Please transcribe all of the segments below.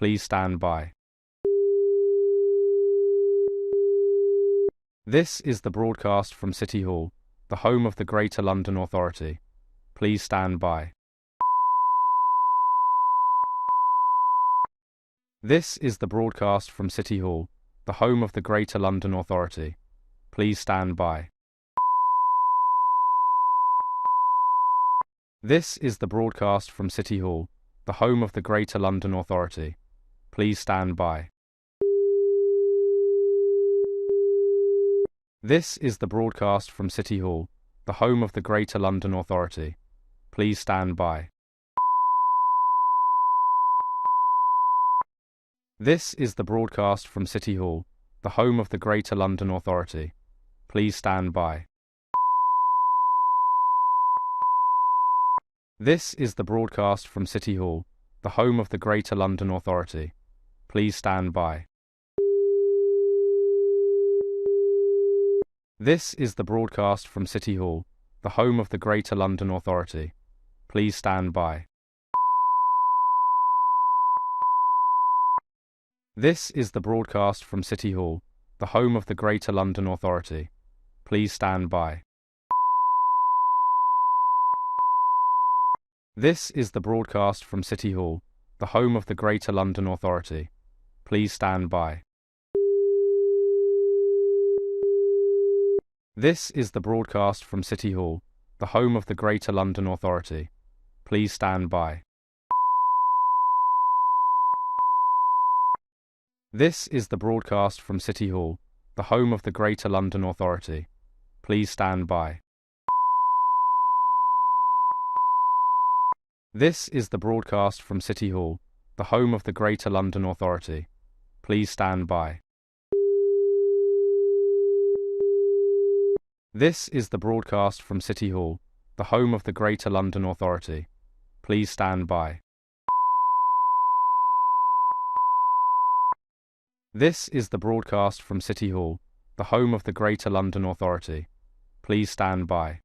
Please stand by. This is the broadcast from City Hall, the home of the Greater London Authority. Please stand by. This is the broadcast from City Hall, the home of the Greater London Authority. Please stand by. This is the broadcast from City Hall, the home of the Greater London Authority. Please stand by. This is the broadcast from City Hall, the home of the Greater London Authority. Please stand by. This is the broadcast from City Hall, the home of the Greater London Authority. Please stand by. This is the broadcast from City Hall, the home of the Greater London Authority. Please stand by. This is the broadcast from City Hall, the home of the Greater London Authority. Please stand by. This is the broadcast from City Hall, the home of the Greater London Authority. Please stand by. This is the broadcast from City Hall, the home of the Greater London Authority. Please stand by. This is the broadcast from City Hall, the home of the Greater London Authority. Please stand by. This is the broadcast from City Hall, the home of the Greater London Authority. Please stand by. This is the broadcast from City Hall, the home of the Greater London Authority. Please stand by. This is the broadcast from City Hall, the home of the Greater London Authority. Please stand by. This is the broadcast from City Hall, the home of the Greater London Authority. Please stand by.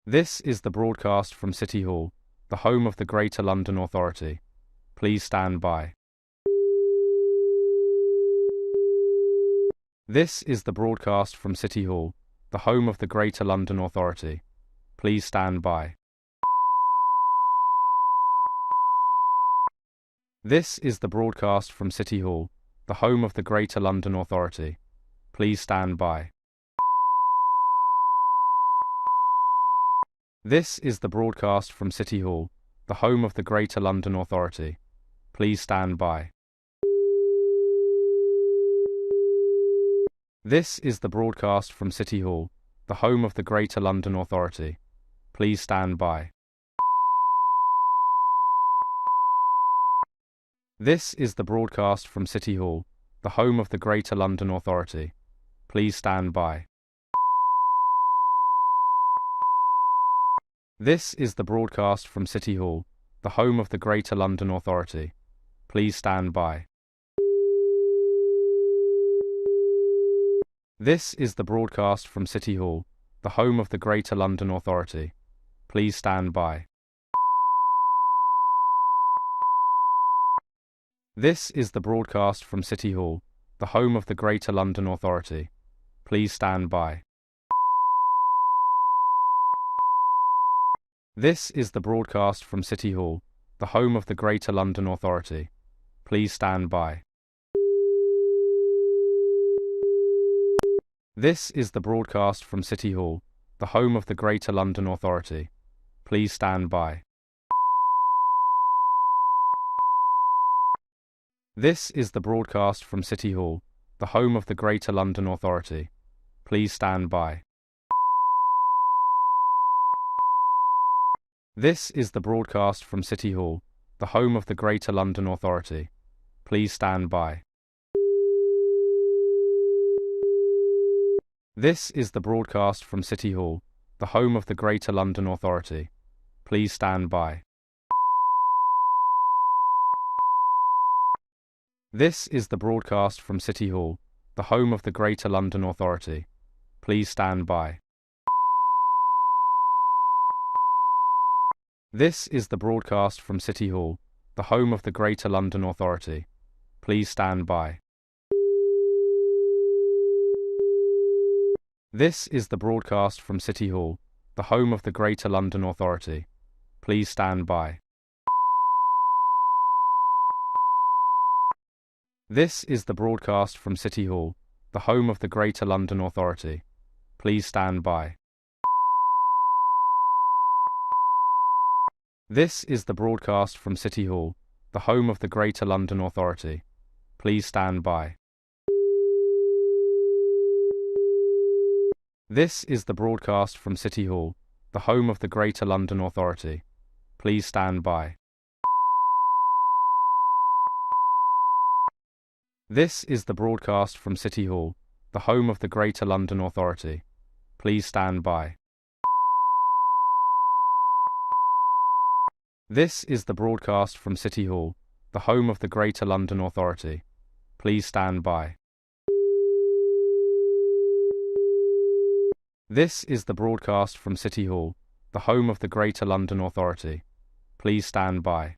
This is the broadcast from City Hall, the home of the Greater London Authority. Please stand by. This is the broadcast from City Hall, the home of the Greater London Authority. Please stand by. This is the broadcast from City Hall, the home of the Greater London Authority. Please stand by. This is the broadcast from City Hall, the home of the Greater London Authority. Please stand by. This is the broadcast from City Hall, the home of the Greater London Authority. Please stand by. This is the broadcast from City Hall, the home of the Greater London Authority. Please stand by. This is the broadcast from City Hall, the home of the Greater London Authority. Please stand by. This is the broadcast from City Hall, the home of the Greater London Authority. Please stand by. This is the broadcast from City Hall, the home of the Greater London Authority. Please stand by. This is the broadcast from City Hall, the home of the Greater London Authority. Please stand by. This is the broadcast from City Hall, the home of the Greater London Authority. Please stand by. This is the broadcast from City Hall, the home of the Greater London Authority. Please stand by. This is the broadcast from City Hall, the home of the Greater London Authority. Please stand by. This is the broadcast from City Hall, the home of the Greater London Authority. Please stand by. This is the broadcast from City Hall, the home of the Greater London Authority. Please stand by. This is the broadcast from City Hall, the home of the Greater London Authority. Please stand by. This is the broadcast from City Hall, the home of the Greater London Authority. Please stand by. This is the broadcast from City Hall, the home of the Greater London Authority. Please stand by. This is the broadcast from City Hall, the home of the Greater London Authority. Please stand by. This is the broadcast from City Hall, the home of the Greater London Authority. Please stand by. This is the broadcast from City Hall, the home of the Greater London Authority. Please stand by. This is the broadcast from City Hall, the home of the Greater London Authority. Please stand by. This is the broadcast from City Hall, the home of the Greater London Authority. Please stand by.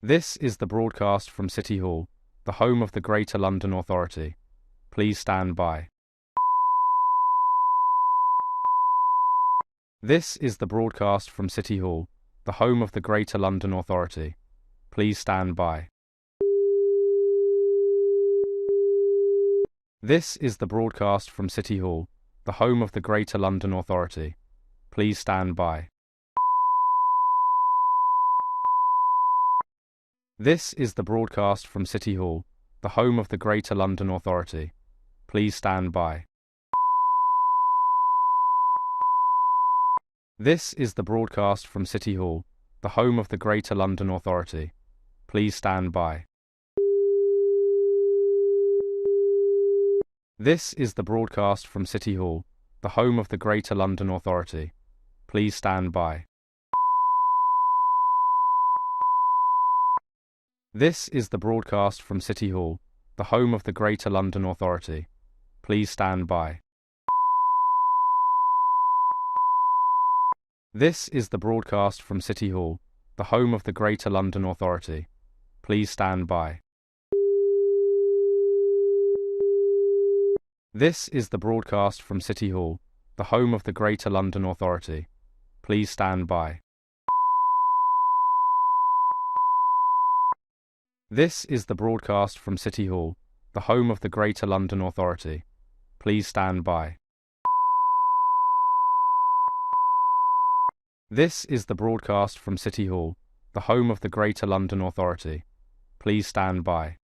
This is the broadcast from City Hall, the home of the Greater London Authority. Please stand by. This is the broadcast from City Hall, the home of the Greater London Authority. Please stand by. This is the broadcast from City Hall, the home of the Greater London Authority. Please stand by. This is the broadcast from City Hall, the home of the Greater London Authority. Please stand by. This is the broadcast from City Hall, the home of the Greater London Authority. Please stand by. This is the broadcast from City Hall, the home of the Greater London Authority. Please stand by. This is the broadcast from City Hall, the home of the Greater London Authority. Please stand by. This is the broadcast from City Hall, the home of the Greater London Authority. Please stand by. This is the broadcast from City Hall, the home of the Greater London Authority. Please stand by. This is the broadcast from City Hall, the home of the Greater London Authority. Please stand by. This is the broadcast from City Hall, the home of the Greater London Authority. Please stand by.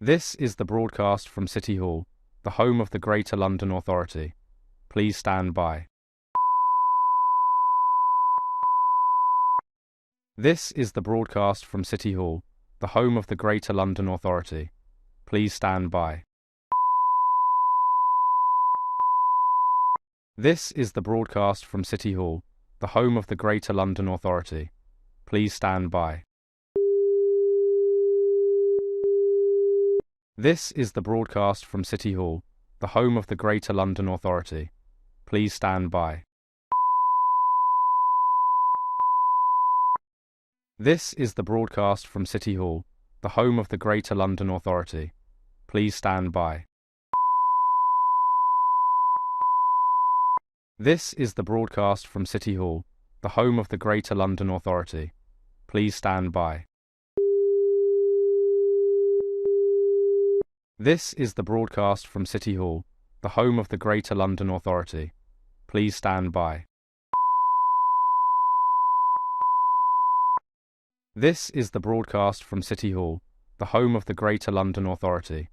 This is the broadcast from City Hall, the home of the Greater London Authority. Please stand by. This is the broadcast from City Hall, the home of the Greater London Authority. Please stand by. This is the broadcast from City Hall, the home of the Greater London Authority. Please stand by. This is the broadcast from City Hall, the home of the Greater London Authority. Please stand by. This is the broadcast from City Hall, the home of the Greater London Authority. Please stand by. This is the broadcast from City Hall, the home of the Greater London Authority. Please stand by. This is the broadcast from City Hall, the home of the Greater London Authority. Please stand by. This is the broadcast from City Hall, the home of the Greater London Authority.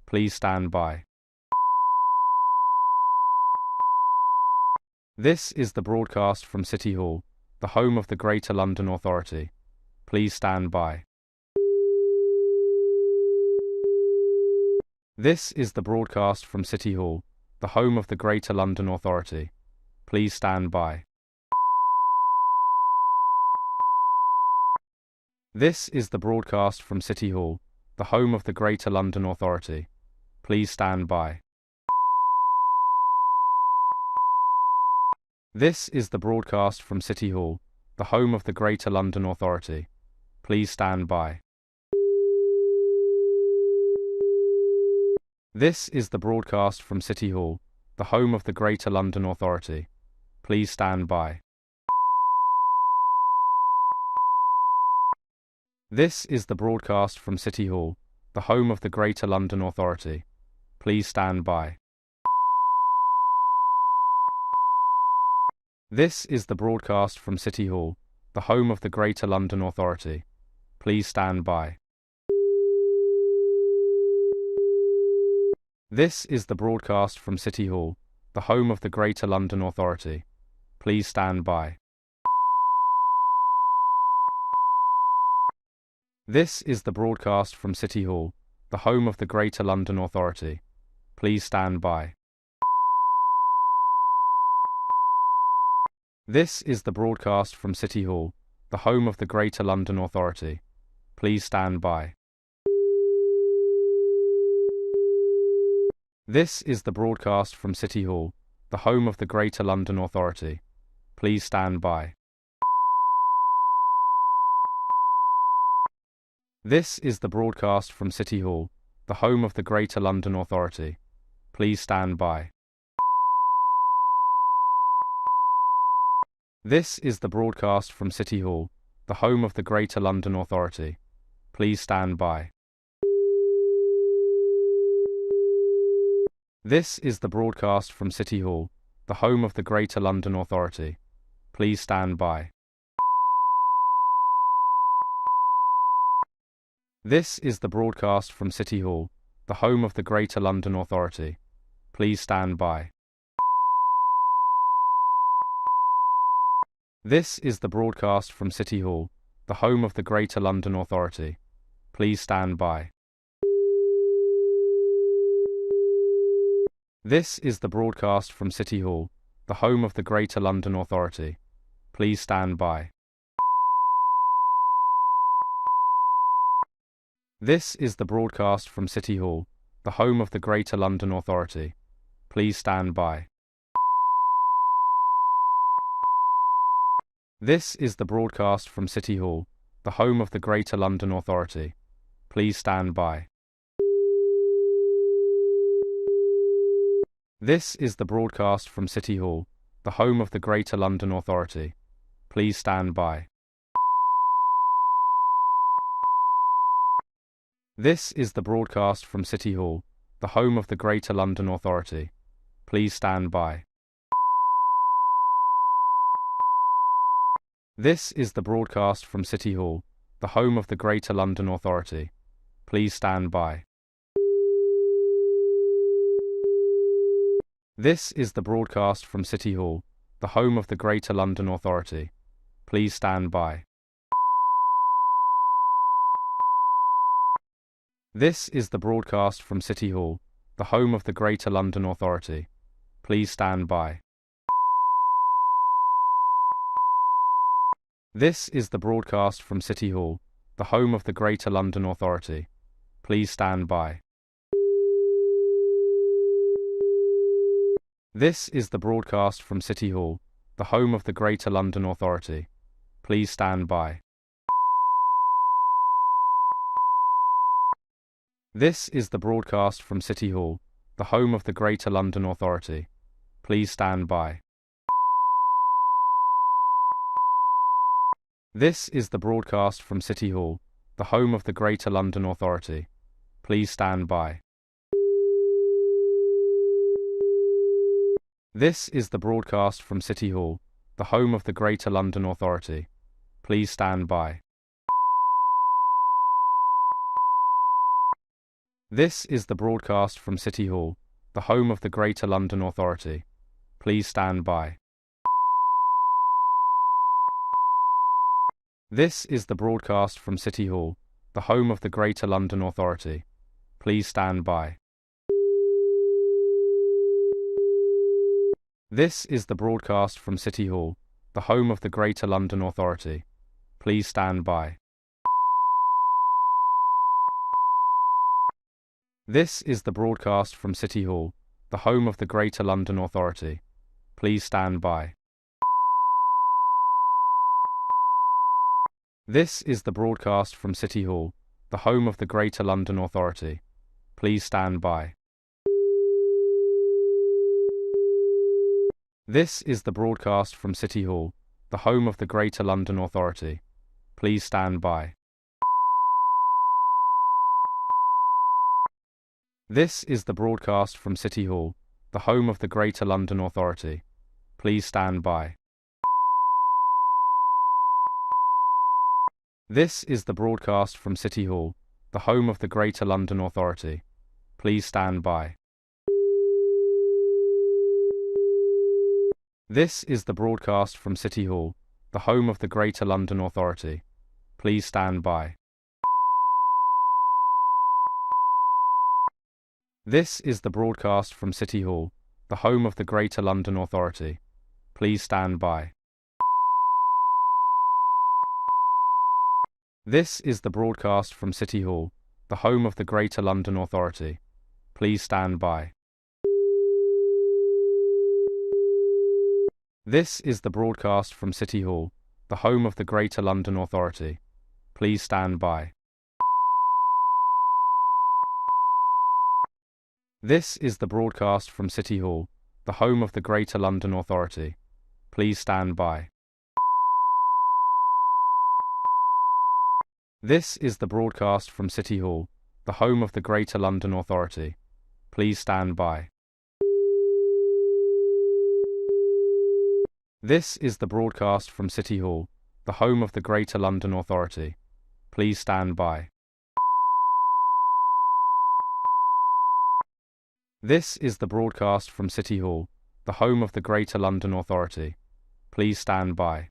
Please stand by. This is the broadcast from City Hall, the home of the Greater London Authority. Please stand by. This is the broadcast from City Hall, the home of the Greater London Authority. Please stand by. This is the broadcast from City Hall, the home of the Greater London Authority. Please stand by. This is the broadcast from City Hall, the home of the Greater London Authority. Please stand by. This is the broadcast from City Hall, the home of the Greater London Authority. Please stand by. This is the broadcast from City Hall, the home of the Greater London Authority. Please stand by. This is the broadcast from City Hall, the home of the Greater London Authority. Please stand by. This is the broadcast from City Hall, the home of the Greater London Authority. Please stand by. This is the broadcast from City Hall, the home of the Greater London Authority. Please stand by. This is the broadcast from City Hall, the home of the Greater London Authority. Please stand by. This is the broadcast from City Hall, the home of the Greater London Authority. Please stand by. This is the broadcast from City Hall, the home of the Greater London Authority. Please stand by. This is the broadcast from City Hall, the home of the Greater London Authority. Please stand by. This is the broadcast from City Hall, the home of the Greater London Authority. Please stand by. This is the broadcast from City Hall, the home of the Greater London Authority. Please stand by. This is the broadcast from City Hall, the home of the Greater London Authority. Please stand by. This is the broadcast from City Hall, the home of the Greater London Authority. Please stand by. This is the broadcast from City Hall, the home of the Greater London Authority. Please stand by. This is the broadcast from City Hall, the home of the Greater London Authority. Please stand by. This is the broadcast from City Hall, the home of the Greater London Authority. Please stand by. This is the broadcast from City Hall, the home of the Greater London Authority. Please stand by. This is the broadcast from City Hall, the home of the Greater London Authority. Please stand by. This is the broadcast from City Hall, the home of the Greater London Authority. Please stand by. This is the broadcast from City Hall, the home of the Greater London Authority. Please stand by. This is the broadcast from City Hall, the home of the Greater London Authority. Please stand by. This is the broadcast from City Hall, the home of the Greater London Authority. Please stand by. This is the broadcast from City Hall, the home of the Greater London Authority. Please stand by. This is the broadcast from City Hall, the home of the Greater London Authority. Please stand by. This is the broadcast from City Hall, the home of the Greater London Authority. Please stand by. This is the broadcast from City Hall, the home of the Greater London Authority. Please stand by. This is the broadcast from City Hall, the home of the Greater London Authority. Please stand by. This is the broadcast from City Hall, the home of the Greater London Authority. Please stand by. This is the broadcast from City Hall, the home of the Greater London Authority. Please stand by. This is the broadcast from City Hall, the home of the Greater London Authority. Please stand by. This is the broadcast from City Hall, the home of the Greater London Authority. Please stand by. This is the broadcast from City Hall, the home of the Greater London Authority. Please stand by. This is the broadcast from City Hall, the home of the Greater London Authority. Please stand by. This is the broadcast from City Hall, the home of the Greater London Authority. Please stand by. This is the broadcast from City Hall, the home of the Greater London Authority. Please stand by. This is the broadcast from City Hall, the home of the Greater London Authority. Please stand by. This is the broadcast from City Hall, the home of the Greater London Authority. Please stand by. This is the broadcast from City Hall, the home of the Greater London Authority. Please stand by. This is the broadcast from City Hall, the home of the Greater London Authority. Please stand by. This is the broadcast from City Hall, the home of the Greater London Authority. Please stand by. This is the broadcast from City Hall, the home of the Greater London Authority. Please stand by.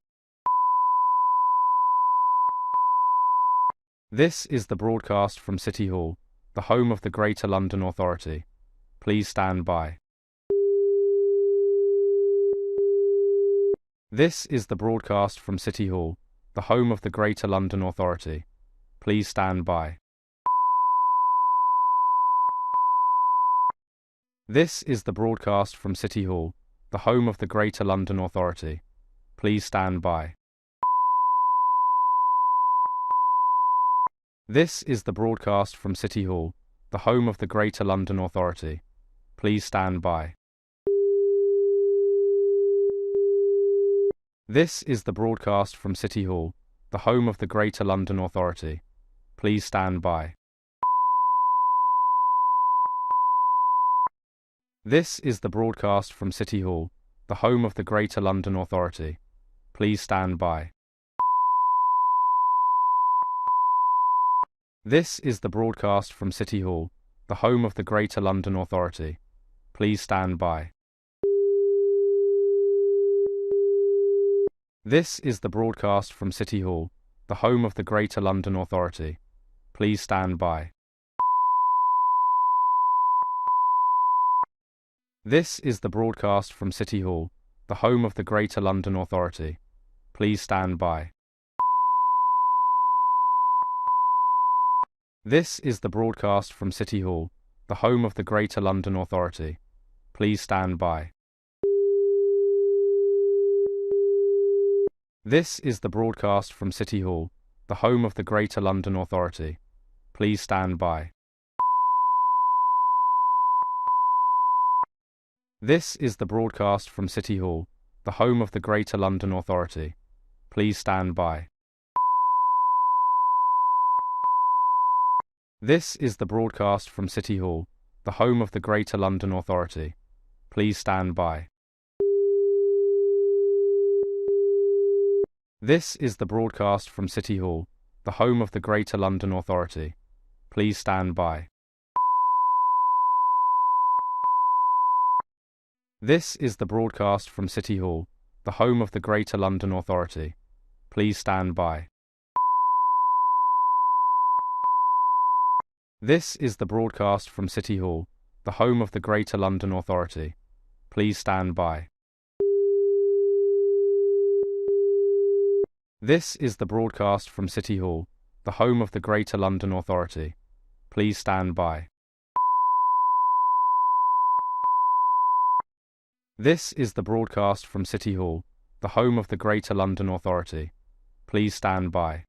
This is the broadcast from City Hall, the home of the Greater London Authority. Please stand by. This is the broadcast from City Hall, the home of the Greater London Authority. Please stand by. This is the broadcast from City Hall, the home of the Greater London Authority. Please stand by. This is the broadcast from City Hall, the home of the Greater London Authority. Please stand by. This is the broadcast from City Hall, the home of the Greater London Authority. Please stand by. This is the broadcast from City Hall, the home of the Greater London Authority. Please stand by. This is the broadcast from City Hall, the home of the Greater London Authority. Please stand by. This is the broadcast from City Hall, the home of the Greater London Authority. Please stand by. This is the broadcast from City Hall, the home of the Greater London Authority. Please stand by. This is the broadcast from City Hall, the home of the Greater London Authority. Please stand by. This is the broadcast from City Hall, the home of the Greater London Authority. Please stand by. This is the broadcast from City Hall, the home of the Greater London Authority. Please stand by. This is the broadcast from City Hall, the home of the Greater London Authority. Please stand by. This is the broadcast from City Hall, the home of the Greater London Authority. Please stand by. This is the broadcast from City Hall, the home of the Greater London Authority. Please stand by. This is the broadcast from City Hall, the home of the Greater London Authority. Please stand by. This is the broadcast from City Hall, the home of the Greater London Authority. Please stand by. This is the broadcast from City Hall, the home of the Greater London Authority. Please stand by.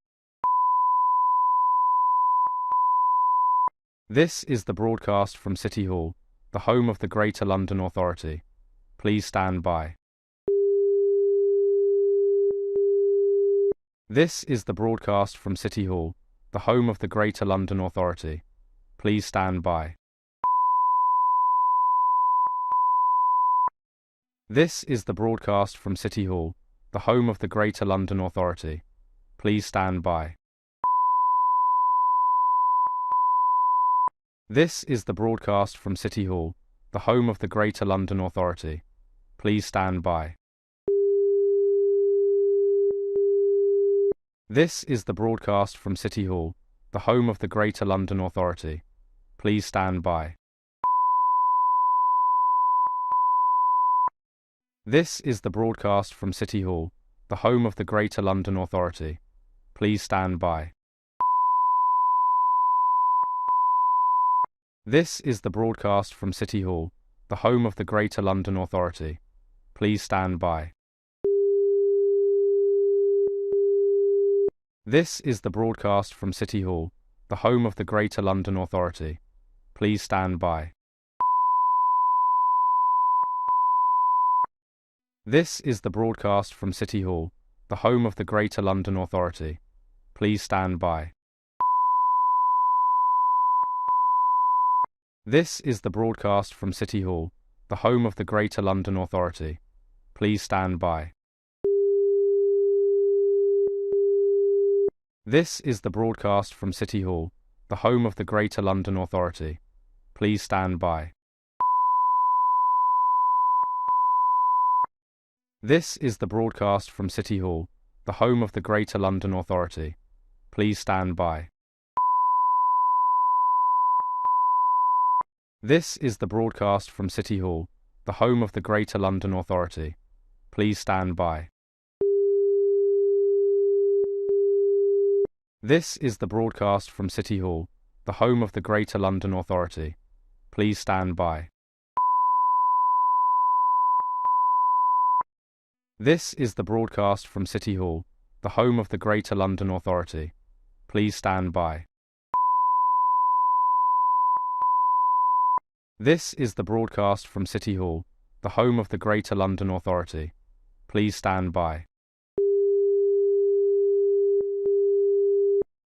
This is the broadcast from City Hall, the home of the Greater London Authority. Please stand by. This is the broadcast from City Hall, the home of the Greater London Authority. Please stand by. This is the broadcast from City Hall, the home of the Greater London Authority. Please stand by. This is the broadcast from City Hall, the home of the Greater London Authority. Please stand by. This is the broadcast from City Hall, the home of the Greater London Authority. Please stand by. This is the broadcast from City Hall, the home of the Greater London Authority. Please stand by. This is the broadcast from City Hall, the home of the Greater London Authority. Please stand by. This is the broadcast from City Hall, the home of the Greater London Authority. Please stand by. This is the broadcast from City Hall, the home of the Greater London Authority. Please stand by. This is the broadcast from City Hall, the home of the Greater London Authority. Please stand by. This is the broadcast from City Hall, the home of the Greater London Authority. Please stand by. This is the broadcast from City Hall, the home of the Greater London Authority. Please stand by. This is the broadcast from City Hall, the home of the Greater London Authority. Please stand by. This is the broadcast from City Hall, the home of the Greater London Authority. Please stand by. This is the broadcast from City Hall, the home of the Greater London Authority. Please stand by. This is the broadcast from City Hall, the home of the Greater London Authority. Please stand by.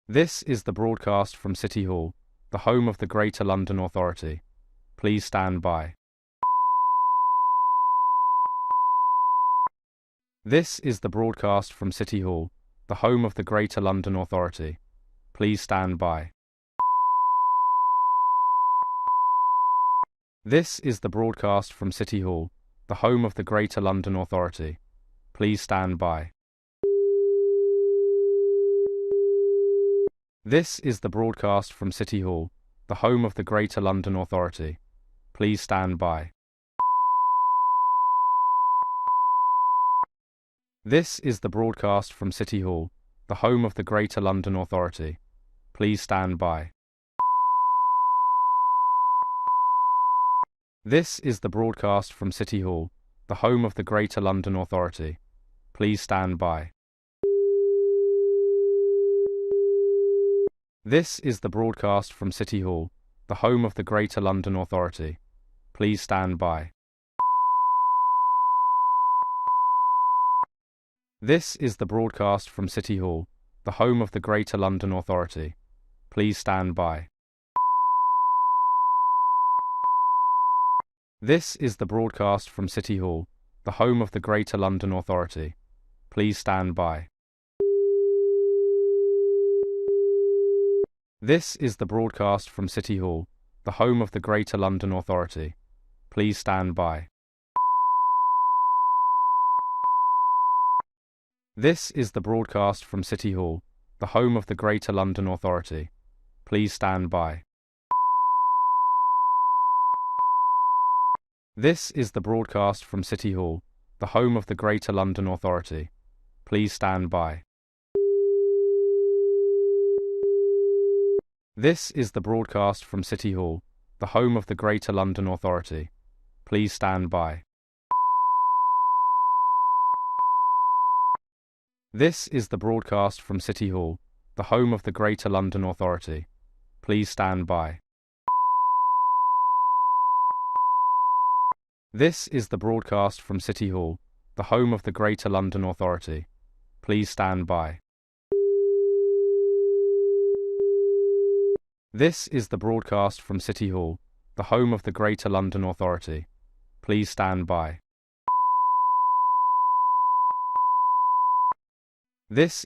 This is the broadcast from City Hall, the home of the Greater London Authority. Please stand by. This is the broadcast from City Hall, the home of the Greater London Authority. Please stand by. This is the broadcast from City Hall, the home of the Greater London Authority. Please stand by. This is the broadcast from City Hall, the home of the Greater London Authority. Please stand by. This is the broadcast from City Hall, the home of the Greater London Authority. Please stand by. This is the broadcast from City Hall, the home of the Greater London Authority. Please stand by. This is the broadcast from City Hall, the home of the Greater London Authority. Please stand by. This is the broadcast from City Hall, the home of the Greater London Authority. Please stand by. This is the broadcast from City Hall, the home of the Greater London Authority. Please stand by. This is the broadcast from City Hall, the home of the Greater London Authority. Please stand by. This is the broadcast from City Hall, the home of the Greater London Authority. Please stand by. This is the broadcast from City Hall, the home of the Greater London Authority. Please stand by. This is the broadcast from City Hall, the home of the Greater London Authority. Please stand by. This is the broadcast from City Hall, the home of the Greater London Authority. Please stand by. This is the broadcast from City Hall, the home of the Greater London Authority. Please stand by. This is the broadcast from City Hall, the home of the Greater London Authority. Please stand by. This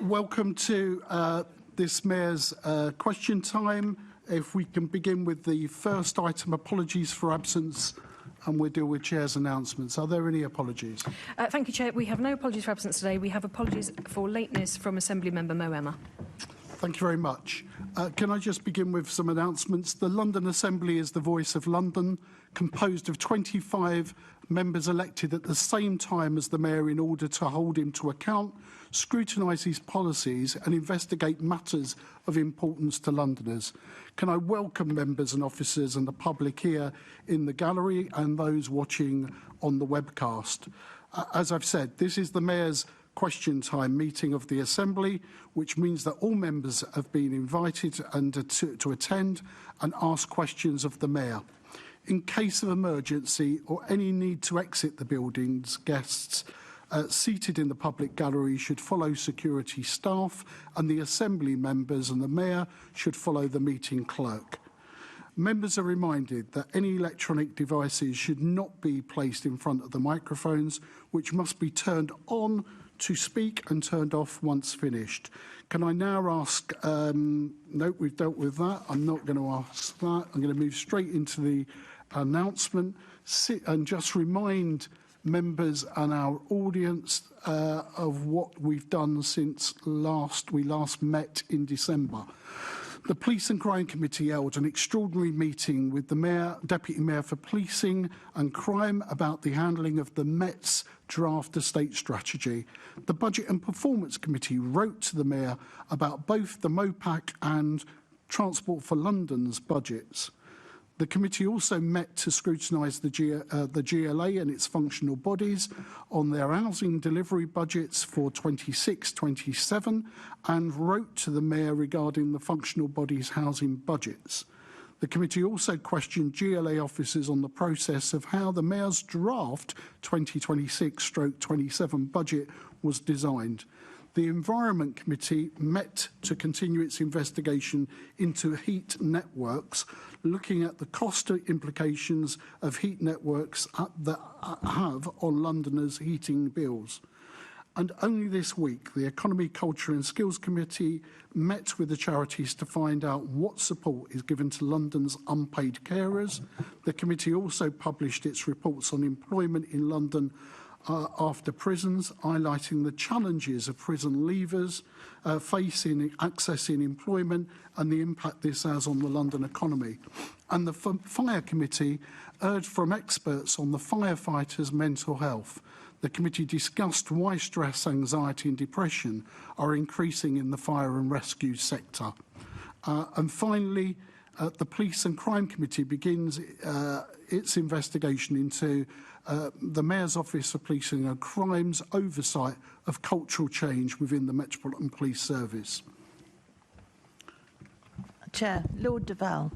Welcome to this Mayor's question time. If we can begin with the first item, apologies for absence, and we'll deal with Chair's announcements. Are there any apologies? Thank you, Chair. We have no apologies for absence today. We have apologies for lateness from Assembly Member Mo Emma. Thank you very much. Can I just begin with some announcements? The London Assembly is the voice of London, composed of 25 members elected at the same time as the Mayor in order to hold him to account, scrutinise his policies and investigate matters of importance to Londoners. Can I welcome members and officers and the public here in the gallery and those watching on the webcast. As I've said, this is the Mayor's question time meeting of the Assembly, which means that all members have been invited to attend and ask questions of the Mayor. In case of emergency or any need to exit the buildings, guests seated in the public gallery should follow security staff, and the Assembly members and the Mayor should follow the meeting clerk. Members are reminded that any electronic devices should not be placed in front of the microphones, which must be turned on to speak and turned off once finished. Can I now ask, no, we've dealt with that. I'm not going to ask that. I'm going to move straight into the announcement and just remind members and our audience of what we've done since we last met in December. The Police and Crime Committee held an extraordinary meeting with the Mayor, Deputy Mayor for Policing and Crime about the handling of the Met's draft estate strategy. The Budget and Performance Committee wrote to the Mayor about both the MOPAC and Transport for London's budgets. The committee also met to scrutinise the GLA and its functional bodies on their housing delivery budgets for 26-27 and wrote to the Mayor regarding the functional bodies' housing budgets. The committee also questioned GLA officers on the process of how the Mayor's draft 2026/27 budget was designed. The Environment Committee met to continue its investigation into heat networks, looking at the cost implications of heat networks that have on Londoners' heating bills. And only this week, the Economy, Culture and Skills Committee met with the charities to find out what support is given to London's unpaid carers. The committee also published its reports on employment in London after prisons, highlighting the challenges of prison leavers facing accessing employment and the impact this has on the London economy. And the Fire Committee heard from experts on the firefighters' mental health. The committee discussed why stress, anxiety and depression are increasing in the fire and rescue sector. And finally, the Police and Crime Committee begins its investigation into the Mayor's Office for Policing and Crime's oversight of cultural change within the Metropolitan Police Service. Chair, Lord Duval,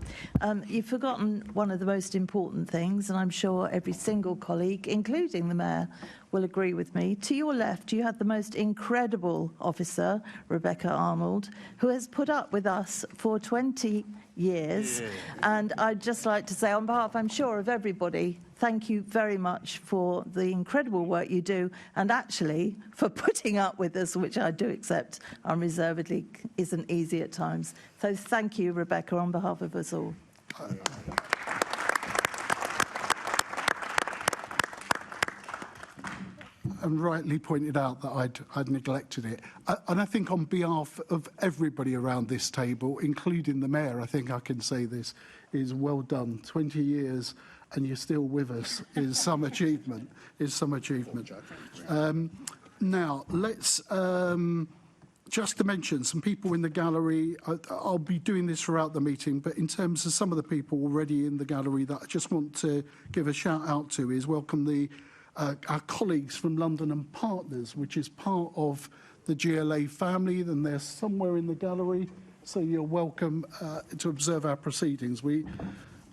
you've forgotten one of the most important things, and I'm sure every single colleague, including the Mayor, will agree with me. To your left, you have the most incredible officer, Rebecca Arnold, who has put up with us for 20 years. Yeah. And I'd just like to say, on behalf, I'm sure, of everybody, thank you very much for the incredible work you do, and actually for putting up with us, which I do accept unreservedly isn't easy at times. So thank you, Rebecca, on behalf of us all. And rightly pointed out that I'd neglected it. And I think on behalf of everybody around this table, including the Mayor, I think I can say this, is well done. 20 years and you're still with us is some achievement. Now, let's just to mention some people in the gallery. I'll be doing this throughout the meeting, but in terms of some of the people already in the gallery that I just want to give a shout out to is welcome our colleagues from London and Partners, which is part of the GLA family. Then they're somewhere in the gallery, so you're welcome to observe our proceedings.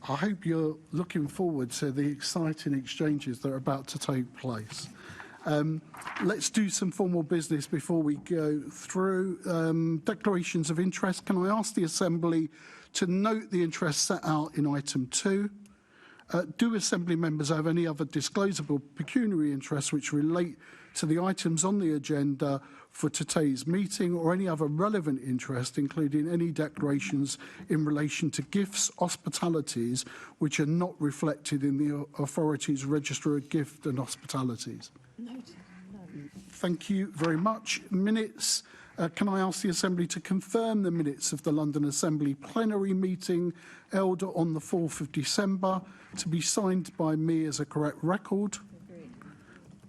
I hope you're looking forward to the exciting exchanges that are about to take place. Let's do some formal business before we go through. Declarations of interest. Can I ask the Assembly to note the interest set out in item 2? Do Assembly members have any other disclosable pecuniary interests which relate to the items on the agenda for today's meeting, or any other relevant interest, including any declarations in relation to gifts, hospitalities, which are not reflected in the authority's register of gift and hospitalities? No. Thank you very much. Minutes. Can I ask the Assembly to confirm the minutes of the London Assembly plenary meeting held on the 4th of December to be signed by me as a correct record?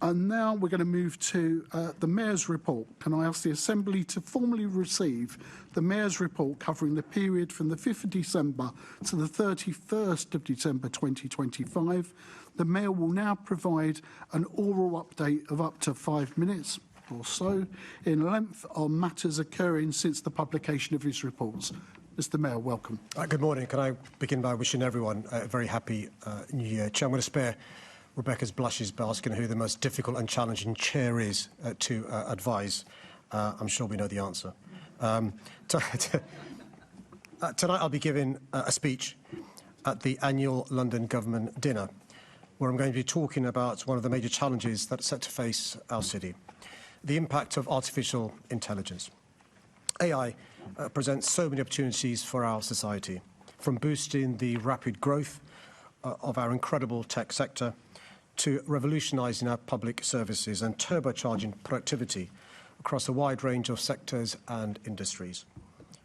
And now we're going to move to the Mayor's report. Can I ask the Assembly to formally receive the Mayor's report covering the period from the 5th of December to the 31st of December 2025? The Mayor will now provide an oral update of up to 5 minutes or so in length on matters occurring since the publication of his reports. Mr. Mayor, welcome. Good morning. Can I begin by wishing everyone a very happy New Year? Chair, I'm going to spare Rebecca's blushes by asking who the most difficult and challenging chair is to advise. I'm sure we know the answer. Tonight I'll be giving a speech at the annual London Government Dinner, where I'm going to be talking about one of the major challenges that's set to face our city, the impact of artificial intelligence. AI presents so many opportunities for our society, from boosting the rapid growth of our incredible tech sector to revolutionising our public services and turbocharging productivity across a wide range of sectors and industries.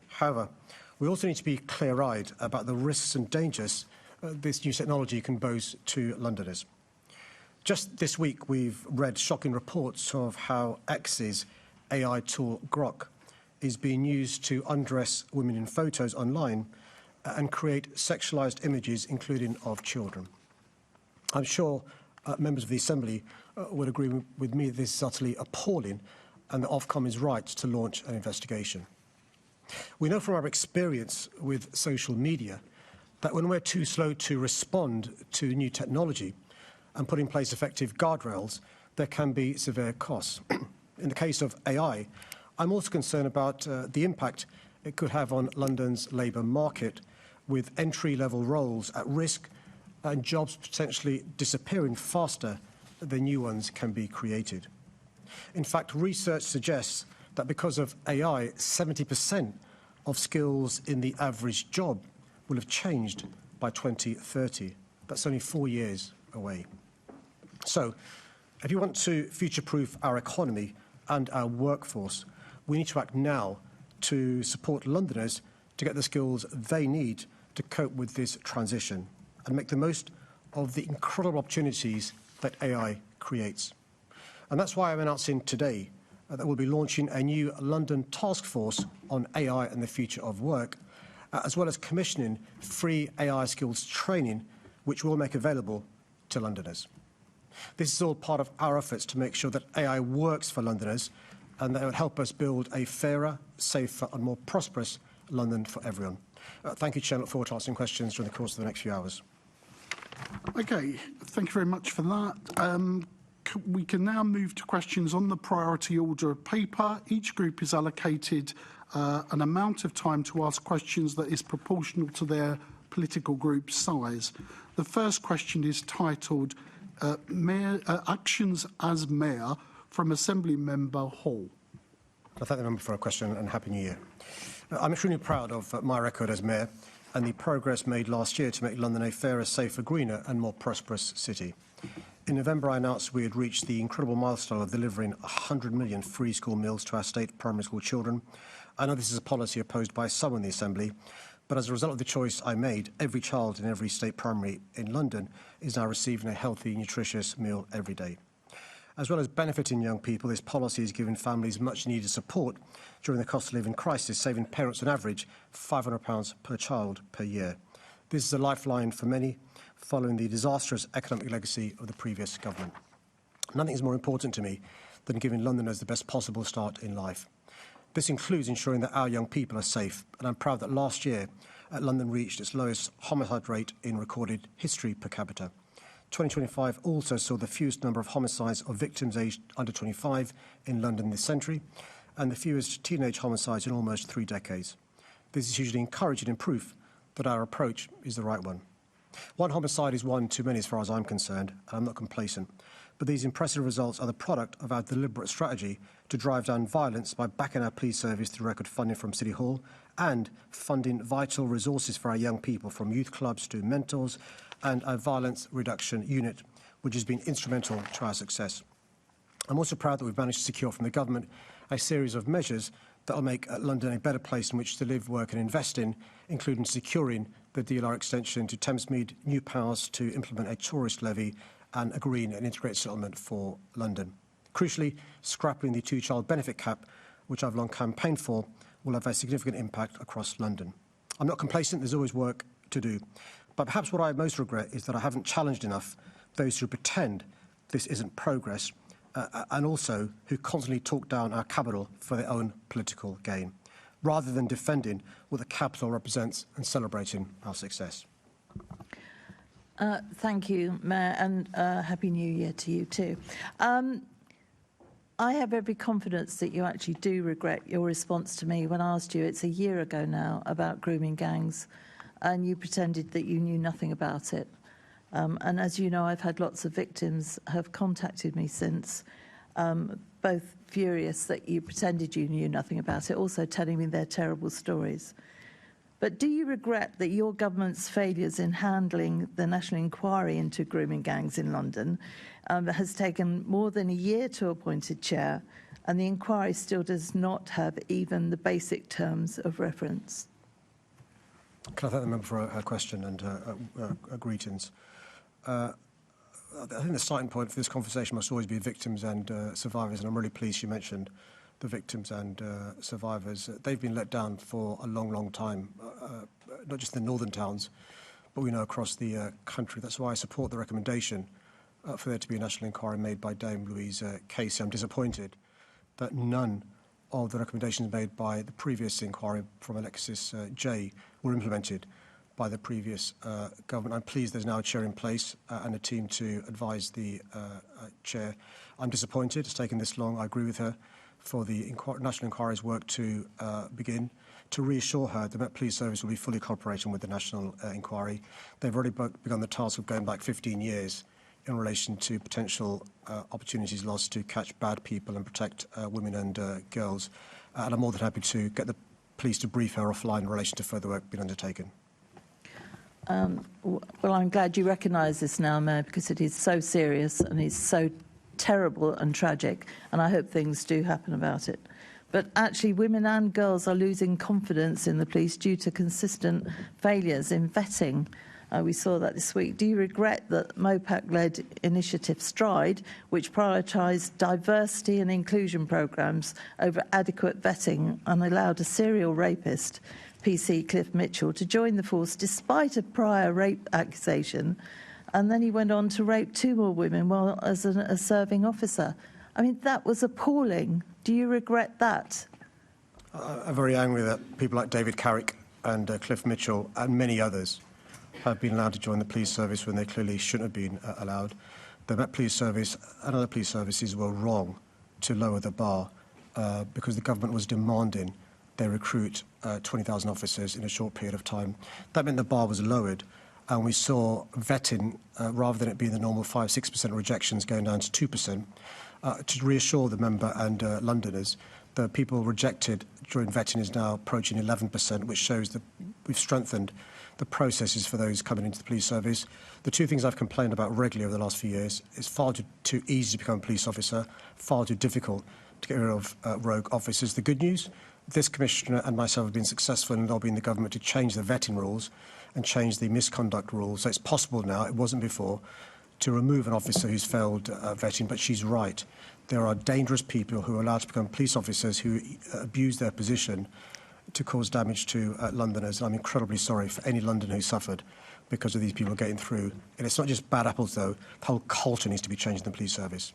However, we also need to be clear-eyed about the risks and dangers this new technology can pose to Londoners. Just this week, we've read shocking reports of how X's AI tool Grok is being used to undress women in photos online and create sexualised images, including of children. I'm sure members of the Assembly would agree with me that this is utterly appalling and that Ofcom is right to launch an investigation. We know from our experience with social media that when we're too slow to respond to new technology and put in place effective guardrails, there can be severe costs. In the case of AI, I'm also concerned about the impact it could have on London's labour market, with entry-level roles at risk and jobs potentially disappearing faster than new ones can be created. In fact, research suggests that because of AI, 70% of skills in the average job will have changed by 2030. That's only 4 years away. So, if you want to future-proof our economy and our workforce, we need to act now to support Londoners to get the skills they need to cope with this transition and make the most of the incredible opportunities that AI creates. And that's why I'm announcing today that we'll be launching a new London task force on AI and the future of work, as well as commissioning free AI skills training, which we'll make available to Londoners. This is all part of our efforts to make sure that AI works for Londoners and that it will help us build a fairer, safer and more prosperous London for everyone. Thank you, Chair. I look forward to answering questions during the course of the next few hours. Okay, thank you very much for that. We can now move to questions on the priority order of paper. Each group is allocated an amount of time to ask questions that is proportional to their political group size. The first question is titled Actions as Mayor from Assembly Member Hall. I thank the member for a question and Happy New Year. I'm extremely proud of my record as Mayor and the progress made last year to make London a fairer, safer, greener and more prosperous city. In November, I announced we had reached the incredible milestone of delivering 100 million free school meals to our state primary school children. I know this is a policy opposed by some in the Assembly, but as a result of the choice I made, every child in every state primary in London is now receiving a healthy, nutritious meal every day. As well as benefiting young people, this policy has given families much-needed support during the cost of living crisis, saving parents on average £500 per child per year. This is a lifeline for many, following the disastrous economic legacy of the previous government. Nothing is more important to me than giving Londoners the best possible start in life. This includes ensuring that our young people are safe, and I'm proud that last year, London reached its lowest homicide rate in recorded history per capita. 2025 also saw the fewest number of homicides of victims aged under 25 in London this century, and the fewest teenage homicides in almost 3 decades. This is hugely encouraging and proof that our approach is the right one. One homicide is one too many as far as I'm concerned, and I'm not complacent. But these impressive results are the product of our deliberate strategy to drive down violence by backing our police service through record funding from City Hall and funding vital resources for our young people, from youth clubs to mentors, and our violence reduction unit, which has been instrumental to our success. I'm also proud that we've managed to secure from the government a series of measures that will make London a better place in which to live, work and invest in, including securing the DLR extension to Thamesmead, new powers to implement a tourist levy and agreeing an integrated settlement for London. Crucially, scrapping the 2-child benefit cap, which I've long campaigned for, will have a significant impact across London. I'm not complacent, there's always work to do. But perhaps what I most regret is that I haven't challenged enough those who pretend this isn't progress and also who constantly talk down our capital for their own political gain, rather than defending what the capital represents and celebrating our success. Thank you, Mayor, and Happy New Year to you too. I have every confidence that you actually do regret your response to me when I asked you, it's a year ago now, about grooming gangs, and you pretended that you knew nothing about it. And as you know, I've had lots of victims have contacted me since, both furious that you pretended you knew nothing about it, also telling me their terrible stories. But do you regret that your government's failures in handling the national inquiry into grooming gangs in London has taken more than a year to appoint a chair, and the inquiry still does not have even the basic terms of reference? Can I thank the member for her question and greetings? I think the starting point for this conversation must always be victims and survivors, and I'm really pleased you mentioned the victims and survivors. They've been let down for a long, long time, not just in the northern towns, but we know across the country. That's why I support the recommendation for there to be a national inquiry made by Dame Louise Casey. I'm disappointed that none of the recommendations made by the previous inquiry from Alexis Jay were implemented by the previous government. I'm pleased there's now a chair in place and a team to advise the chair. I'm disappointed it's taken this long. I agree with her for the National Inquiry's work to begin, to reassure her the Met Police Service will be fully cooperating with the National Inquiry. They've already begun the task of going back 15 years in relation to potential opportunities lost to catch bad people and protect women and girls. And I'm more than happy to get the police to brief her offline in relation to further work being undertaken. Well, I'm glad you recognise this now, Mayor, because it is so serious and it's so terrible and tragic, and I hope things do happen about it. But actually, women and girls are losing confidence in the police due to consistent failures in vetting. We saw that this week. Do you regret that MOPAC-led initiative STRIDE, which prioritised diversity and inclusion programmes over adequate vetting and allowed a serial rapist, PC Cliff Mitchell, to join the force despite a prior rape accusation, and then he went on to rape 2 more women while as a serving officer? I mean, that was appalling. Do you regret that? I'm very angry that people like David Carrick and Cliff Mitchell and many others have been allowed to join the police service when they clearly shouldn't have been allowed. The Met Police Service and other police services were wrong to lower the bar because the government was demanding they recruit 20,000 officers in a short period of time. That meant the bar was lowered, and we saw vetting, rather than it being the normal 5-6% rejections, going down to 2%. To reassure the member and Londoners, the people rejected during vetting is now approaching 11%, which shows that we've strengthened the processes for those coming into the police service. The 2 things I've complained about regularly over the last few years is far too easy to become a police officer, far too difficult to get rid of rogue officers. The good news, this Commissioner and myself have been successful in lobbying the government to change the vetting rules and change the misconduct rules. So it's possible now, it wasn't before, to remove an officer who's failed vetting. But she's right. There are dangerous people who are allowed to become police officers who abuse their position to cause damage to Londoners. I'm incredibly sorry for any Londoner who suffered because of these people getting through. And it's not just bad apples, though. The whole culture needs to be changed in the police service.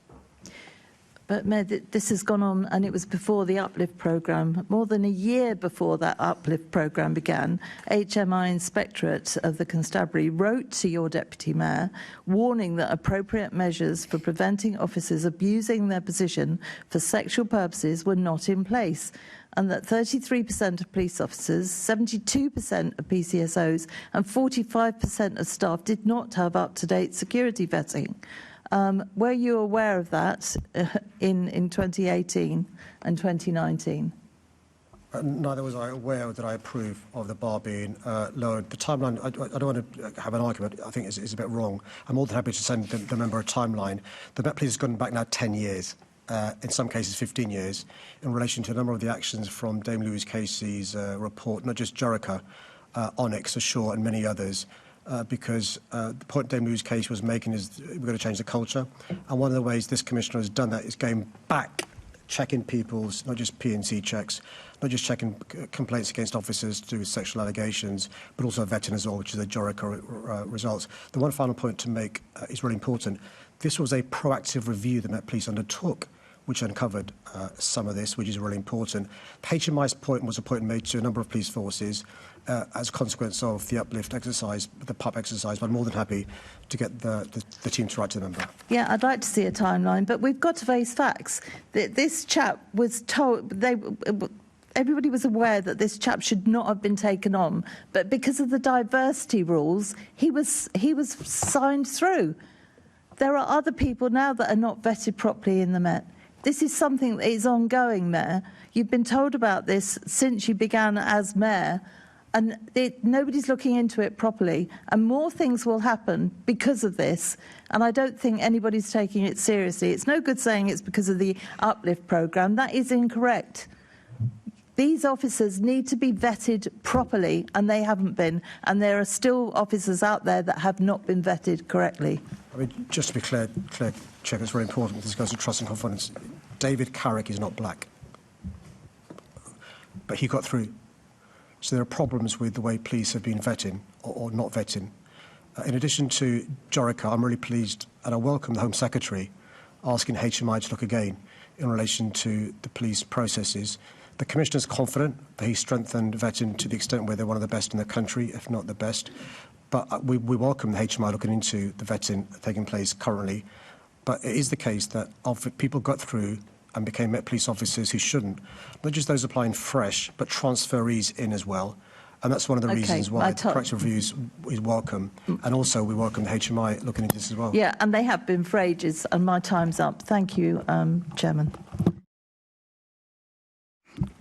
But, Mayor, this has gone on, and it was before the Uplift programme. More than a year before that Uplift programme began, HMI Inspectorate of the Constabulary wrote to your Deputy Mayor, warning that appropriate measures for preventing officers abusing their position for sexual purposes were not in place, and that 33% of police officers, 72% of PCSOs and 45% of staff did not have up-to-date security vetting. Were you aware of that in 2018 and 2019? Neither was I aware that I approve of the bar being lowered. The timeline, I don't want to have an argument, I think it's a bit wrong. I'm more than happy to send the member a timeline. The Met Police has gone back now 10 years, in some cases 15 years, in relation to a number of the actions from Dame Louise Casey's report, not just Jericho, Onyx, Ashore and many others. Because the point Dame Louise Casey was making is we've got to change the culture. And one of the ways this Commissioner has done that is going back, checking people's, not just P&C checks, not just checking complaints against officers to do with sexual allegations, but also vetting as well, which is the Jericho results. The one final point to make is really important. This was a proactive review the Met Police undertook which uncovered some of this, which is really important. HMI's point was a point made to a number of police forces as a consequence of the uplift exercise, the PUP exercise, but I'm more than happy to get the team to write to the member. Yeah, I'd like to see a timeline, but we've got to face facts. This chap was told... Everybody was aware that this chap should not have been taken on, but because of the diversity rules, he was signed through. There are other people now that are not vetted properly in the Met. This is something that is ongoing, Mayor. You've been told about this since you began as Mayor, and nobody's looking into it properly. And more things will happen because of this, and I don't think anybody's taking it seriously. It's no good saying it's because of the Uplift programme. That is incorrect. These officers need to be vetted properly, and they haven't been. And there are still officers out there that have not been vetted correctly. I mean, just to be clear, Chair, it's very important. This goes to trust and confidence. David Carrick is not black, but he got through. So there are problems with the way police have been vetting or not vetting. In addition to Jorica, I'm really pleased, and I welcome the Home Secretary asking HMI to look again in relation to the police processes. The Commissioner is confident that he strengthened vetting to the extent where they're one of the best in the country, if not the best. But we welcome the HMI looking into the vetting taking place currently. But it is the case that people got through and became Met police officers who shouldn't. Not just those applying fresh, but transferees in as well. And that's one of the reasons why the corrective reviews is welcome. And also we welcome the HMI looking into this as well. Yeah, and they have been for ages, and my time's up. Thank you, Chairman.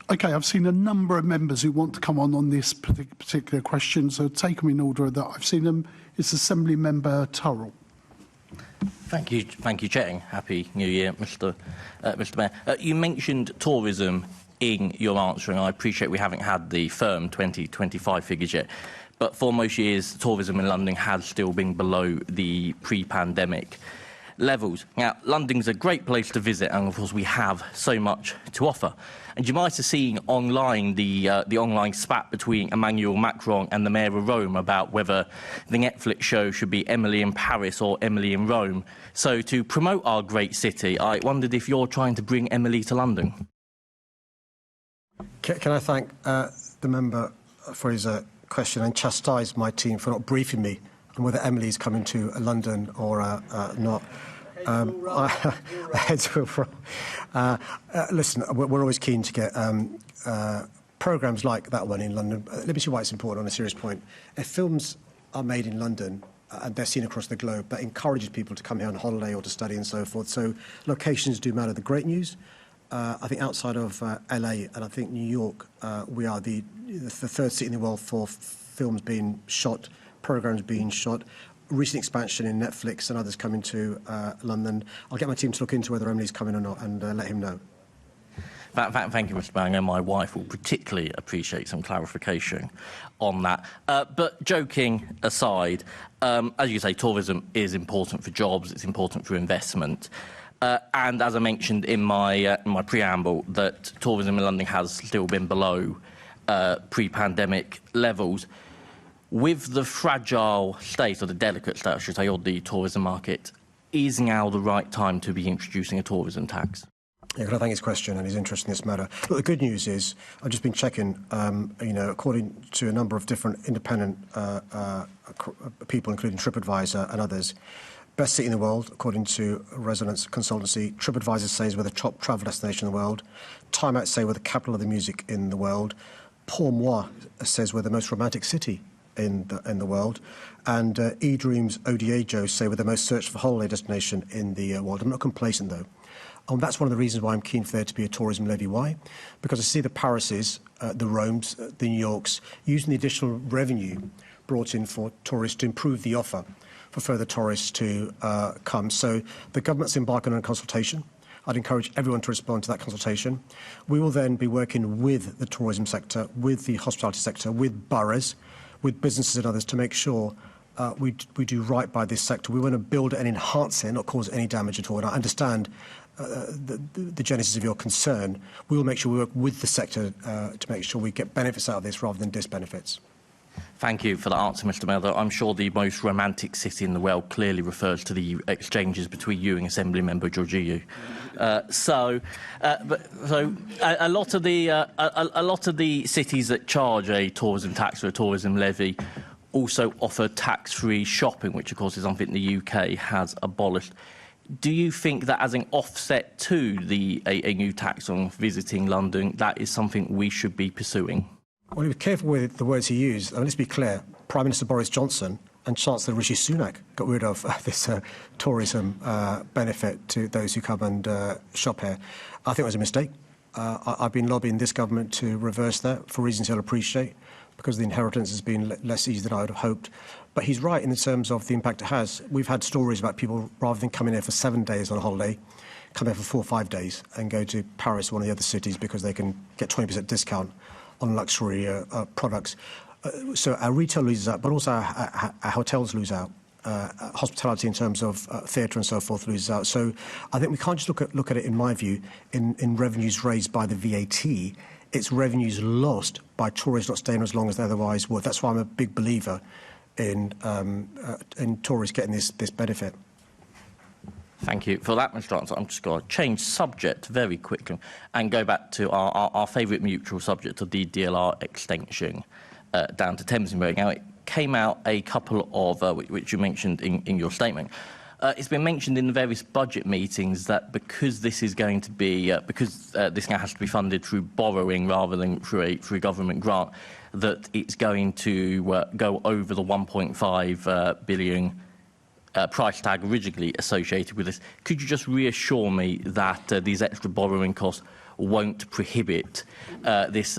OK, I've seen a number of members who want to come on this particular question, so take them in order that I've seen them. It's Assembly Member Turrell. Thank you, Chair. Happy New Year, Mr. Mayor. You mentioned tourism in your answer, and I appreciate we haven't had the firm 2025 figures yet, but for most years, tourism in London has still been below the pre-pandemic levels. Now, London's a great place to visit, and of course we have so much to offer. And you might have seen online the online spat between Emmanuel Macron and the Mayor of Rome about whether the Netflix show should be Emily in Paris or Emily in Rome. So to promote our great city, I wondered if you're trying to bring Emily to London. Can I thank the member for his question and chastise my team for not briefing me on whether Emily is coming to London or not. Listen, we're always keen to get programmes like that one in London. Let me see why it's important on a serious point. If films are made in London and they're seen across the globe, that encourages people to come here on holiday or to study and so forth. So locations do matter. The great news, I think outside of LA and I think New York, we are the third city in the world for films being shot, programmes being shot. Recent expansion in Netflix and others coming to London. I'll get my team to look into whether Emily's coming or not and let him know. Thank you, Mr. Bang, and my wife will particularly appreciate some clarification on that. But joking aside, as you say, tourism is important for jobs, it's important for investment. And as I mentioned in my preamble, that tourism in London has still been below pre-pandemic levels. With the fragile state, or the delicate state, I should say, of the tourism market, is now the right time to be introducing a tourism tax? Yeah, I think his question and his interest in this matter. Look, the good news is, I've just been checking, according to a number of different independent people, including TripAdvisor and others, best city in the world, according to Resonance Consultancy. TripAdvisor says we're the top travel destination in the world. Time Out say we're the capital of the music in the world. Pour Moi says we're the most romantic city in the world, and eDreams ODA Joe say we're the most searched for holiday destination in the world. I'm not complacent though. That's one of the reasons why I'm keen for there to be a tourism levy. Why? Because I see the Parises, the Romes, the New Yorks using the additional revenue brought in for tourists to improve the offer for further tourists to come. So the government's embarking on a consultation. I'd encourage everyone to respond to that consultation. We will then be working with the tourism sector, with the hospitality sector, with boroughs, with businesses and others to make sure we do right by this sector. We want to build it and enhance it, not cause any damage at all. And I understand the genesis of your concern. We will make sure we work with the sector to make sure we get benefits out of this rather than disbenefits. Thank you for that answer, Mr Mayor. I'm sure the most romantic city in the world clearly refers to the exchanges between you and Assembly Member Georgiou. A lot of the cities that charge a tourism tax or a tourism levy also offer tax-free shopping, which of course is something the UK has abolished. Do you think that as an offset to a new tax on visiting London, that is something we should be pursuing? Well, he was careful with the words he used. Let's be clear. Prime Minister Boris Johnson and Chancellor Rishi Sunak got rid of this tourism benefit to those who come and shop here. I think it was a mistake. I've been lobbying this government to reverse that for reasons he'll appreciate, because the inheritance has been less easy than I would have hoped. But he's right in the terms of the impact it has. We've had stories about people, rather than coming here for 7 days on a holiday, come here for 4 or 5 days and go to Paris or one of the other cities because they can get 20% discount on luxury products. So our retail loses out, but also our hotels lose out. Hospitality in terms of theatre and so forth loses out. So I think we can't just look at it, in my view, in revenues raised by the VAT. It's revenues lost by tourists not staying as long as they otherwise would. That's why I'm a big believer in tourists getting this benefit. Thank you for that, Mr Answer. I'm just going to change subject very quickly and go back to our favourite mutual subject of the DLR extension down to Thamesmead. Now, it came out a couple of, which you mentioned in your statement. It's been mentioned in the various budget meetings that because this is going to be, this now has to be funded through borrowing rather than through a government grant, that it's going to go over the 1.5 billion price tag originally associated with this. Could you just reassure me that these extra borrowing costs won't prohibit this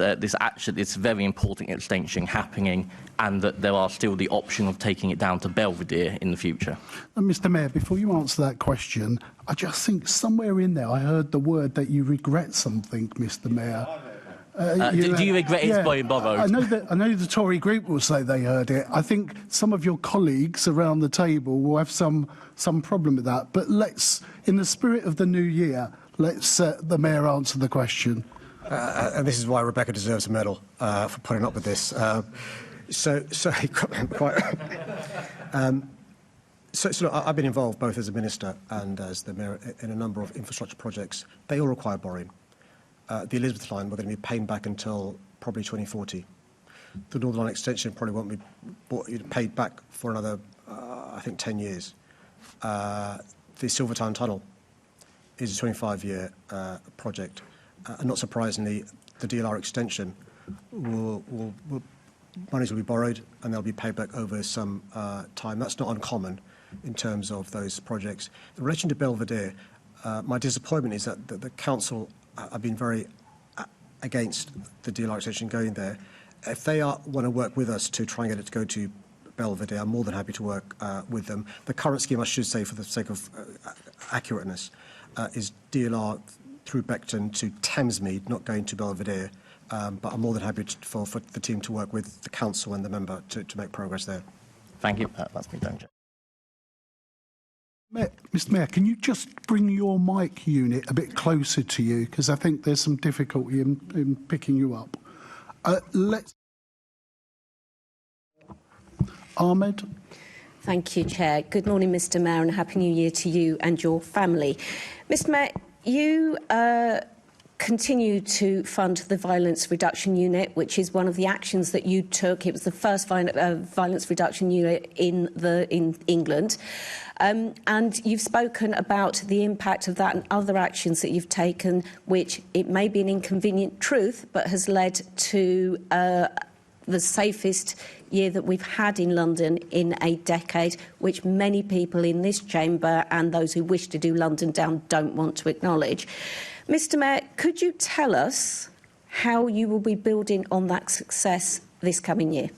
very important extension happening, and that there are still the option of taking it down to Belvedere in the future? Mr Mayor, before you answer that question, I just think somewhere in there I heard the word that you regret something, Mr Mayor. Do you regret it's being borrowed? I know the Tory group will say they heard it. I think some of your colleagues around the table will have some problem with that. But let's, in the spirit of the new year, let's the Mayor answer the question. And this is why Rebecca deserves a medal for putting up with this. So look, I've been involved both as a minister and as the Mayor in a number of infrastructure projects. They all require borrowing. The Elizabeth line, we're going to be paying back until probably 2040. The Northern Line extension probably won't be paid back for another, I think, 10 years. The Silvertown Tunnel is a 25-year project. And not surprisingly, the DLR extension monies will be borrowed and they'll be paid back over some time. That's not uncommon in terms of those projects. In relation to Belvedere, my disappointment is that the council have been very against the DLR extension going there. If they want to work with us to try and get it to go to Belvedere, I'm more than happy to work with them. The current scheme, I should say, for the sake of accurateness, is DLR through Beckton to Thamesmead, not going to Belvedere. But I'm more than happy for the team to work with the council and the member to make progress there. Thank you. That's me done, Chair. Mr Mayor, can you just bring your mic unit a bit closer to you, because I think there's some difficulty in picking you up. Ahmed. Thank you, Chair. Good morning, Mr Mayor, and Happy New Year to you and your family. Mr Mayor, you continue to fund the Violence Reduction Unit, which is one of the actions that you took. It was the first violence reduction unit in England. And you've spoken about the impact of that and other actions that you've taken, which it may be an inconvenient truth, but has led to the safest year that we've had in London in a decade, which many people in this chamber and those who wish to do London down don't want to acknowledge. Mr Mayor, could you tell us how you will be building on that success this coming year?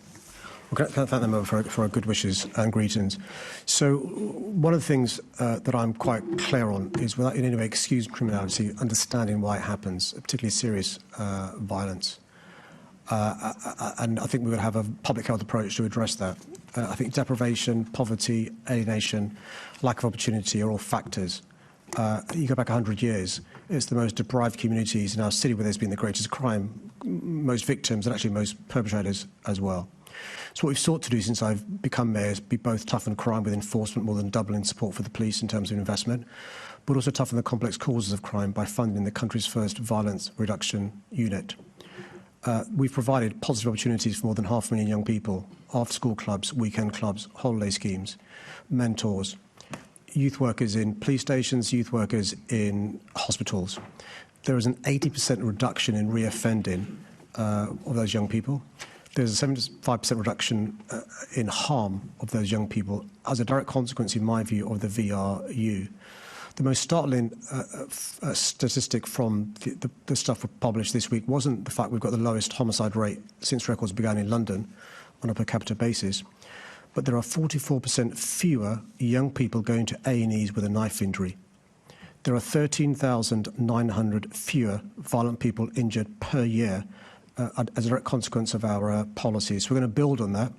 Well, can I thank them for our good wishes and greetings. So one of the things that I'm quite clear on is, without in any way excuse criminality, understanding why it happens, particularly serious violence. And I think we're going to have a public health approach to address that. I think deprivation, poverty, alienation, lack of opportunity are all factors. You go back 100 years, it's the most deprived communities in our city where there's been the greatest crime, most victims and actually most perpetrators as well. So what we've sought to do since I've become mayor is be both toughen crime with enforcement, more than doubling support for the police in terms of investment, but also toughen the complex causes of crime by funding the country's first violence reduction unit. We've provided positive opportunities for more than 500,000 young people, after-school clubs, weekend clubs, holiday schemes, mentors, youth workers in police stations, youth workers in hospitals. There is an 80% reduction in reoffending of those young people. There's a 75% reduction in harm of those young people as a direct consequence, in my view, of the VRU. The most startling statistic from the stuff we published this week wasn't the fact we've got the lowest homicide rate since records began in London on a per capita basis, but there are 44% fewer young people going to A&Es with a knife injury. There are 13,900 fewer violent people injured per year as a direct consequence of our policies. So we're going to build on that.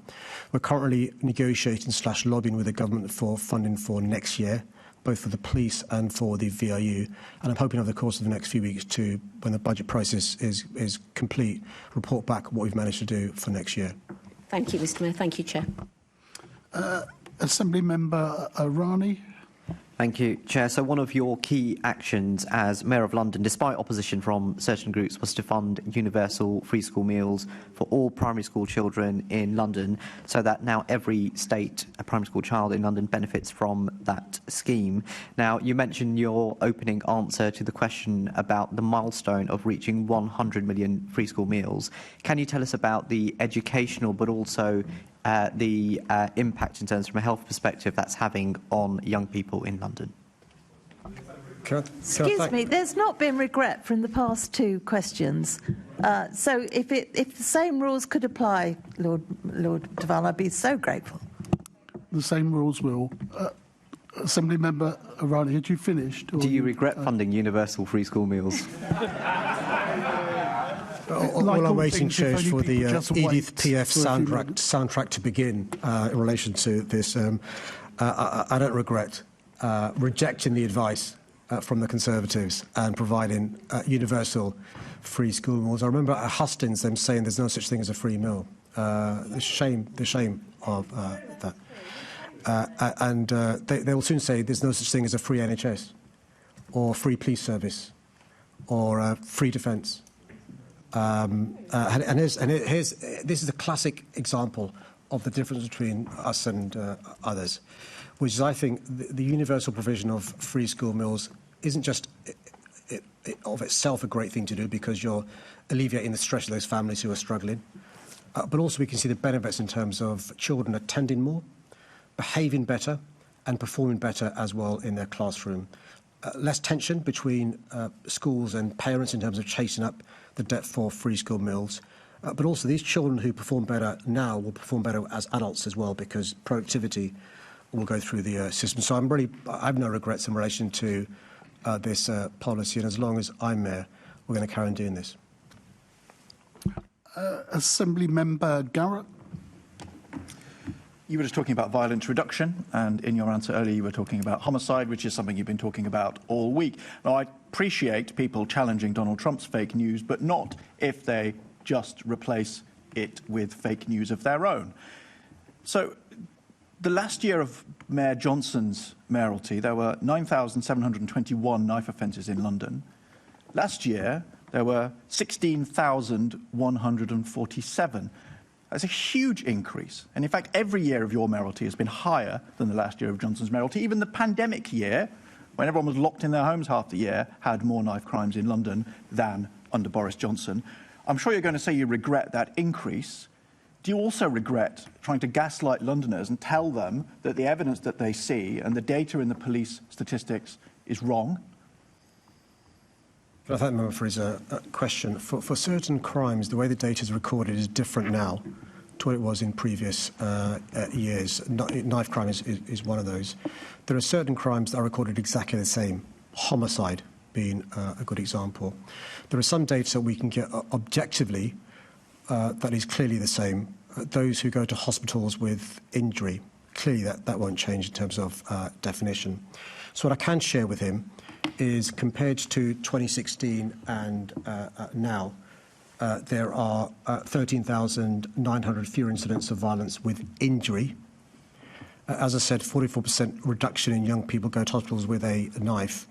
We're currently negotiating / lobbying with the government for funding for next year, both for the police and for the VRU. And I'm hoping over the course of the next few weeks to, when the budget process is complete, report back what we've managed to do for next year. Thank you, Mr Mayor. Thank you, Chair. Assembly Member Rani. Thank you, Chair. So one of your key actions as Mayor of London, despite opposition from certain groups, was to fund universal free school meals for all primary school children in London, so that now every state primary school child in London benefits from that scheme. Now, you mentioned your opening answer to the question about the milestone of reaching 100 million free school meals. Can you tell us about the educational but also the impact in terms from a health perspective that's having on young people in London? Excuse me, there's not been regret from the past two questions. So if the same rules could apply, Lord Duval, I'd be so grateful. The same rules will. Assembly Member Rani, had you finished? Do you regret funding universal free school meals? All I'm waiting, Chair, is for the Edith Piaf soundtrack to begin in relation to this. I don't regret rejecting the advice from the Conservatives and providing universal free school meals. I remember at Hustings them saying there's no such thing as a free meal. The shame of that. And they will soon say there's no such thing as a free NHS or free police service or free defence. This is a classic example of the difference between us and others, which is, I think, the universal provision of free school meals isn't just of itself a great thing to do because you're alleviating the stress of those families who are struggling, but also we can see the benefits in terms of children attending more, behaving better, and performing better as well in their classroom. Less tension between schools and parents in terms of chasing up the debt for free school meals. But also these children who perform better now will perform better as adults as well because productivity will go through the system. So I have no regrets in relation to this policy, and as long as I'm Mayor, we're going to carry on doing this. Assembly Member Garrett. You were just talking about violence reduction, and in your answer earlier you were talking about homicide, which is something you've been talking about all week. Now, I appreciate people challenging Donald Trump's fake news, but not if they just replace it with fake news of their own. So, the last year of Mayor Johnson's mayoralty, there were 9,721 knife offences in London. Last year, there were 16,147. That's a huge increase. And in fact, every year of your mayoralty has been higher than the last year of Johnson's mayoralty. Even the pandemic year, when everyone was locked in their homes half the year, had more knife crimes in London than under Boris Johnson. I'm sure you're going to say you regret that increase. Do you also regret trying to gaslight Londoners and tell them that the evidence that they see and the data in the police statistics is wrong? I thank the member for his question. For certain crimes, the way the data is recorded is different now to what it was in previous years. Knife crime is one of those. There are certain crimes that are recorded exactly the same, homicide being a good example. There are some data we can get objectively that is clearly the same. Those who go to hospitals with injury, clearly that won't change in terms of definition. So what I can share with him is compared to 2016 and now, there are 13,900 fewer incidents of violence with injury. As I said, 44% reduction in young people go to hospitals with a knife,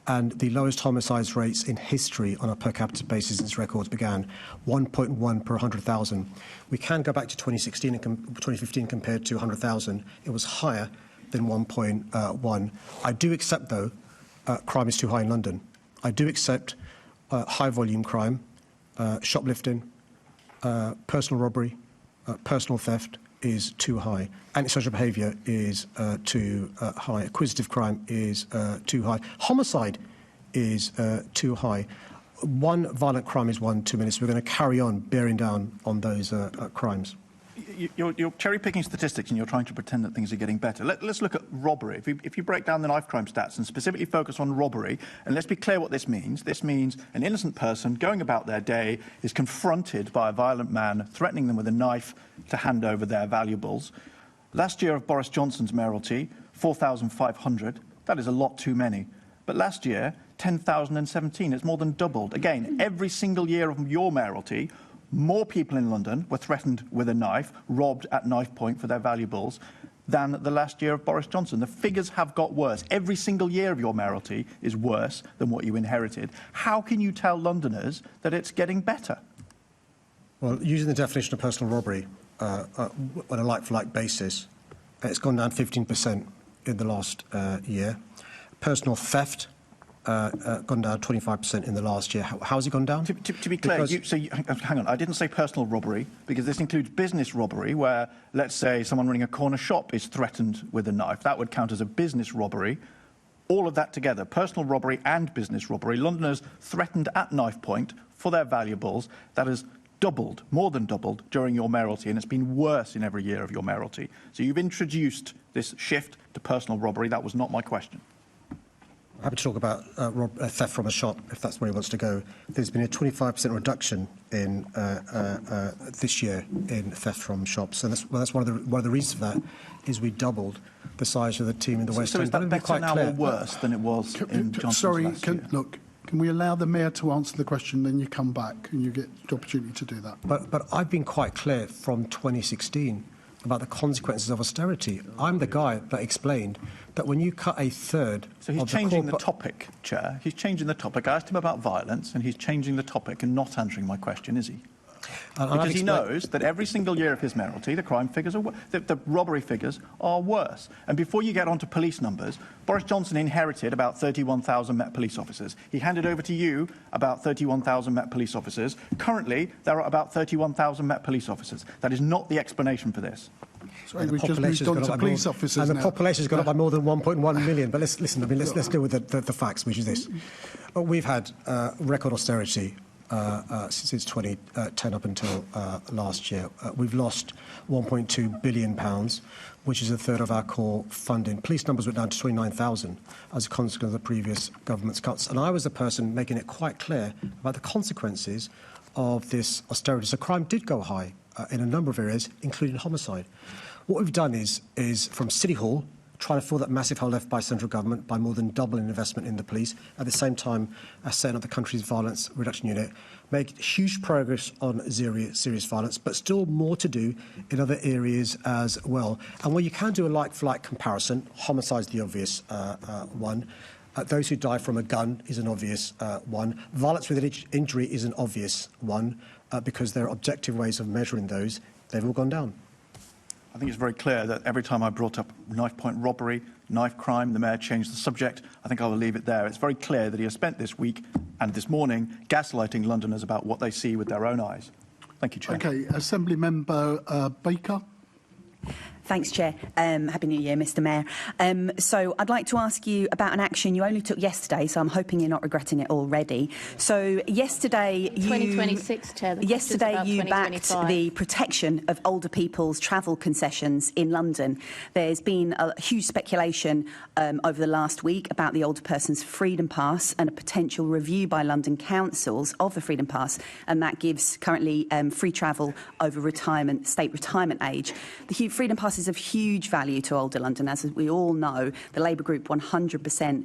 and the lowest homicides rates in history on a per capita basis since records began, 1.1 per 100,000. We can go back to 2016 and 2015 compared to 100,000. It was higher than 1.1. I do accept, though, crime is too high in London. I do accept high-volume crime, shoplifting, personal robbery, personal theft is too high. Antisocial behaviour is too high. Acquisitive crime is too high. Homicide is too high. One violent crime is one too many, so we're going to carry on bearing down on those crimes. You're cherry-picking statistics and you're trying to pretend that things are getting better. Let's look at robbery. If you break down the knife crime stats and specifically focus on robbery, and let's be clear what this means. This means an innocent person going about their day is confronted by a violent man threatening them with a knife to hand over their valuables. Last year of Boris Johnson's mayoralty, 4,500. That is a lot too many. But last year, 10,017. It's more than doubled. Again, every single year of your mayoralty, more people in London were threatened with a knife, robbed at knife point for their valuables, than the last year of Boris Johnson. The figures have got worse. Every single year of your mayoralty is worse than what you inherited. How can you tell Londoners that it's getting better? Well, using the definition of personal robbery on a like-for-like basis, it's gone down 15% in the last year. Personal theft, gone down 25% in the last year. How has it gone down? To be clear, hang on, I didn't say personal robbery, because this includes business robbery, where, let's say, someone running a corner shop is threatened with a knife. That would count as a business robbery. All of that together, personal robbery and business robbery, Londoners threatened at knife point for their valuables, that has doubled, more than doubled, during your mayoralty, and it's been worse in every year of your mayoralty. So you've introduced this shift to personal robbery. That was not my question. I'm happy to talk about theft from a shop, if that's where he wants to go. There's been a 25% reduction in this year in theft from shops, and that's one of the reasons for that is we doubled the size of the team in the West End. So is that better now or worse than it was in Johnson's last year? Look, can we allow the Mayor to answer the question, then you come back and you get the opportunity to do that? But I've been quite clear from 2016 about the consequences of austerity. I'm the guy that explained that when you cut a third... So he's changing the topic, Chair. He's changing the topic. I asked him about violence, and he's changing the topic and not answering my question, is he? Because he knows that every single year of his mayoralty, the crime figures are the robbery figures are worse. And before you get on to police numbers, Boris Johnson inherited about 31,000 Met Police officers. He handed over to you about 31,000 Met Police officers. Currently, there are about 31,000 Met Police officers. That is not the explanation for this. Sorry, we just moved on to police officers and now. the population's gone up by more than 1.1 million. But let's deal with the facts, which is this. We've had record austerity since 2010 up until last year. We've lost £1.2 billion, which is a third of our core funding. Police numbers went down to 29,000 as a consequence of the previous government's cuts. And I was the person making it quite clear about the consequences of this austerity. So crime did go high in a number of areas, including homicide. What we've done is from City Hall, try to fill that massive hole left by central government by more than doubling investment in the police, at the same time as setting up the country's violence reduction unit, make huge progress on serious violence, but still more to do in other areas as well. And where you can do a like-for-like comparison, homicide's the obvious one. Those who die from a gun is an obvious one. Violence with an injury is an obvious one, because there are objective ways of measuring those. They've all gone down. I think it's very clear that every time I brought up knife point robbery, knife crime, the Mayor changed the subject. I think I will leave it there. It's very clear that he has spent this week and this morning gaslighting Londoners about what they see with their own eyes. Thank you, Chair. OK, Assembly Member Baker. Thanks, Chair. Happy New Year, Mr Mayor. So I'd like to ask you about an action you only took yesterday, so I'm hoping you're not regretting it already. So yesterday you... 2026, Chair. Yesterday you backed the protection of older people's travel concessions in London. There's been a huge speculation over the last week about the Older Person's Freedom Pass and a potential review by London councils of the Freedom Pass, and that gives currently free travel over state retirement age. The Freedom Pass Pass is of huge value to older London. As we all know, the Labour group 100%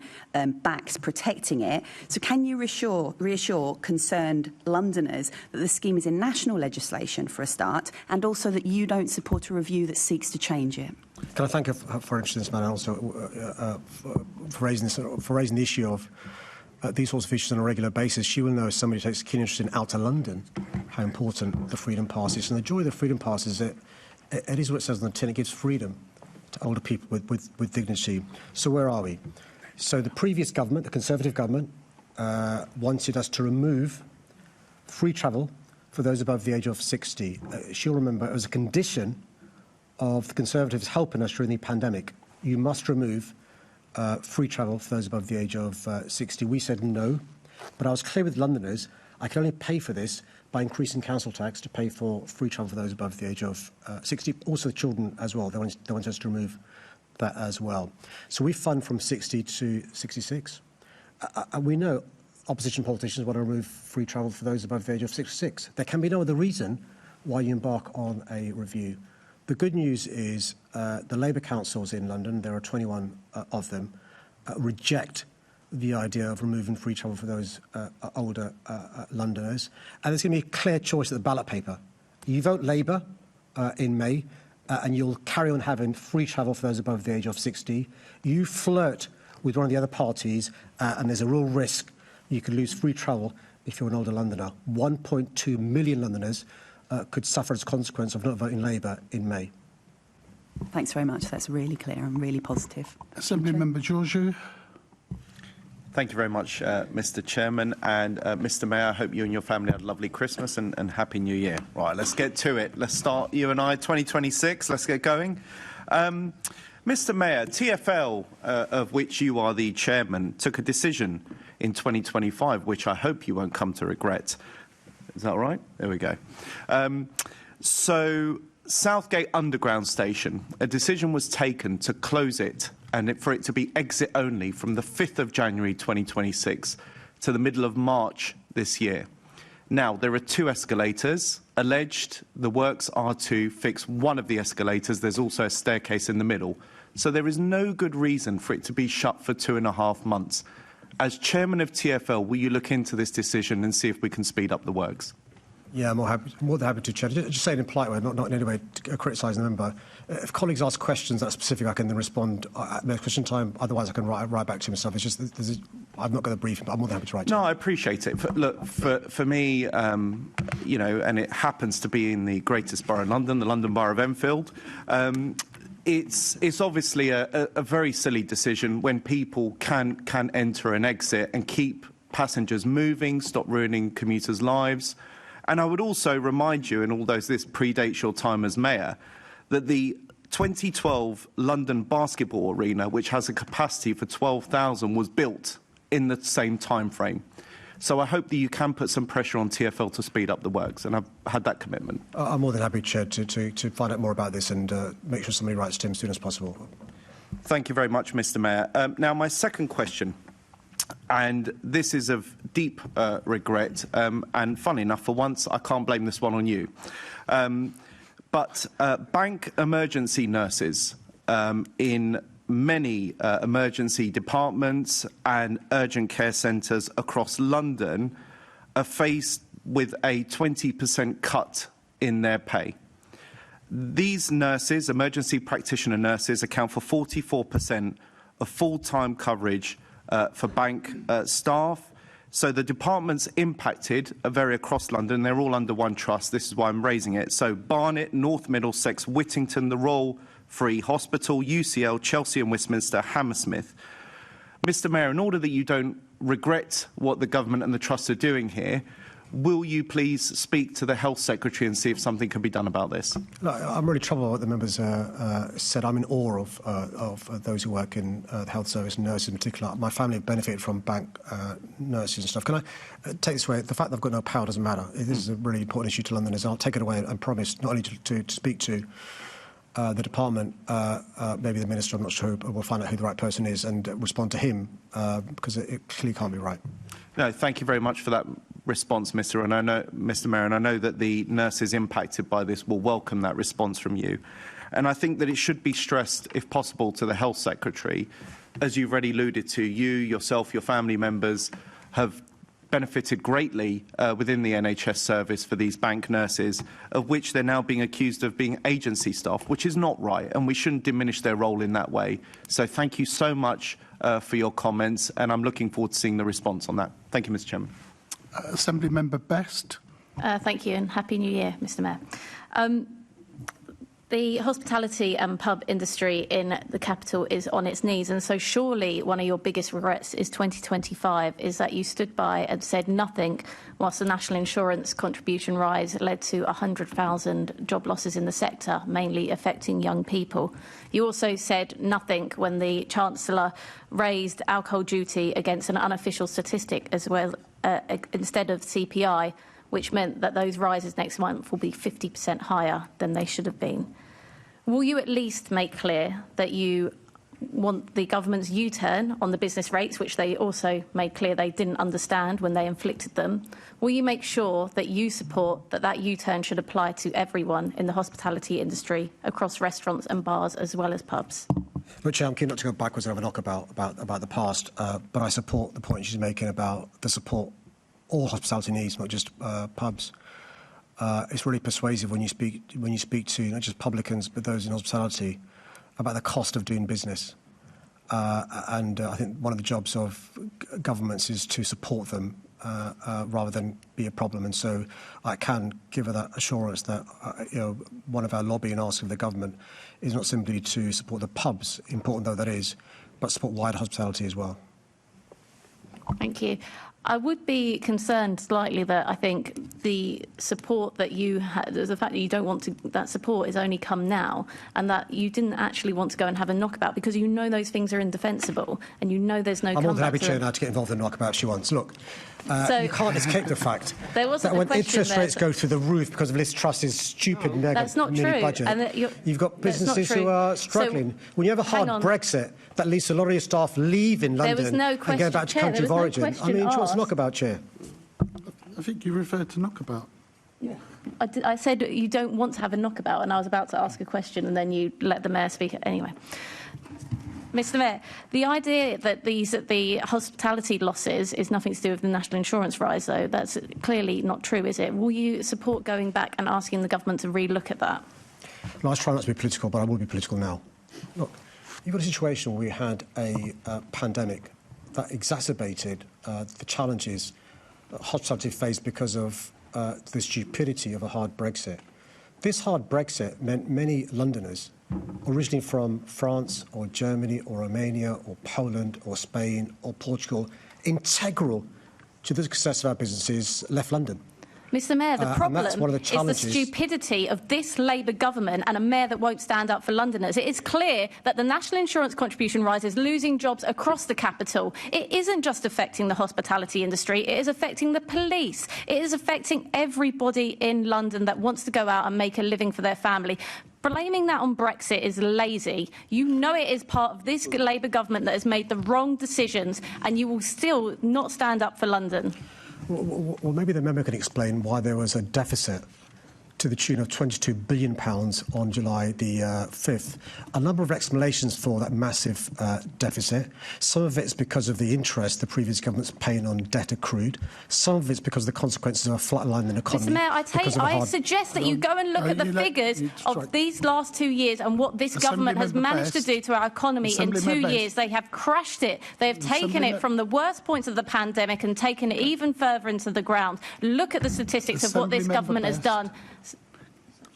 backs protecting it. So can you reassure concerned Londoners that the scheme is in national legislation for a start, and also that you don't support a review that seeks to change it? Can I thank her for interested in this matter, and also for raising the issue of these sorts of issues on a regular basis. She will know, as somebody who takes a keen interest in outer London, how important the Freedom Pass is. And the joy of the Freedom Pass is that it is what it says on the tin. It gives freedom to older people with dignity. So where are we? So the previous government, the Conservative government, wanted us to remove free travel for those above the age of 60. She'll remember it was a condition of the Conservatives helping us during the pandemic. You must remove free travel for those above the age of 60. We said no, but I was clear with Londoners, I can only pay for this by increasing council tax to pay for free travel for those above the age of 60. Also the children as well, they want us to remove that as well. So we fund from 60 to 66. We know opposition politicians want to remove free travel for those above the age of 66. There can be no other reason why you embark on a review. The good news is the Labour councils in London, there are 21 of them, reject the idea of removing free travel for those older Londoners. And there's going to be a clear choice at the ballot paper. You vote Labour in May, and you'll carry on having free travel for those above the age of 60. You flirt with one of the other parties, and there's a real risk you could lose free travel if you're an older Londoner. 1.2 million Londoners could suffer as a consequence of not voting Labour in May. Thanks very much. That's really clear and really positive. Assembly Member Georgiou. Thank you very much, Mr. Chairman. And Mr. Mayor, I hope you and your family had a lovely Christmas and Happy New Year. Right, let's get to it. Let's start, you and I, 2026. Let's get going. Mr. Mayor, TfL, of which you are the chairman, took a decision in 2025, which I hope you won't come to regret. Is that right? There we go. So, Southgate Underground Station, a decision was taken to close it and for it to be exit only from the 5th of January 2026 to the middle of March this year. Now, there are 2 escalators. Alleged the works are to fix one of the escalators. There's also a staircase in the middle. So there is no good reason for it to be shut for 2.5 months. As chairman of TfL, will you look into this decision and see if we can speed up the works? Yeah, I'm more than happy to, Chair. Just say it in a polite way, not in any way criticising the member. If colleagues ask questions that are specific, I can then respond at the question time. Otherwise, I can write back to myself. It's just I've not got the briefing, but I'm more than happy to write to No, you. I appreciate it. For me, you know, and it happens to be in the greatest borough in London, the London Borough of Enfield. It's obviously a very silly decision when people can enter and exit and keep passengers moving, stop ruining commuters' lives. And I would also remind you, and although this predates your time as mayor, that the 2012 London Basketball Arena, which has a capacity for 12,000, was built in the same time frame. So I hope that you can put some pressure on TfL to speed up the works, and I've had that commitment. I'm more than happy, Chair, to find out more about this and make sure somebody writes to him as soon as possible. Thank you very much, Mr. Mayor. Now, my second question, and this is of deep regret, and funnily enough, for once, I can't blame this one on you. But bank emergency nurses in many emergency departments and urgent care centres across London are faced with a 20% cut in their pay. These nurses, emergency practitioner nurses, account for 44% of full-time coverage for bank staff. So the departments impacted are very across London. They're all under one trust. This is why I'm raising it. So Barnet, North Middlesex, Whittington, the Royal Free Hospital, UCL, Chelsea and Westminster, Hammersmith. Mr. Mayor, in order that you don't regret what the government and the trust are doing here, will you please speak to the Health Secretary and see if something can be done about this? No, I'm really troubled by what the members said. I'm in awe of those who work in the health service, and nurses in particular. My family have benefited from bank nurses and stuff. Can I take this away? The fact that I've got no power doesn't matter. This is a really important issue to Londoners. I'll take it away and promise not only to speak to the department, maybe the minister, I'm not sure, we'll find out who the right person is and respond to him, because it clearly can't be right. No, thank you very much for that, response, Mr. Mayor, and I know that the nurses impacted by this will welcome that response from you. And I think that it should be stressed, if possible, to the Health Secretary, as you've already alluded to, you, yourself, your family members have benefited greatly within the NHS service for these bank nurses, of which they're now being accused of being agency staff, which is not right, and we shouldn't diminish their role in that way. So thank you so much for your comments, and I'm looking forward to seeing the response on that. Thank you, Mr. Chairman. Assembly Member Best. Thank you, and Happy New Year, Mr. Mayor. The hospitality and pub industry in the capital is on its knees, and so surely one of your biggest regrets is 2025, is that you stood by and said nothing whilst the national insurance contribution rise led to 100,000 job losses in the sector, mainly affecting young people. You also said nothing when the Chancellor raised alcohol duty against an unofficial statistic as well, instead of CPI, which meant that those rises next month will be 50% higher than they should have been. Will you at least make clear that you want the government's U-turn on the business rates, which they also made clear they didn't understand when they inflicted them? Will you make sure that you support that U-turn should apply to everyone in the hospitality industry, across restaurants and bars as well as pubs? But, Chair, I'm keen not to go backwards and have a knock about the past, but I support the point she's making about the support all hospitality needs, not just pubs. It's really persuasive when you speak to not just publicans but those in hospitality about the cost of doing business. And I think one of the jobs of governments is to support them rather than be a problem. And so I can give her that assurance that one of our lobbying asks of the government is not simply to support the pubs, important though that is, but support wider hospitality as well. Thank you. I would be concerned slightly that I think the support that you had, the fact that you don't want to, that support has only come now, and that you didn't actually want to go and have a knockabout because you know those things are indefensible and you know there's no comeback. I'm more than happy, Chair, now to get involved in the knockabout she wants. Look, you can't escape the fact that when interest rates go through the roof because of Liz Truss's stupid mini budget, you've got businesses who are struggling. So, when you have a hard Brexit, that leads to a lot of your staff leaving London and going back to country of origin. I mean, do you want to knockabout, Chair? I think you referred to knockabout. Yeah. I said you don't want to have a knockabout, and I was about to ask a question, and then you let the Mayor speak. Anyway. Mr. Mayor, the idea that the hospitality losses is nothing to do with the national insurance rise, though, that's clearly not true, is it? Will you support going back and asking the government to re-look at that? Well, I try not to be political, but I will be political now. Look, you've got a situation where we had a pandemic that exacerbated the challenges that hospitality faced because of the stupidity of a hard Brexit. This hard Brexit meant many Londoners, originally from France or Germany or Romania or Poland or Spain or Portugal, integral to the success of our businesses, left London. Mr. Mayor, the problem is the stupidity of this Labour government and a mayor that won't stand up for Londoners. It is clear that the national insurance contribution rise is losing jobs across the capital. It isn't just affecting the hospitality industry, it is affecting the police. It is affecting everybody in London that wants to go out and make a living for their family. Blaming that on Brexit is lazy. You know it is part of this Labour government that has made the wrong decisions, and you will still not stand up for London. Well, maybe the member can explain why there was a deficit to the tune of £22 billion on July the 5th. A number of explanations for that massive deficit. Some of it's because of the interest the previous government's paying on debt accrued. Some of it's because of the consequences of a flatlining economy. Mr. Mayor, I suggest that you go and look at the figures of these last 2 years and what this government has managed to do to our economy in 2 years. They have crushed it. They have taken it from the worst points of the pandemic and taken it even further into the ground. Look at the statistics of what this government has done.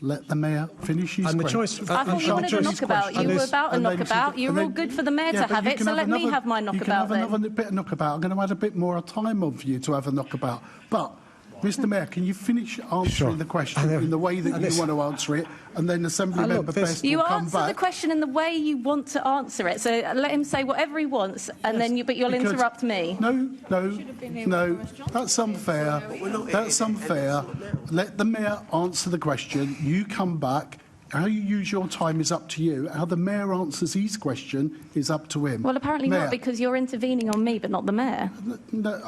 Let the Mayor finish his question. I thought you wanted a knockabout. You were about a knockabout. You're all good for the Mayor to have it, so let me have my knockabout. You can have another bit of knockabout. I'm going to add a bit more time on for you to have a knockabout. But, Mr. Mayor, can you finish answering the question in the way that you want to answer it, and then Assembly Member Best will come back? You answer the question in the way you want to answer it, so let him say whatever he wants, and then you'll interrupt me. No, that's unfair. That's unfair. Let the Mayor answer the question. You come back. How you use your time is up to you. How the Mayor answers his question is up to him. Well, apparently not, because you're intervening on me, but not the Mayor. No.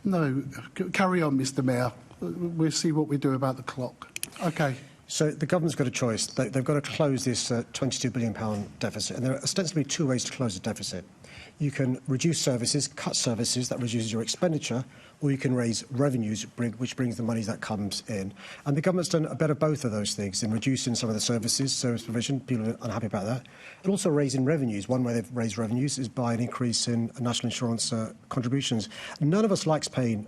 No, carry on, Mr Mayor. We'll see what we do about the clock. OK. So the government's got a choice. They've got to close this £22 billion deficit, and there are ostensibly two ways to close the deficit. You can reduce services, cut services, that reduces your expenditure, or you can raise revenues, which brings the money that comes in. And the government's done a bit of both of those things in reducing some of the service provision. People are unhappy about that. And also raising revenues. One way they've raised revenues is by an increase in national insurance contributions. None of us likes paying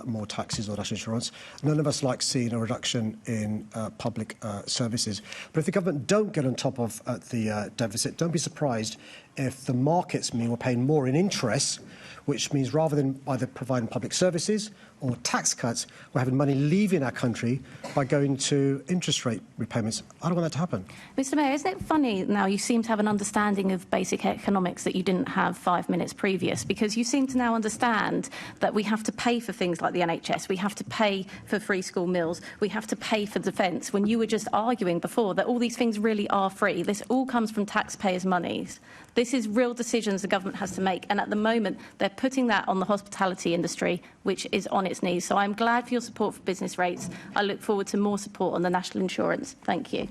more taxes or national insurance. None of us likes seeing a reduction in public services. But if the government don't get on top of the deficit, don't be surprised if the markets mean we're paying more in interest, which means rather than either providing public services or tax cuts, we're having money leaving our country by going to interest rate repayments. I don't want that to happen. Mr Mayor, isn't it funny now you seem to have an understanding of basic economics that you didn't have 5 minutes previous? Because you seem to now understand that we have to pay for things like the NHS, we have to pay for free school meals, we have to pay for defence, when you were just arguing before that all these things really are free. This all comes from taxpayers' monies. This is real decisions the government has to make, and at the moment they're putting that on the hospitality industry, which is on its knees. So I'm glad for your support for business rates. I look forward to more support on the national insurance. Thank you.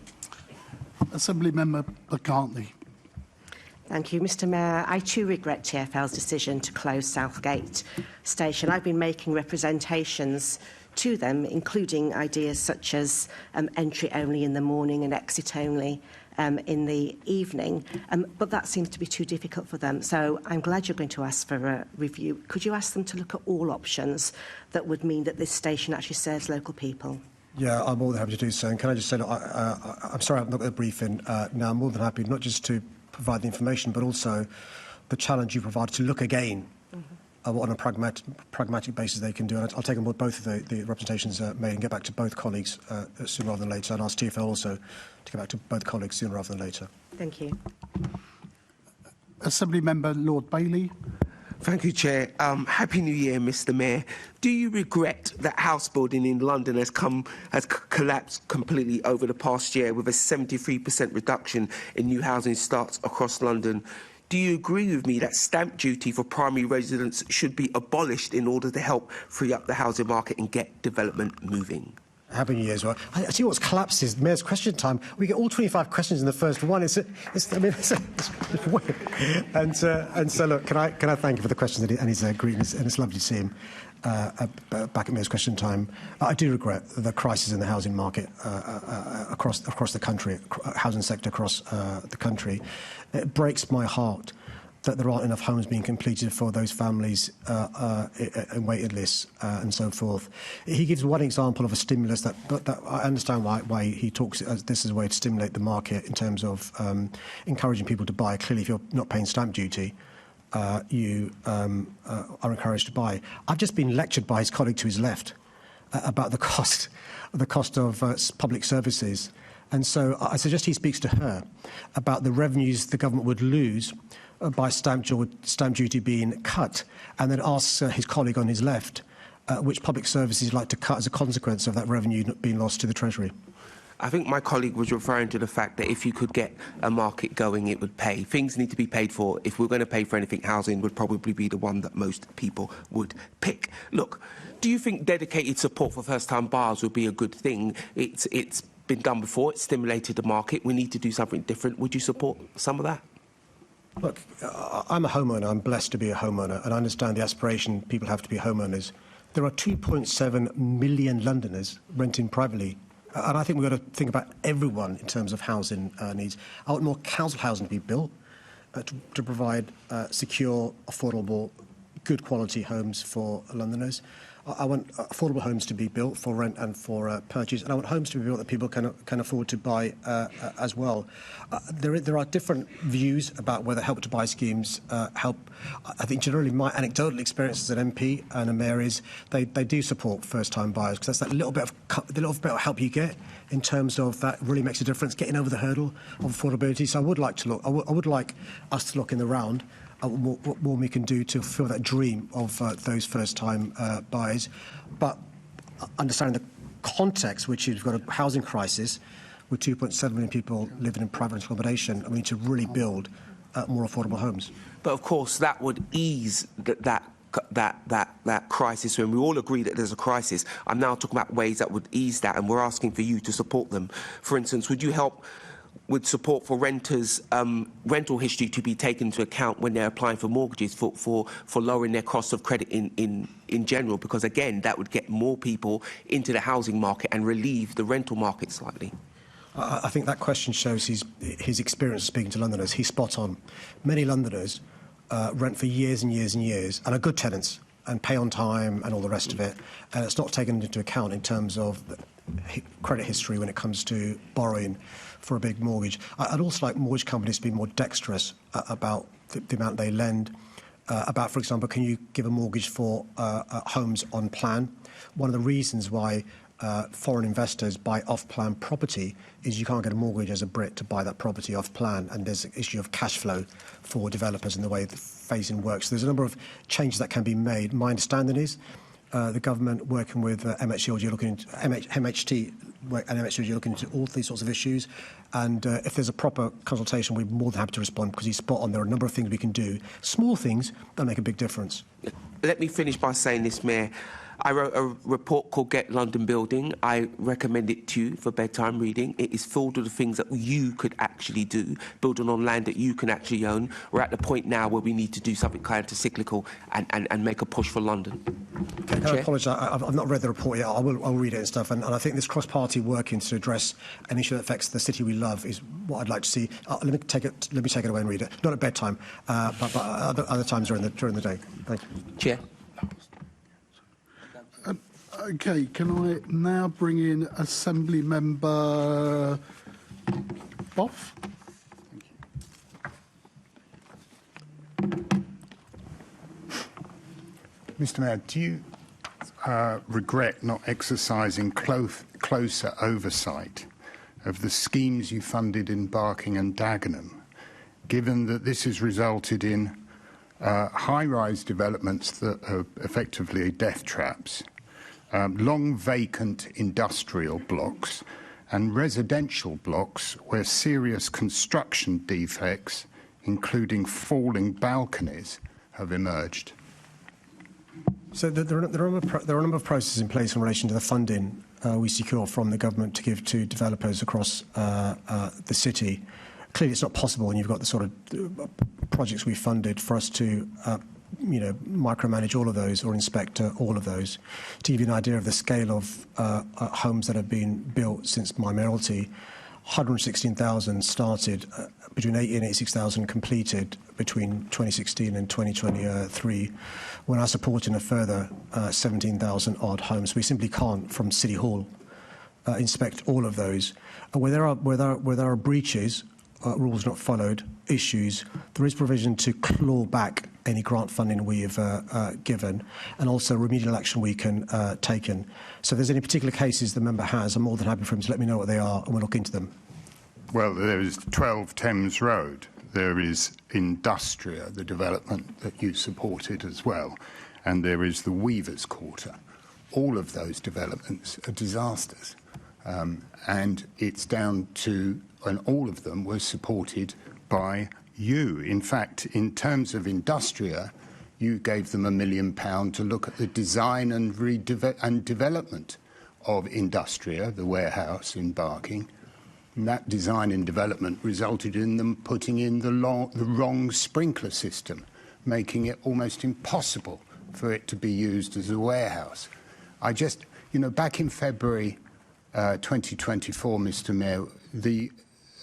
Assembly Member McCartney. Thank you, Mr Mayor. I too regret TfL's decision to close Southgate Station. I've been making representations to them, including ideas such as entry only in the morning and exit only in the evening, but that seems to be too difficult for them. So I'm glad you're going to ask for a review. Could you ask them to look at all options that would mean that this station actually serves local people? Yeah, I'm more than happy to do so. And can I just say, look, I'm sorry I've not got the briefing now. I'm more than happy not just to provide the information, but also the challenge you provided to look again what on a pragmatic basis they can do. And I'll take on board both of the representations made and get back to both colleagues sooner rather than later, and ask TfL also to get back to both colleagues sooner rather than later. Thank you. Assembly Member Lord Bailey. Thank you, Chair. Happy New Year, Mr Mayor. Do you regret that house building in London has collapsed completely over the past year with a 73% reduction in new housing starts across London? Do you agree with me that stamp duty for primary residents should be abolished in order to help free up the housing market and get development moving? Happy New Year as well. I see what's collapsed is Mayor's question time. We get all 25 questions in the first one. It's weird. And so, look, can I thank you for the questions and his greetings, and it's lovely to see him back at Mayor's question time. I do regret the crisis in the housing market across the country, housing sector across the country. It breaks my heart that there aren't enough homes being completed for those families in waiting lists and so forth. He gives one example of a stimulus that I understand why he talks this as a way to stimulate the market in terms of encouraging people to buy. Clearly, if you're not paying stamp duty, you are encouraged to buy. I've just been lectured by his colleague to his left about the cost of public services. And so I suggest he speaks to her about the revenues the government would lose by stamp duty being cut, and then asks his colleague on his left which public services he'd like to cut as a consequence of that revenue being lost to the Treasury. I think my colleague was referring to the fact that if you could get a market going, it would pay. Things need to be paid for. If we're going to pay for anything, housing would probably be the one that most people would pick. Look, do you think dedicated support for first-time buyers would be a good thing? It's been done before. It's stimulated the market. We need to do something different. Would you support some of that? Look, I'm a homeowner. I'm blessed to be a homeowner, and I understand the aspiration people have to be homeowners. There are 2.7 million Londoners renting privately, and I think we've got to think about everyone in terms of housing needs. I want more council housing to be built to provide secure, affordable, good quality homes for Londoners. I want affordable homes to be built for rent and for purchase, and I want homes to be built that people can afford to buy as well. There are different views about whether Help to Buy schemes help. I think generally my anecdotal experience as an MP and a mayor is they do support first-time buyers, because that's that little bit of help you get in terms of that really makes a difference, getting over the hurdle of affordability. So I would like to look. I would like us to look in the round what more we can do to fulfil that dream of those first-time buyers. But understanding the context, which is we've got a housing crisis with 2.7 million people living in private accommodation, and we need to really build more affordable homes. But of course, that would ease that that crisis when we all agree that there's a crisis. I'm now talking about ways that would ease that, and we're asking for you to support them. For instance, would you help with support for renters' rental history to be taken into account when they're applying for mortgages for lowering their cost of credit in general? Because, again, that would get more people into the housing market and relieve the rental market slightly. I think that question shows his experience speaking to Londoners. He's spot on. Many Londoners rent for years and years and years and are good tenants and pay on time and all the rest of it. And it's not taken into account in terms of credit history when it comes to borrowing for a big mortgage. I'd also like mortgage companies to be more dexterous about the amount they lend. About, for example, can you give a mortgage for homes on plan? One of the reasons why foreign investors buy off-plan property is you can't get a mortgage as a Brit to buy that property off-plan, and there's an issue of cash flow for developers and the way the phasing works. There's a number of changes that can be made. My understanding is the government working with MHT and MHT looking into all these sorts of issues, and if there's a proper consultation, we're more than happy to respond, because he's spot on. There are a number of things we can do, small things that make a big difference. Let me finish by saying this, Mayor. I wrote a report called Get London Building. I recommend it to you for bedtime reading. It is filled with the things that you could actually do, building on land that you can actually own. We're at the point now where we need to do something counter-cyclical and make a push for London. Can I apologise? I've not read the report yet. I'll read it and stuff. And I think this cross-party working to address an issue that affects the city we love is what I'd like to see. Let me take it away and read it. Not at bedtime, but other times during the day. Thank you. Chair. OK, can I now bring in Assembly Member Boff? Mr Mayor, do you regret not exercising closer oversight of the schemes you funded in Barking and Dagenham, given that this has resulted in high-rise developments that are effectively death traps, long vacant industrial blocks and residential blocks where serious construction defects, including falling balconies, have emerged? So there are a number of processes in place in relation to the funding we secure from the government to give to developers across the city. Clearly, it's not possible when you've got the sort of projects we funded for us to micromanage all of those or inspect all of those. To give you an idea of the scale of homes that have been built since my mayoralty, 116,000 started, between 80 and 86,000 completed between 2016 and 2023. We're now supporting a further 17,000 odd homes. We simply can't, from City Hall, inspect all of those. Where there are breaches, rules not followed, issues, there is provision to claw back any grant funding we have given, and also remedial action we can take in. So if there's any particular cases the member has, I'm more than happy for him to let me know what they are, and we'll look into them. Well, there is 12 Thames Road. There is Industria, the development that you supported as well, and there is the Weavers' Quarter. All of those developments are disasters, and it's down to, and all of them were supported by you. In fact, in terms of Industria, you gave them £1 million to look at the design and development of Industria, the warehouse in Barking. And that design and development resulted in them putting in the wrong sprinkler system, making it almost impossible for it to be used as a warehouse. I just, back in February 2024, Mr Mayor, the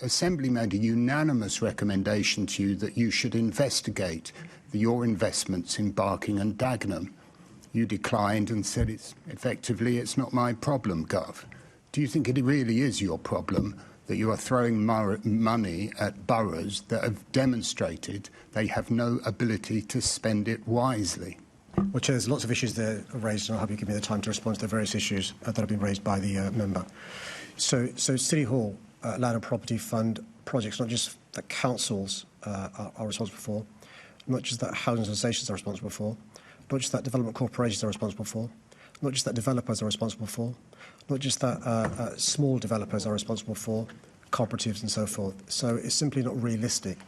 Assembly made a unanimous recommendation to you that you should investigate your investments in Barking and Dagenham. You declined and said it's not my problem, Gov. Do you think it really is your problem that you are throwing money at boroughs that have demonstrated they have no ability to spend it wisely? Well, Chair, there's lots of issues there raised, and I'll have you give me the time to respond to the various issues that have been raised by the member. So City Hall, Land and Property Fund projects, not just that councils are responsible for, not just that housing associations are responsible for, not just that development corporations are responsible for, not just that developers are responsible for, not just that small developers are responsible for, cooperatives and so forth. So it's simply not realistic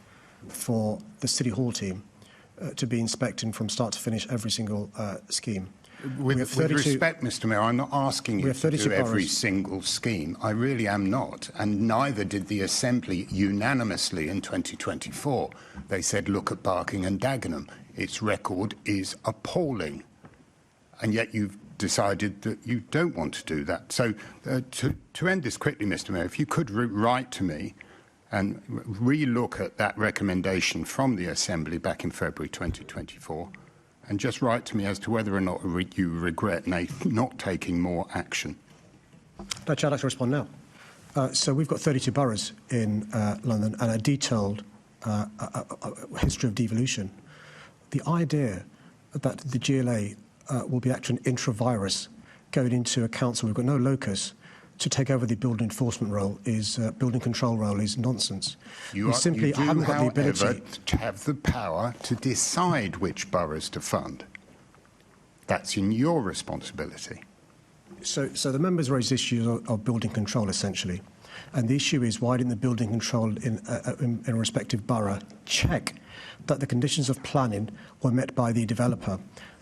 for the City Hall team to be inspecting from start to finish every single scheme. With respect, Mr Mayor, I'm not asking you to do every single scheme. I really am not. And neither did the Assembly unanimously in 2024. They said, look at Barking and Dagenham. Its record is appalling. And yet you've decided that you don't want to do that. So to end this quickly, Mr Mayor, if you could write to me and re-look at that recommendation from the Assembly back in February 2024 and just write to me as to whether or not you regret not taking more action. No, Chair, I'd like to respond now. So we've got 32 boroughs in London and a detailed history of devolution. The idea that the GLA will be actually an intra-virus going into a council we've got no locus to take over the building enforcement role building control role is nonsense. You simply haven't got the ability to have the power to decide which boroughs to fund. That's in your responsibility. So the members raised issues of building control essentially, and the issue is why didn't the building control in a respective borough check that the conditions of planning were met by the developer?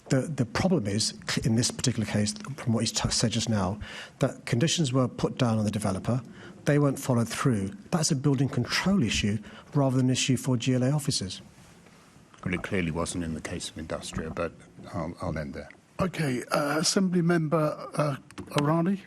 The problem is, in this particular case, from what he said just now, that conditions were put down on the developer, they weren't followed through. That's a building control issue rather than an issue for GLA officers. Well, it clearly wasn't in the case of Industria, but I'll end there. OK, Assembly Member Arani.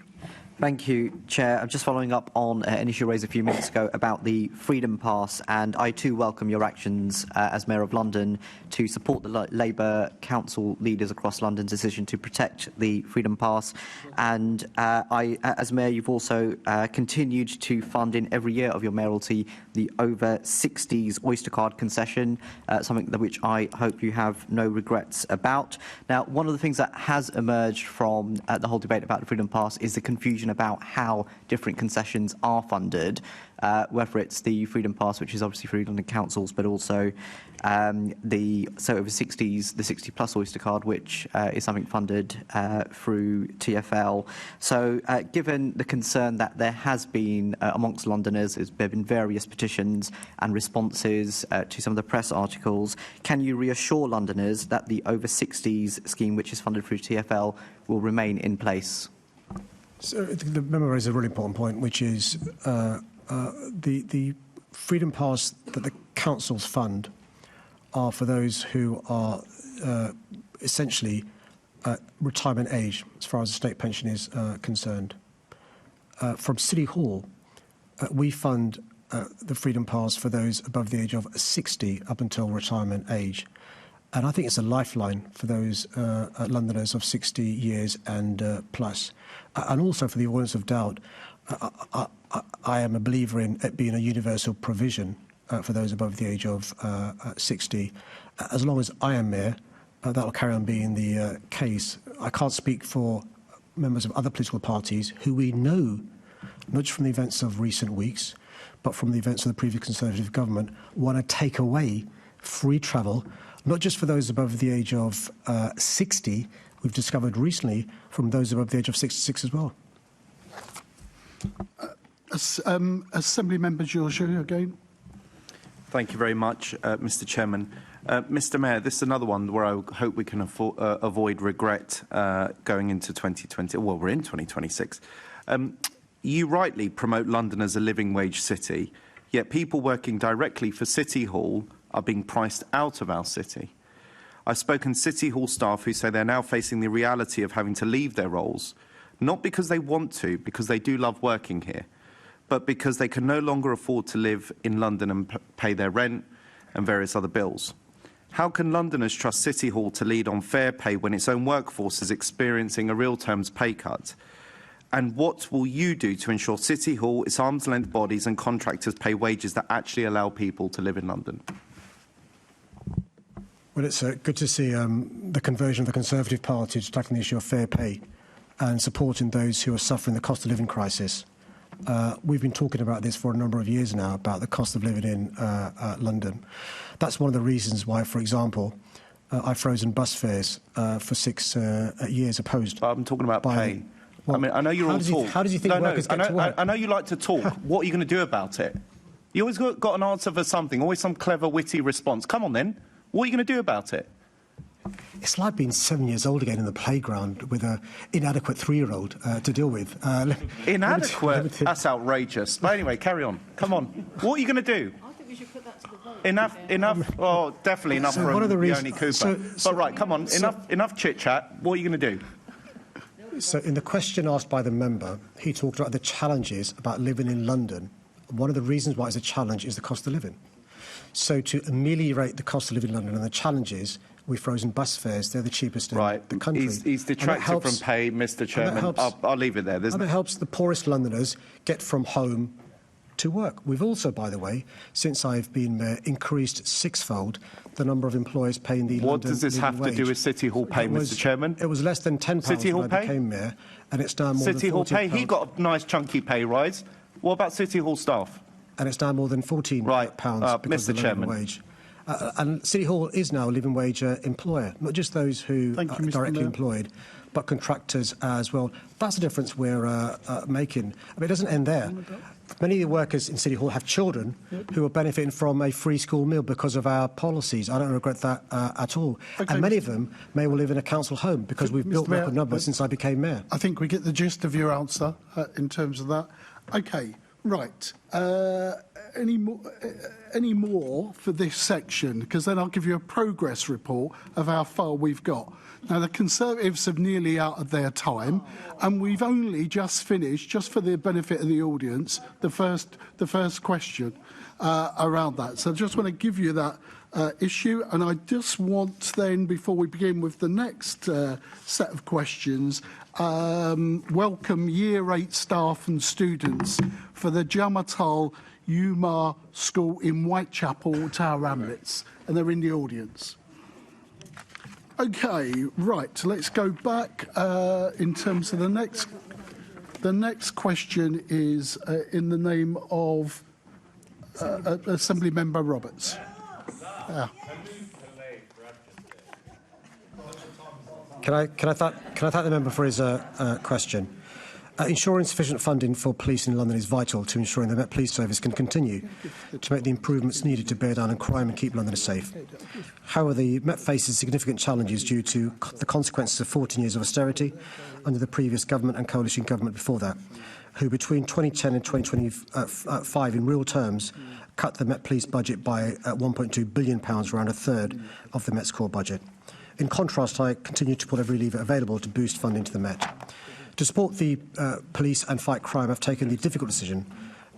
Thank you, Chair. I'm just following up on an issue raised a few minutes ago about the Freedom Pass, and I too welcome your actions as Mayor of London to support the Labour Council leaders across London's decision to protect the Freedom Pass. And as Mayor, you've also continued to fund in every year of your mayoralty the over 60s Oyster card concession, something which I hope you have no regrets about. Now, one of the things that has emerged from the whole debate about the Freedom Pass is the confusion about how different concessions are funded, whether it's the Freedom Pass, which is obviously through London councils, but also the over 60s, the 60-plus Oyster card, which is something funded through TfL. So given the concern that there has been amongst Londoners, there have been various petitions and responses to some of the press articles, can you reassure Londoners that the over 60s scheme, which is funded through TfL, will remain in place? So the member raised a really important point, which is the Freedom Pass that the councils fund are for those who are essentially retirement age, as far as the state pension is concerned. From City Hall, we fund the Freedom Pass for those above the age of 60 up until retirement age. And I think it's a lifeline for those Londoners of 60 years and plus. And also for the avoidance of doubt, I am a believer in it being a universal provision for those above the age of 60. As long as I am mayor, that will carry on being the case. I can't speak for members of other political parties who we know, not just from the events of recent weeks, but from the events of the previous Conservative government, want to take away free travel, not just for those above the age of 60, we've discovered recently, from those above the age of 66 as well. Assembly Member Georgiou again. Thank you very much, Mr Chairman. Mr Mayor, this is another one where I hope we can avoid regret going into 2020. Well, we're in 2026. You rightly promote London as a living wage city, yet people working directly for City Hall are being priced out of our city. I've spoken to City Hall staff who say they're now facing the reality of having to leave their roles, not because they want to, because they do love working here, but because they can no longer afford to live in London and pay their rent and various other bills. How can Londoners trust City Hall to lead on fair pay when its own workforce is experiencing a real terms pay cut? And what will you do to ensure City Hall, its arm's-length bodies and contractors pay wages that actually allow people to live in London? Well, it's good to see the conversion of the Conservative Party to tackling the issue of fair pay and supporting those who are suffering the cost of living crisis. We've been talking about this for a number of years now, about the cost of living in London. That's one of the reasons why, for example, I've frozen bus fares for 6 years opposed. But I'm talking about pay. Well, I mean, I know you're all talk. How does you think workers get to work? I know you like to talk. What are you going to do about it? You always got an answer for something, always some clever, witty response. Come on, then. What are you going to do about it? It's like being 7 years old again in the playground with an inadequate 3-year-old to deal with. Inadequate? That's outrageous. But anyway, carry on. Come on. What are you going to do? I think we should put that to the vote. Enough. Well, definitely enough So from one of the Leonie reasons- Cooper. so- but right, come on. Enough chit-chat. What are you going to do? So in the question asked by the member, he talked about the challenges about living in London. One of the reasons why it's a challenge is the cost of living. So to ameliorate the cost of living in London and the challenges, we've frozen bus fares. They're the cheapest in the country. He's detracted from pay, Mr. Chairman. I'll leave it there. And it helps the poorest Londoners get from home to work. We've also, by the way, since I've been mayor, increased sixfold the number of employers paying the London What does this have to do with City Hall pay, Mr. Chairman? It was less than £10 when I became mayor, and it's now more City than Hall £14. pay? He got a nice chunky pay rise. What about City Hall staff? And it's now more than £14 because Mr. of the Chairman. living wage. And City Hall is now a living wage employer, not just those who are directly employed, but contractors as well. That's the difference we're making. I mean, it doesn't end there. Many of the workers in City Hall have children who are benefiting from a free school meal because of our policies. I don't regret that at all. Okay, and many of them may well live in a council home because we've built record numbers since I became mayor. I think we get the gist of your answer in terms of that. OK, right. Any more for this section? Because then I'll give you a progress report of how far we've got. Now, the Conservatives have nearly out of their time, and we've only just finished, just for the benefit of the audience, the first question around that. So I just want to give you that issue, and I just want then, before we begin with the next set of questions, welcome Year 8 staff and students for the Jamatal Umar School in Whitechapel, Tower Hamlets, and they're in the audience. OK, right, let's go back in terms of the next. The next question is in the name of Assembly Member Roberts. Can I thank the member for his question? Ensuring sufficient funding for police in London is vital to ensuring the Met Police Service can continue to make the improvements needed to bear down on crime and keep Londoners safe. However, the Met faces significant challenges due to the consequences of 14 years of austerity under the previous government and coalition government before that, who between 2010 and 2025 in real terms cut the Met Police budget by £1.2 billion, around a third of the Met's core budget. In contrast, I continue to pull every lever available to boost funding to the Met. To support the police and fight crime, I've taken the difficult decision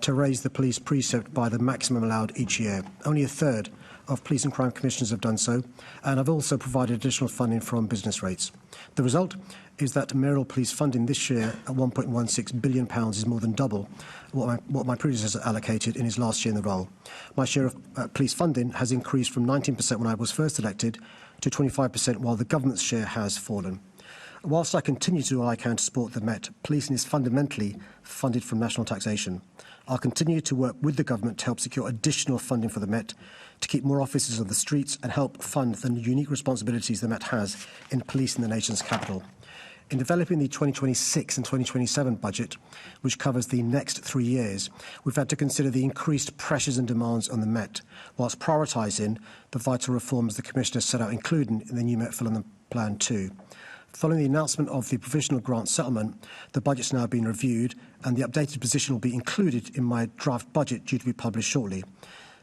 to raise the police precept by the maximum allowed each year. Only a third of police and crime commissioners have done so, and I've also provided additional funding from business rates. The result is that mayoral police funding this year at £1.16 billion is more than double what my predecessor allocated in his last year in the role. My share of police funding has increased from 19% when I was first elected to 25%, while the government's share has fallen. Whilst I continue to do all I can to support the Met, policing is fundamentally funded from national taxation. I'll continue to work with the government to help secure additional funding for the Met, to keep more officers on the streets and help fund the unique responsibilities the Met has in policing the nation's capital. In developing the 2026 and 2027 budget, which covers the next 3 years, we've had to consider the increased pressures and demands on the Met, whilst prioritising the vital reforms the Commissioner set out, including in the new Met for London Plan 2. Following the announcement of the provisional grant settlement, the budget's now been reviewed and the updated position will be included in my draft budget due to be published shortly.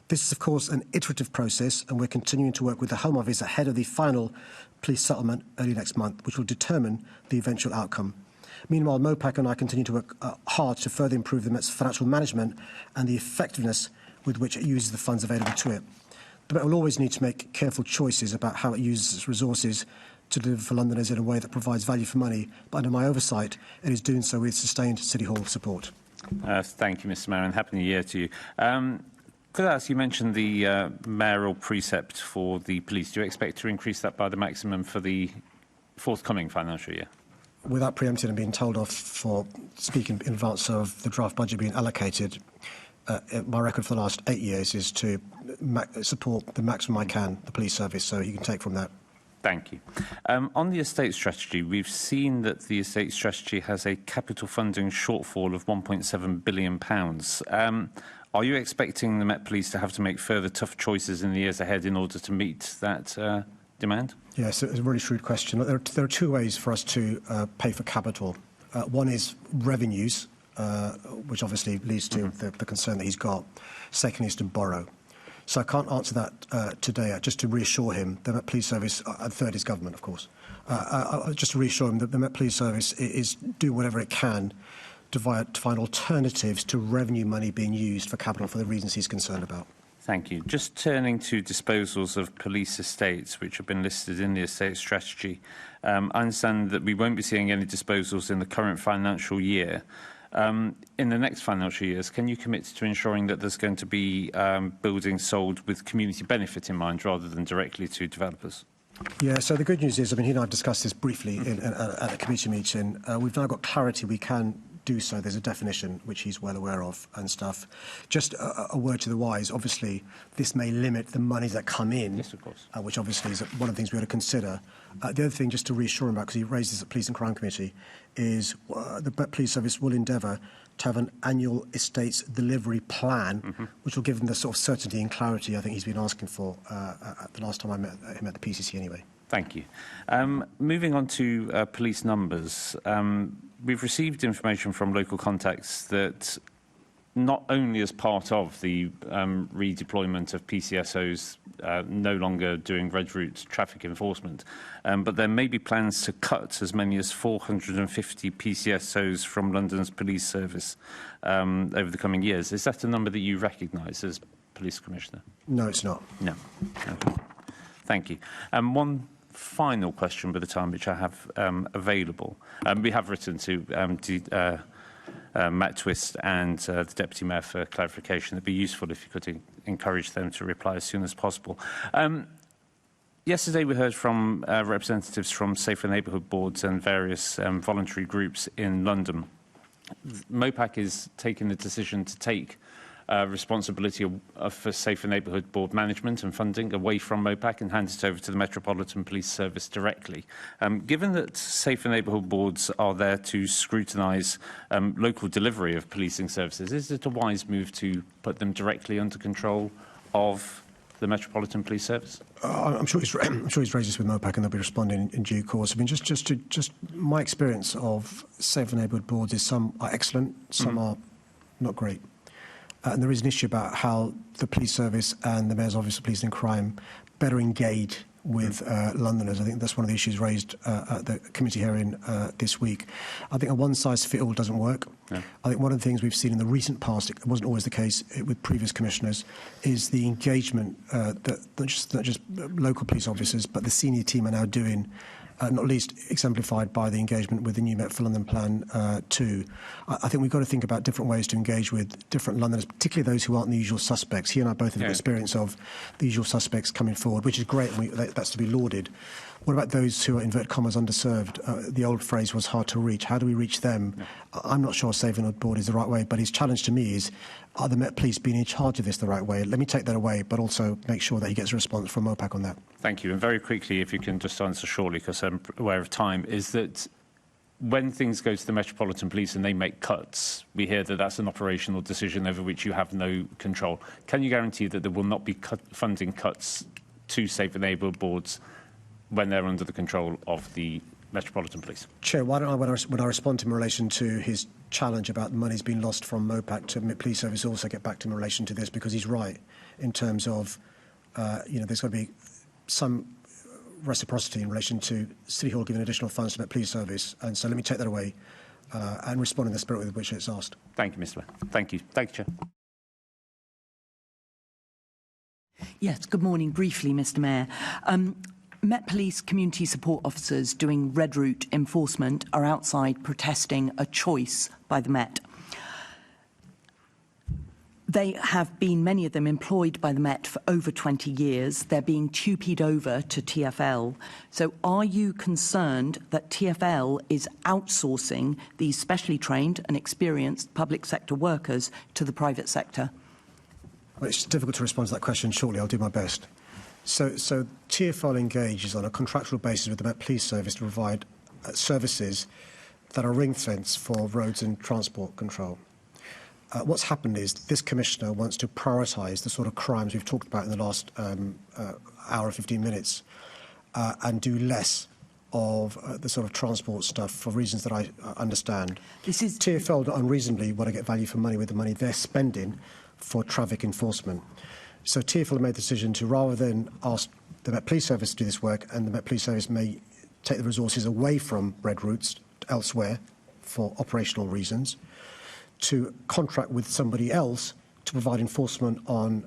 This is, of course, an iterative process, and we're continuing to work with the Home Office ahead of the final police settlement early next month, which will determine the eventual outcome. Meanwhile, MOPAC and I continue to work hard to further improve the Met's financial management and the effectiveness with which it uses the funds available to it. The Met will always need to make careful choices about how it uses its resources to deliver for Londoners in a way that provides value for money, but under my oversight, it is doing so with sustained City Hall support. Thank you, Mr Mayor, and Happy New Year to you. Could I ask, you mentioned the mayoral precept for the police. Do you expect to increase that by the maximum for the forthcoming financial year? Without preempting and being told off for speaking in advance of the draft budget being allocated, my record for the last 8 years is to support the maximum I can, the police service, so you can take from that. Thank you. On the estate strategy, we've seen that the estate strategy has a capital funding shortfall of £1.7 billion. Are you expecting the Met Police to have to make further tough choices in the years ahead in order to meet that demand? Yes, it's a really shrewd question. There are two ways for us to pay for capital. One is revenues, which obviously leads to the concern that he's got. Second is to borrow. So I can't answer that today. Just to reassure him, the Met Police Service, and third is government, of course. Just to reassure him that the Met Police Service is doing whatever it can to find alternatives to revenue money being used for capital for the reasons he's concerned about. Thank you. Just turning to disposals of police estates, which have been listed in the estate strategy. I understand that we won't be seeing any disposals in the current financial year. In the next financial years, can you commit to ensuring that there's going to be buildings sold with community benefit in mind rather than directly to developers? Yeah, so the good news is, I mean, he and I have discussed this briefly at a committee meeting. We've now got clarity we can do so. There's a definition which he's well aware of and stuff. Just a word to the wise, obviously this may limit the monies that come in, yes, of course. Which obviously is one of the things we ought to consider. The other thing, just to reassure him about, because he raised this at Police and Crime Committee, is the Police Service will endeavour to have an annual estates delivery plan, which will give him the sort of certainty and clarity I think he's been asking for the last time I met him at the PCC anyway. Thank you. Moving on to police numbers. We've received information from local contacts that not only as part of the redeployment of PCSOs no longer doing red route traffic enforcement, but there may be plans to cut as many as 450 PCSOs from London's police service over the coming years. Is that a number that you recognise as Police Commissioner? No, it's not. No. Okay. Thank you. One final question by the time which I have available. We have written to Matt Twist and the Deputy Mayor for clarification. It'd be useful if you could encourage them to reply as soon as possible. Yesterday we heard from representatives from Safer Neighbourhood Boards and various voluntary groups in London. MOPAC is taking the decision to take responsibility for Safer Neighbourhood Board management and funding away from MOPAC and hand it over to the Metropolitan Police Service directly. Given that Safer Neighbourhood Boards are there to scrutinise local delivery of policing services, is it a wise move to put them directly under control of the Metropolitan Police Service? I'm sure he's raised this with MOPAC and they'll be responding in due course. I mean, just my experience of Safer Neighbourhood Boards is some are excellent, some are not great. And there is an issue about how the police service and the Mayor's Office of Police and Crime better engage with Londoners. I think that's one of the issues raised at the committee hearing this week. I think a one-size-fits-all doesn't work. Yeah. I think one of the things we've seen in the recent past, it wasn't always the case with previous commissioners, is the engagement that not just local police officers, but the senior team are now doing, not least exemplified by the engagement with the new Met for London Plan 2. I think we've got to think about different ways to engage with different Londoners, particularly those who aren't the usual suspects. He and I both have experience of the usual suspects coming forward, which is great, and that's to be lauded. What about those who are, inverted commas, underserved? The old phrase was hard to reach. How do we reach them? I'm not sure Safer Neighbourhood Board is the right way, but his challenge to me is, are the Met Police being in charge of this the right way? Let me take that away, but also make sure that he gets a response from MOPAC on that. Thank you. And very quickly, if you can just answer shortly, because I'm aware of time, is that when things go to the Metropolitan Police and they make cuts, we hear that that's an operational decision over which you have no control. Can you guarantee that there will not be funding cuts to Safer Neighbourhood Boards when they're under the control of the Metropolitan Police? Chair, why don't I, when I respond to him in relation to his challenge about the money's been lost from MOPAC to Police Service, also get back to him in relation to this, because he's right in terms of, there's got to be some reciprocity in relation to City Hall giving additional funds to Met Police Service. And so let me take that away and respond in the spirit with which it's asked. Thank you, Mr. Mayor. Thank you. Thank you, Chair. Yes, good morning. Briefly, Mr. Mayor. Met Police community support officers doing red route enforcement are outside protesting a choice by the Met. They have been, many of them, employed by the Met for over 20 years. They're being TUPE'd over to TfL. So are you concerned that TfL is outsourcing these specially trained and experienced public sector workers to the private sector? Well, it's difficult to respond to that question shortly. I'll do my best. So TfL engages on a contractual basis with the Met Police Service to provide services that are ring-fenced for roads and transport control. What's happened is this commissioner wants to prioritise the sort of crimes we've talked about in the last hour and 15 minutes and do less of the sort of transport stuff for reasons that I understand. TfL unreasonably want to get value for money with the money they're spending for traffic enforcement. So TfL made the decision to, rather than ask the Met Police Service to do this work, and the Met Police Service may take the resources away from red routes elsewhere for operational reasons, to contract with somebody else to provide enforcement on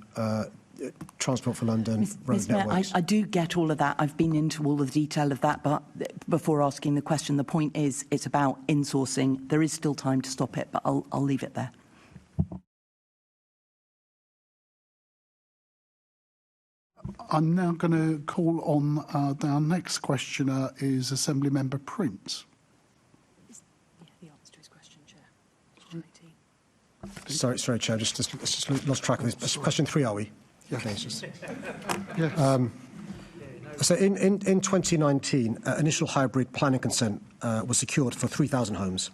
Transport for London road Ms. Mayor, networks. I do get all of that. I've been into all of the detail of that, but before asking the question, the point is it's about insourcing. There is still time to stop it, but I'll leave it there. I'm now going to call on our next questioner is Assembly Member Prince. The answer to his question, Chair. Sorry, Chair, just lost track of this. Question 3, are we? Yeah. Okay, it's just... Yes. So in 2019, initial hybrid planning consent was secured for 3,000 homes.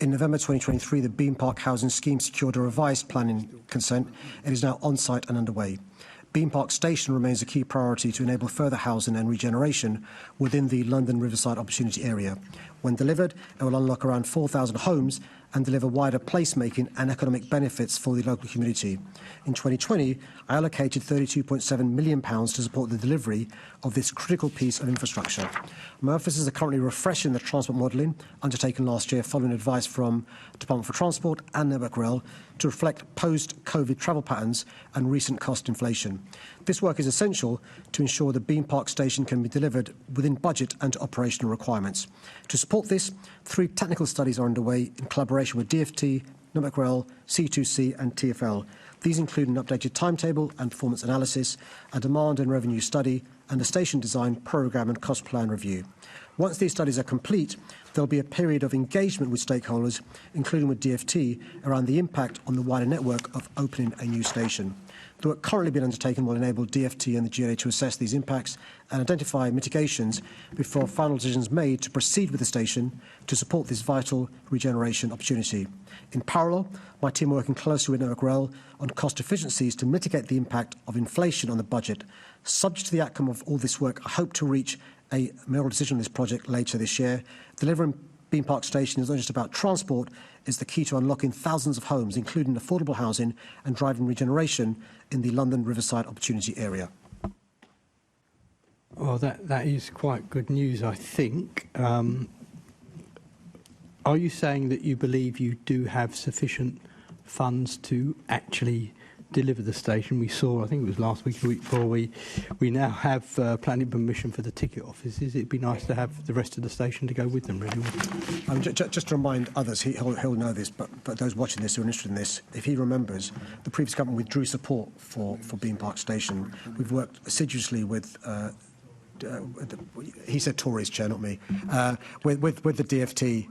In November 2023, the Beam Park Housing Scheme secured a revised planning consent. It is now on-site and underway. Beam Park Station remains a key priority to enable further housing and regeneration within the London Riverside Opportunity Area. When delivered, it will unlock around 4,000 homes and deliver wider placemaking and economic benefits for the local community. In 2020, I allocated £32.7 million to support the delivery of this critical piece of infrastructure. My offices are currently refreshing the transport modelling undertaken last year following advice from Department for Transport and Network Rail to reflect post-COVID travel patterns and recent cost inflation. This work is essential to ensure the Beam Park Station can be delivered within budget and operational requirements. To support this, 3 technical studies are underway in collaboration with DfT, Network Rail, C2C and TfL. These include an updated timetable and performance analysis, a demand and revenue study, and a station design, programme and cost plan review. Once these studies are complete, there will be a period of engagement with stakeholders, including with DfT, around the impact on the wider network of opening a new station. The work currently being undertaken will enable DfT and the GLA to assess these impacts and identify mitigations before final decisions made to proceed with the station to support this vital regeneration opportunity. In parallel, my team are working closely with Network Rail on cost efficiencies to mitigate the impact of inflation on the budget. Subject to the outcome of all this work, I hope to reach a mayoral decision on this project later this year. Delivering Beam Park Station is not just about transport, it's the key to unlocking thousands of homes, including affordable housing and driving regeneration in the London Riverside Opportunity Area. Well, that is quite good news, I think. Are you saying that you believe you do have sufficient funds to actually deliver the station? We saw, I think it was last week, the week before, we now have planning permission for the ticket offices. It'd be nice to have the rest of the station to go with them, really. Just to remind others, he'll know this, but those watching this who are interested in this, if he remembers, the previous government withdrew support for Beam Park Station. We've worked assiduously with... he said Tories, Chair, not me, with the DfT,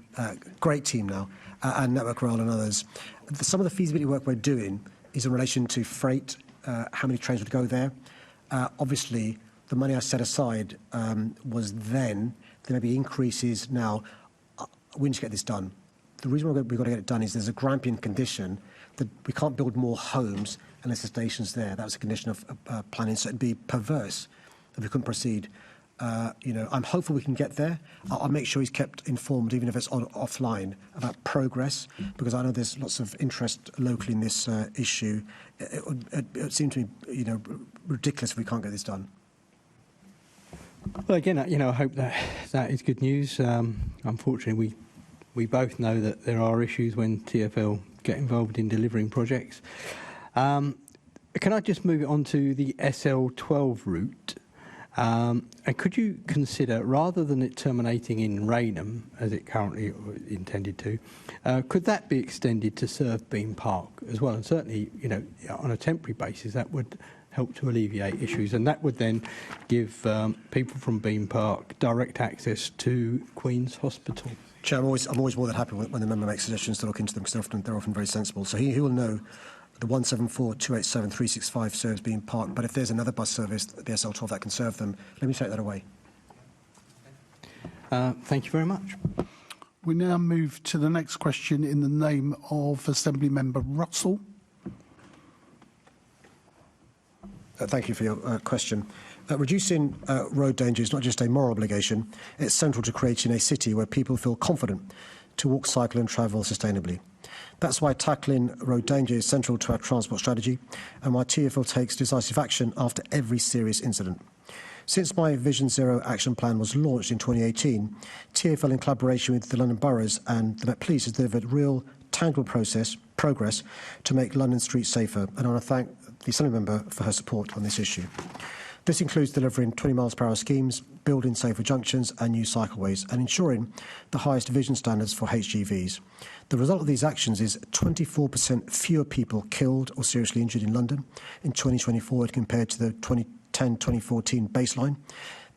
great team now, and Network Rail and others. Some of the feasibility work we're doing is in relation to freight, how many trains would go there. Obviously, the money I set aside was then. There may be increases now. We need to get this done. The reason we've got to get it done is there's a Grampian condition that we can't build more homes unless the station's there. That was a condition of planning, so it'd be perverse if we couldn't proceed. I'm hopeful we can get there. I'll make sure he's kept informed, even if it's offline, about progress, because I know there's lots of interest locally in this issue. It would seem to me, ridiculous if we can't get this done. Well, again, I hope that is good news. Unfortunately, we both know that there are issues when TfL get involved in delivering projects. Can I just move it on to the SL12 route? And could you consider, rather than it terminating in Rainham, as it currently intended to, could that be extended to serve Beam Park as well? And certainly, on a temporary basis, that would help to alleviate issues, and that would then give people from Beam Park direct access to Queen's Hospital. Chair, I'm always more than happy when the member makes suggestions to look into them, because they're often very sensible. So he will know the 174, 287, 365 serves Beam Park, but if there's another bus service, the SL12, that can serve them, let me take that away. Thank you very much. We now move to the next question in the name of Assembly Member Russell. Thank you for your question. Reducing road danger is not just a moral obligation, it's central to creating a city where people feel confident to walk, cycle and travel sustainably. That's why tackling road danger is central to our transport strategy and why TfL takes decisive action after every serious incident. Since my Vision Zero action plan was launched in 2018, TfL in collaboration with the London Boroughs and the Met Police has delivered real, tangible progress to make London streets safer, and I want to thank the Assembly member for her support on this issue. This includes delivering 20 miles per hour schemes, building safer junctions and new cycleways, and ensuring the highest vision standards for HGVs. The result of these actions is 24% fewer people killed or seriously injured in London in 2024 compared to the 2010-2014 baseline.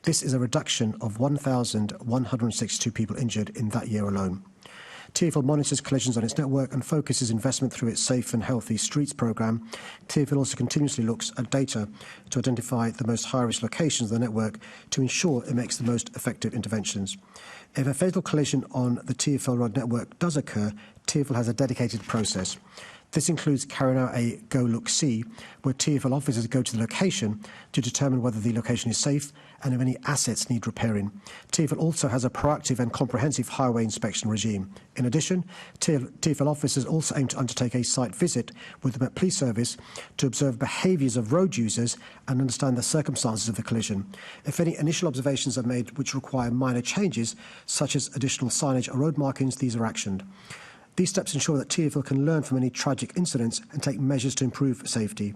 This is a reduction of 1,162 people injured in that year alone. TfL monitors collisions on its network and focuses investment through its Safe and Healthy Streets programme. TfL also continuously looks at data to identify the most high-risk locations of the network to ensure it makes the most effective interventions. If a fatal collision on the TfL road network does occur, TfL has a dedicated process. This includes carrying out a Go Look See, where TfL officers go to the location to determine whether the location is safe and if any assets need repairing. TfL also has a proactive and comprehensive highway inspection regime. In addition, TfL officers also aim to undertake a site visit with the Met Police Service to observe behaviours of road users and understand the circumstances of the collision. If any initial observations are made which require minor changes, such as additional signage or road markings, these are actioned. These steps ensure that TfL can learn from any tragic incidents and take measures to improve safety.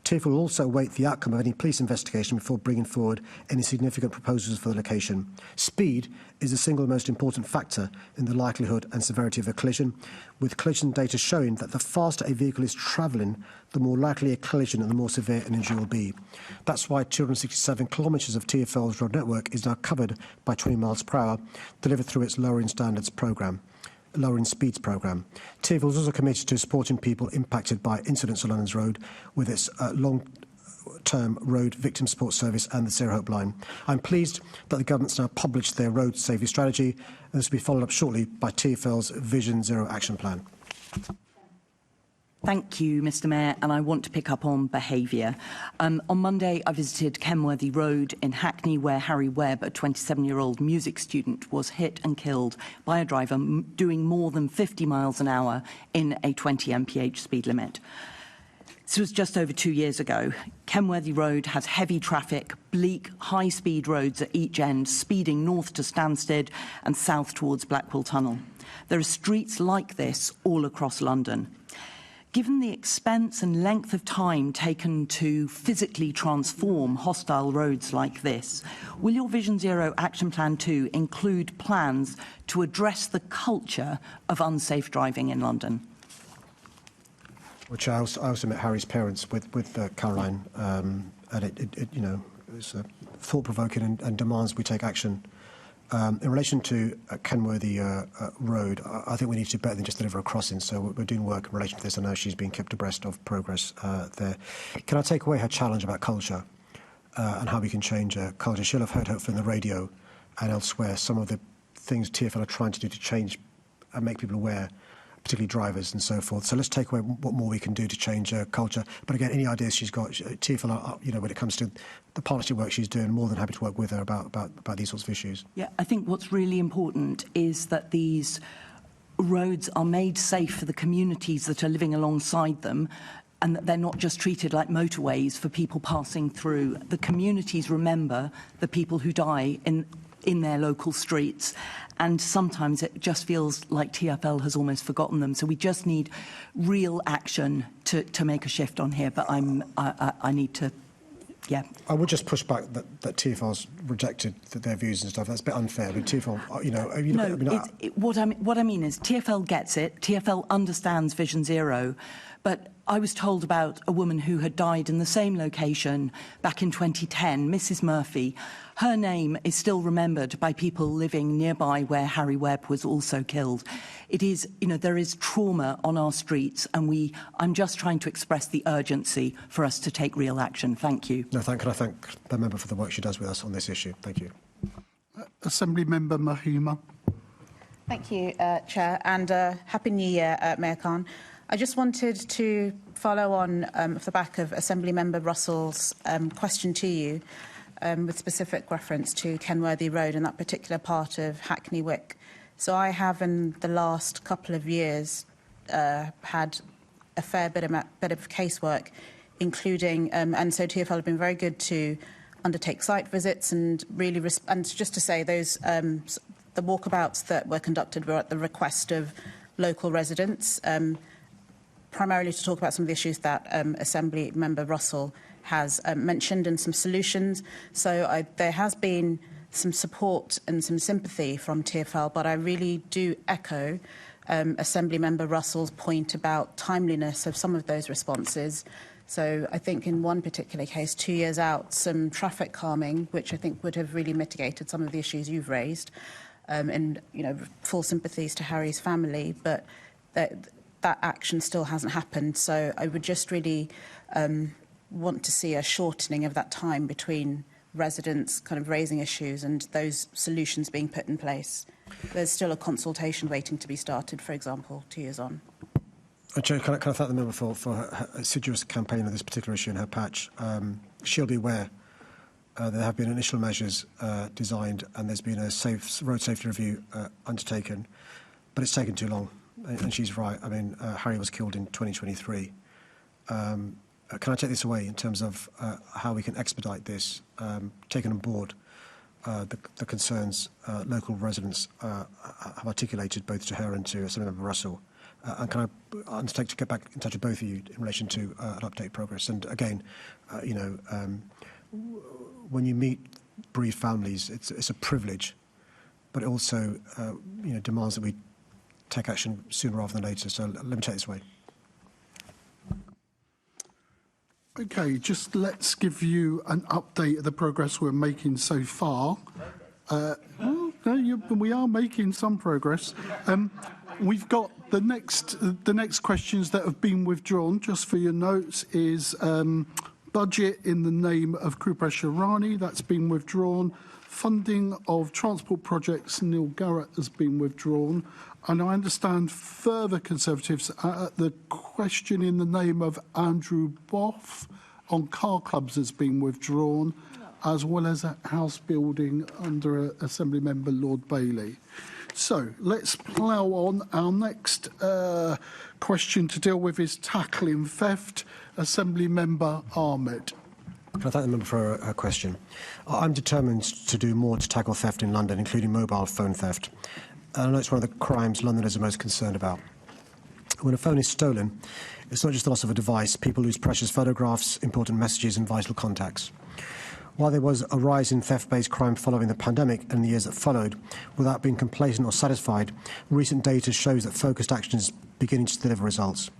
TfL will also await the outcome of any police investigation before bringing forward any significant proposals for the location. Speed is the single most important factor in the likelihood and severity of a collision, with collision data showing that the faster a vehicle is travelling, the more likely a collision and the more severe an injury will be. That's why 267 kilometres of TfL's road network is now covered by 20 miles per hour, delivered through its Lowering Speeds programme. TfL is also committed to supporting people impacted by incidents on London's road with its long-term road victim support service and the Zero Hope line. I'm pleased that the government's now published their road safety strategy, and this will be followed up shortly by TfL's Vision Zero action plan. Thank you, Mr Mayor, and I want to pick up on behaviour. On Monday, I visited Kenworthy Road in Hackney, where Harry Webb, a 27-year-old music student, was hit and killed by a driver doing more than 50 miles an hour in a 20 mph speed limit. This was just over 2 years ago. Kenworthy Road has heavy traffic, bleak, high-speed roads at each end, speeding north to Stansted and south towards Blackwall Tunnel. There are streets like this all across London. Given the expense and length of time taken to physically transform hostile roads like this, will your Vision Zero Action Plan 2 include plans to address the culture of unsafe driving in London? Which I also met Harry's parents with Caroline, and it's thought-provoking and demands we take action. In relation to Kenworthy Road, I think we need to do better than just deliver a crossing, so we're doing work in relation to this. I know she's being kept abreast of progress there. Can I take away her challenge about culture and how we can change culture? She'll have heard, hopefully, on the radio and elsewhere some of the things TfL are trying to do to change and make people aware, particularly drivers and so forth. So let's take away what more we can do to change culture. But again, any ideas she's got, TfL, when it comes to the partnership work she's doing, more than happy to work with her about these sorts of issues. Yeah, I think what's really important is that these roads are made safe for the communities that are living alongside them, and that they're not just treated like motorways for people passing through. The communities remember the people who die in their local streets, and sometimes it just feels like TfL has almost forgotten them. So we just need real action to make a shift on here. But I need to, yeah. I would just push back that TfL's rejected their views and stuff. That's a bit unfair. I mean, TfL, what I mean is TfL gets it. TfL understands Vision Zero, but I was told about a woman who had died in the same location back in 2010, Mrs. Murphy. Her name is still remembered by people living nearby where Harry Webb was also killed. It is, there is trauma on our streets, and I'm just trying to express the urgency for us to take real action. Thank you. No, can I thank the member for the work she does with us on this issue? Thank you. Assembly Member Mahima. Thank you, Chair, and Happy New Year, Mayor Khan. I just wanted to follow on off the back of Assembly Member Russell's question to you with specific reference to Kenworthy Road and that particular part of Hackney Wick. So I have, in the last couple of years, had a fair bit of casework, including, and so TfL have been very good to undertake site visits and really, and just to say those, the walkabouts that were conducted were at the request of local residents, primarily to talk about some of the issues that Assembly Member Russell has mentioned and some solutions. So there has been some support and some sympathy from TfL, but I really do echo Assembly Member Russell's point about timeliness of some of those responses. So I think in one particular case, 2 years out, some traffic calming, which I think would have really mitigated some of the issues you've raised, and full sympathies to Harry's family, but that action still hasn't happened. So I would just really want to see a shortening of that time between residents kind of raising issues and those solutions being put in place. There's still a consultation waiting to be started, for example, 2 years on. Chair, can I thank the member for her assiduous campaign on this particular issue in her patch? She'll be aware there have been initial measures designed and there's been a road safety review undertaken, but it's taken too long. And she's right. I mean, Harry was killed in 2023. Can I take this away in terms of how we can expedite this, taking on board the concerns local residents have articulated both to her and to Assembly Russell? And can I undertake to get back in touch with both of you in relation to an update progress? And again, when you meet bereaved families, it's a privilege, but it also demands that we take action sooner rather than later. So let me take this away. Okay, just let's give you an update of the progress we're making so far. We are making some progress. We've got the next questions that have been withdrawn, just for your notes, is budget in the name of Krupa Sharani. That's been withdrawn. Funding of transport projects, Neil Garrett, has been withdrawn. And I understand further Conservatives, the question in the name of Andrew Boff on car clubs has been withdrawn, as well as a house building under Assembly Member Lord Bailey. So let's plough on. Our next question to deal with is tackling theft. Assembly Member Ahmed. Can I thank the member for her question? I'm determined to do more to tackle theft in London, including mobile phone theft. And I know it's one of the crimes Londoners are most concerned about. When a phone is stolen, it's not just the loss of a device. People lose precious photographs, important messages and vital contacts. While there was a rise in theft-based crime following the pandemic and the years that followed, without being complacent or satisfied, recent data shows that focused action is beginning to deliver results.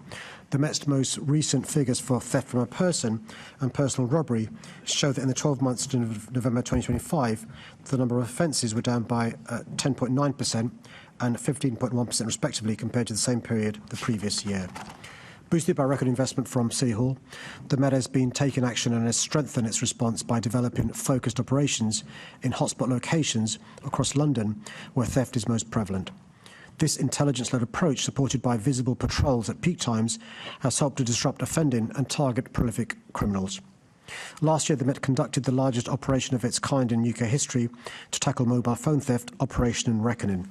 The Met's most recent figures for theft from a person and personal robbery show that in the 12 months to November 2025, the number of offences were down by 10.9% and 15.1% respectively compared to the same period the previous year. Boosted by record investment from City Hall, the Met has been taking action and has strengthened its response by developing focused operations in hotspot locations across London where theft is most prevalent. This intelligence-led approach, supported by visible patrols at peak times, has helped to disrupt offending and target prolific criminals. Last year, the Met conducted the largest operation of its kind in UK history to tackle mobile phone theft, Operation Reckoning.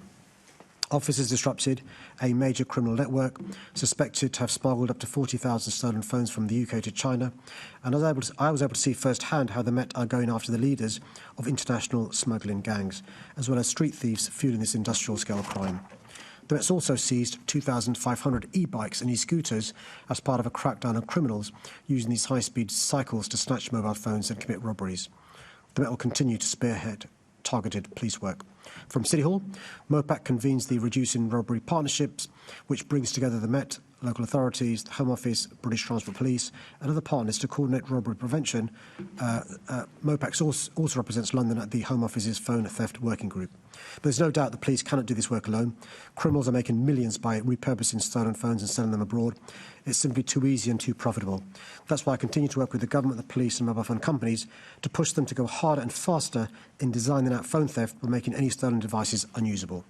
Officers disrupted a major criminal network suspected to have smuggled up to 40,000 stolen phones from the UK to China, and I was able to see firsthand how the Met are going after the leaders of international smuggling gangs, as well as street thieves fueling this industrial-scale crime. The Met's also seized 2,500 e-bikes and e-scooters as part of a crackdown on criminals using these high-speed cycles to snatch mobile phones and commit robberies. The Met will continue to spearhead targeted police work. From City Hall, MOPAC convenes the Reducing Robbery Partnerships, which brings together the Met, local authorities, the Home Office, British Transport Police and other partners to coordinate robbery prevention. MOPAC also represents London at the Home Office's Phone Theft Working Group. But there's no doubt the police cannot do this work alone. Criminals are making millions by repurposing stolen phones and selling them abroad. It's simply too easy and too profitable. That's why I continue to work with the government, the police and mobile phone companies to push them to go harder and faster in designing out phone theft by making any stolen devices unusable.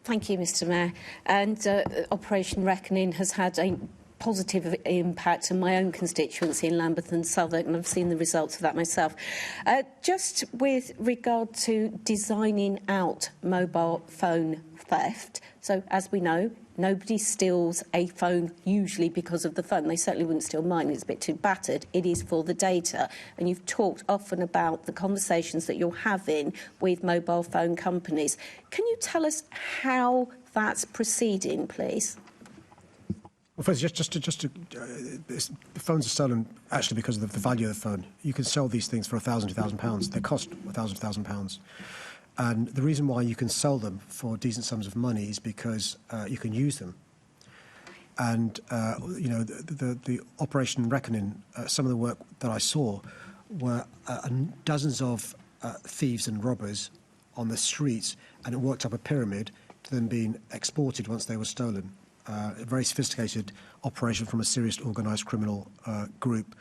Thank you, Mr Mayor. And Operation Reckoning has had a positive impact on my own constituency in Lambeth and Southwark, and I've seen the results of that myself. Just with regard to designing out mobile phone theft, so as we know, nobody steals a phone usually because of the phone. They certainly wouldn't steal mine. It's a bit too battered. It is for the data. And you've talked often about the conversations that you're having with mobile phone companies. Can you tell us how that's proceeding, please? Well, first, the phones are stolen actually because of the value of the phone. You can sell these things for £1,000 They cost £1,000. And the reason why you can sell them for decent sums of money is because you can use them. And, the Operation Reckoning, some of the work that I saw were dozens of thieves and robbers on the streets, and it worked up a pyramid to them being exported once they were stolen. A very sophisticated operation from a serious organised criminal group.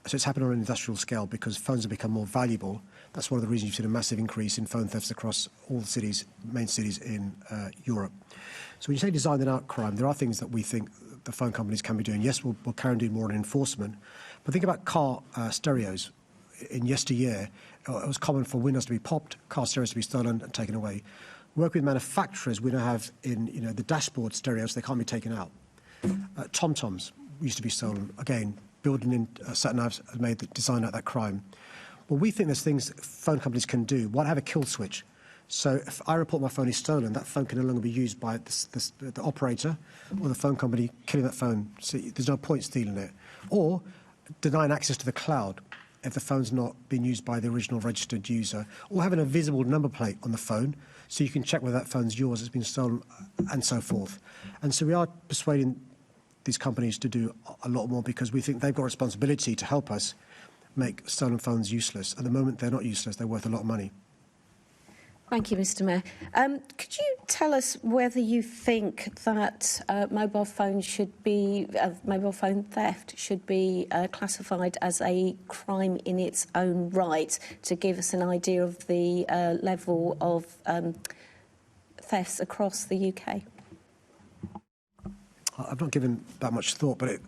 So it's happened on an industrial scale because phones have become more valuable. That's one of the reasons you've seen a massive increase in phone thefts across all the cities, main cities in Europe. So when you say designing out crime, there are things that we think the phone companies can be doing. Yes, we'll carry on doing more on enforcement. But think about car stereos. In yesteryear, it was common for windows to be popped, car stereos to be stolen and taken away. Work with manufacturers, we now have in the dashboard stereos, they can't be taken out. Tom-toms used to be stolen. Again, building in sat-navs has designed out that crime. Well, we think there's things phone companies can do. One, have a kill switch. So if I report my phone is stolen, that phone can no longer be used by the operator or the phone company killing that phone. So there's no point stealing it. Or denying access to the cloud if the phone's not being used by the original registered user. Or having a visible number plate on the phone so you can check whether that phone's yours, it's been stolen, and so forth. And so we are persuading these companies to do a lot more because we think they've got a responsibility to help us make stolen phones useless. At the moment, they're not useless. They're worth a lot of money. Thank you, Mr Mayor. Could you tell us whether you think that mobile phone theft should be classified as a crime in its own right, to give us an idea of the level of thefts across the UK? I've not given that much thought, but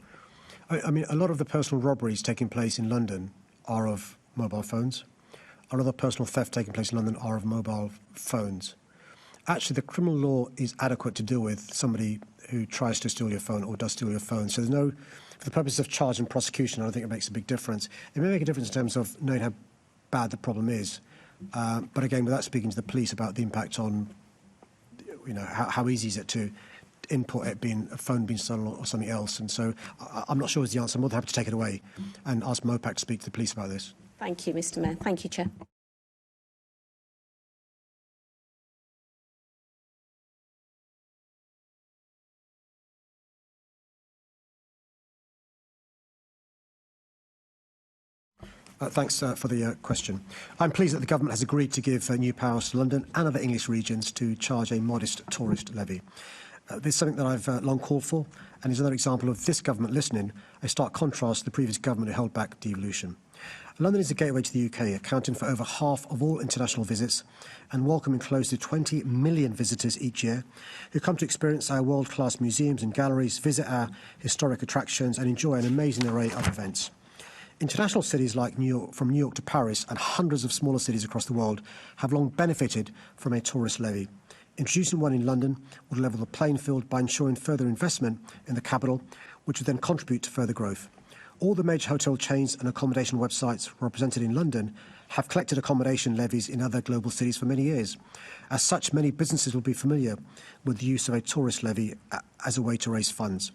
I mean, a lot of the personal robberies taking place in London are of mobile phones. A lot of the personal theft taking place in London are of mobile phones. Actually, the criminal law is adequate to deal with somebody who tries to steal your phone or does steal your phone. So there's no, for the purposes of charge and prosecution, I don't think it makes a big difference. It may make a difference in terms of knowing how bad the problem is. But again, without speaking to the police about the impact on, how easy is it to input it being a phone being stolen or something else. And so I'm not sure is the answer. I'm more than happy to take it away and ask MOPAC to speak to the police about this. Thank you, Mr Mayor. Thank you, Chair. Thanks for the question. I'm pleased that the government has agreed to give new powers to London and other English regions to charge a modest tourist levy. This is something that I've long called for, and is another example of this government listening, a stark contrast to the previous government who held back devolution. London is a gateway to the UK, accounting for over half of all international visits and welcoming close to 20 million visitors each year who come to experience our world-class museums and galleries, visit our historic attractions and enjoy an amazing array of events. International cities like from New York to Paris and hundreds of smaller cities across the world have long benefited from a tourist levy. Introducing one in London would level the playing field by ensuring further investment in the capital, which would then contribute to further growth. All the major hotel chains and accommodation websites represented in London have collected accommodation levies in other global cities for many years. As such, many businesses will be familiar with the use of a tourist levy as a way to raise funds.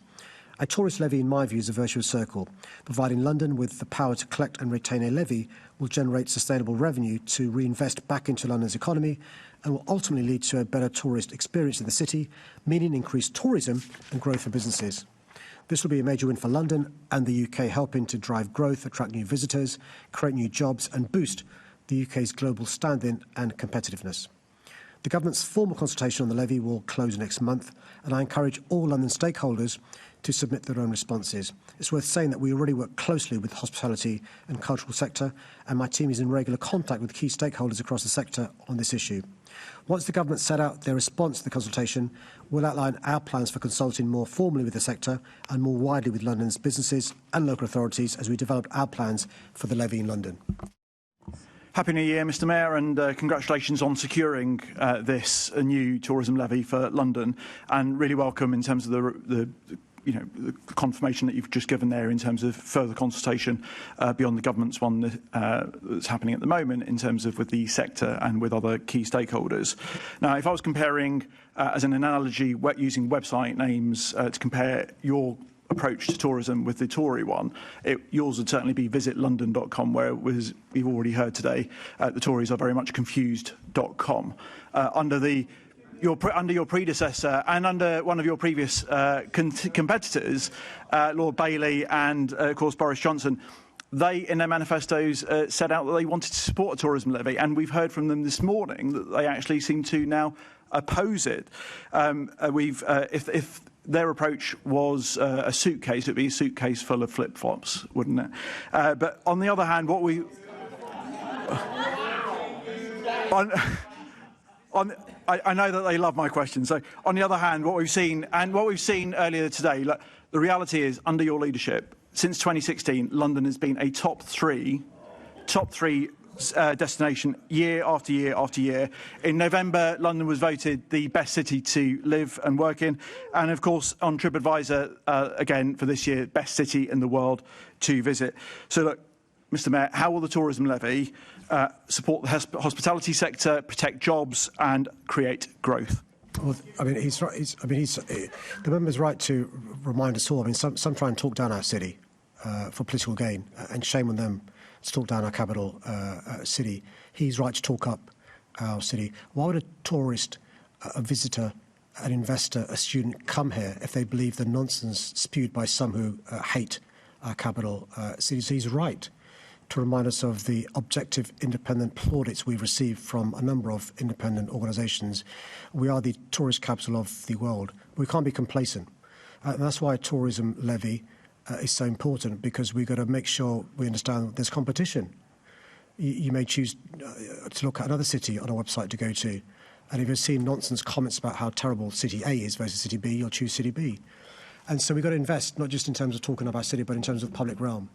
A tourist levy, in my view, is a virtuous circle. Providing London with the power to collect and retain a levy will generate sustainable revenue to reinvest back into London's economy and will ultimately lead to a better tourist experience in the city, meaning increased tourism and growth for businesses. This will be a major win for London and the UK, helping to drive growth, attract new visitors, create new jobs and boost the UK's global standing and competitiveness. The government's formal consultation on the levy will close next month, and I encourage all London stakeholders to submit their own responses. It's worth saying that we already work closely with the hospitality and cultural sector, and my team is in regular contact with key stakeholders across the sector on this issue. Once the government set out their response to the consultation, we'll outline our plans for consulting more formally with the sector and more widely with London's businesses and local authorities as we develop our plans for the levy in London. Happy New Year, Mr Mayor, and congratulations on securing this new tourism levy for London, and really welcome in terms of the confirmation that you've just given there in terms of further consultation beyond the government's one that's happening at the moment in terms of with the sector and with other key stakeholders. Now, if I was comparing, as an analogy, using website names to compare your approach to tourism with the Tory one, yours would certainly be visitlondon.com, where it was, we've already heard today, the Tories are very much confused.com. Under your predecessor and under one of your previous competitors, Lord Bailey and, of course, Boris Johnson, they, in their manifestos, set out that they wanted to support a tourism levy, and we've heard from them this morning that they actually seem to now oppose it. If their approach was a suitcase, it would be a suitcase full of flip-flops, wouldn't it? But on the other hand, what we... I know that they love my questions. So, on the other hand, what we've seen earlier today, look, the reality is, under your leadership, since 2016, London has been a top three destination year after year after year. In November, London was voted the best city to live and work in, and of course, on TripAdvisor, again for this year, best city in the world to visit. So, look, Mr Mayor, how will the tourism levy support the hospitality sector, protect jobs and create growth? Well, I mean, the member's right to remind us all. I mean, some try and talk down our city for political gain, and shame on them to talk down our capital city. He's right to talk up our city. Why would a tourist, a visitor, an investor, a student come here if they believe the nonsense spewed by some who hate our capital city? So he's right to remind us of the objective, independent plaudits we've received from a number of independent organisations. We are the tourist capital of the world. We can't be complacent. And that's why a tourism levy is so important, because we've got to make sure we understand there's competition. You may choose to look at another city on a website to go to, and if you've seen nonsense comments about how terrible City A is versus City B, you'll choose City B. And so we've got to invest, not just in terms of talking about city, but in terms of public realm,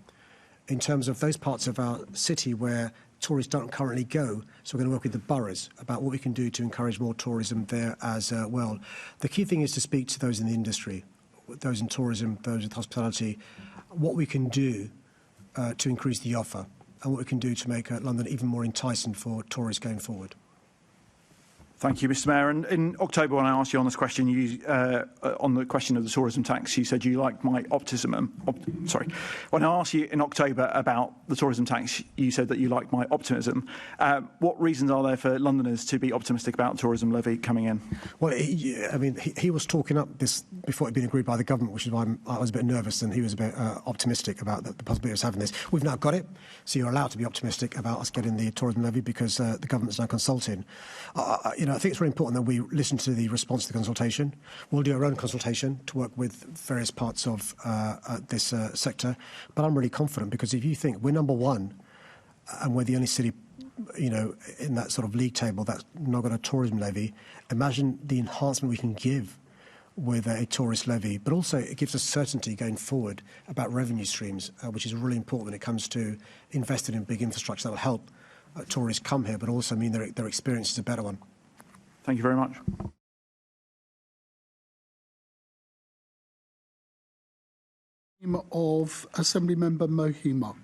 in terms of those parts of our city where tourists don't currently go. So we're going to work with the boroughs about what we can do to encourage more tourism there as well. The key thing is to speak to those in the industry, those in tourism, those with hospitality, what we can do to increase the offer and what we can do to make London even more enticing for tourists going forward. Thank you, Mr Mayor. And in October, when I asked you on this question, on the question of the tourism tax, you said you liked my optimism. When I asked you in October about the tourism tax, you said that you liked my optimism. What reasons are there for Londoners to be optimistic about tourism levy coming in? Well, he was talking up this before it had been agreed by the government, which is why I was a bit nervous, and he was a bit optimistic about the possibility of us having this. We've now got it, so you're allowed to be optimistic about us getting the tourism levy because the government's now consulting. I think it's very important that we listen to the response to the consultation. We'll do our own consultation to work with various parts of this sector. But I'm really confident, because if you think we're number one and we're the only city, in that sort of league table that's not got a tourism levy, imagine the enhancement we can give with a tourist levy. But also it gives us certainty going forward about revenue streams, which is really important when it comes to investing in big infrastructure that will help tourists come here, but also mean their experience is a better one. Thank you very much. Of Assembly Member Mohima.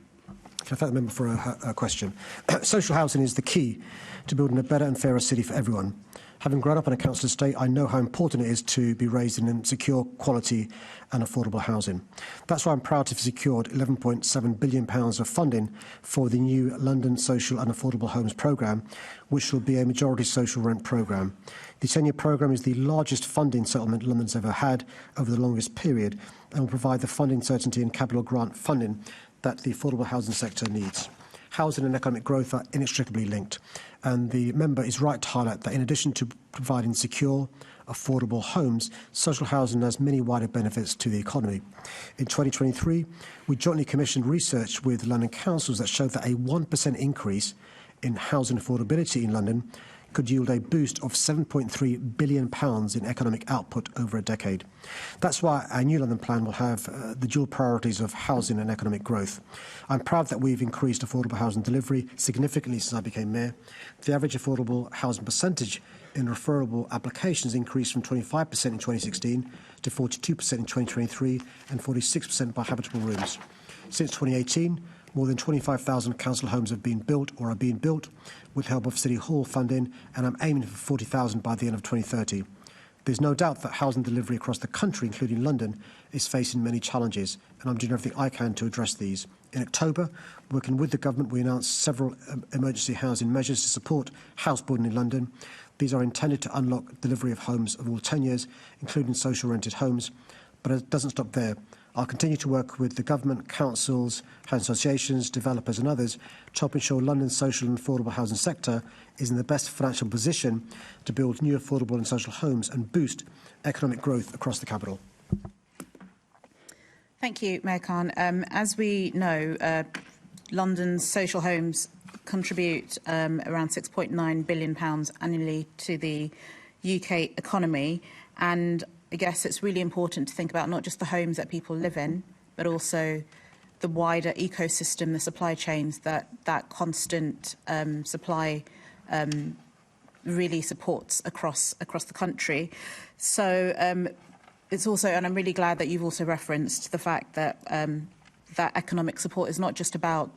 Can I thank the member for a question? Social housing is the key to building a better and fairer city for everyone. Having grown up in a council estate, I know how important it is to be raised in secure, quality and affordable housing. That's why I'm proud to have secured £11.7 billion of funding for the new London Social and Affordable Homes programme, which will be a majority social rent programme. The 10-year programme is the largest funding settlement London's ever had over the longest period, and will provide the funding certainty and capital grant funding that the affordable housing sector needs. Housing and economic growth are inextricably linked, and the member is right to highlight that in addition to providing secure, affordable homes, social housing has many wider benefits to the economy. In 2023, we jointly commissioned research with London councils that showed that a 1% increase in housing affordability in London could yield a boost of £7.3 billion in economic output over a decade. That's why our new London plan will have the dual priorities of housing and economic growth. I'm proud that we've increased affordable housing delivery significantly since I became mayor. The average affordable housing percentage in referable applications increased from 25% in 2016 to 42% in 2023 and 46% by habitable rooms. Since 2018, more than 25,000 council homes have been built or are being built with the help of City Hall funding, and I'm aiming for 40,000 by the end of 2030. There's no doubt that housing delivery across the country, including London, is facing many challenges, and I'm doing everything I can to address these. In October, working with the government, we announced several emergency housing measures to support house building in London. These are intended to unlock delivery of homes of all tenures, including social rented homes, but it doesn't stop there. I'll continue to work with the government, councils, housing associations, developers and others to help ensure London's social and affordable housing sector is in the best financial position to build new affordable and social homes and boost economic growth across the capital. Thank you, Mayor Khan. As we know, London's social homes contribute around £6.9 billion annually to the UK economy, and I guess it's really important to think about not just the homes that people live in, but also the wider ecosystem, the supply chains that constant supply really supports across the country. So it's also, and I'm really glad that you've also referenced the fact that that economic support is not just about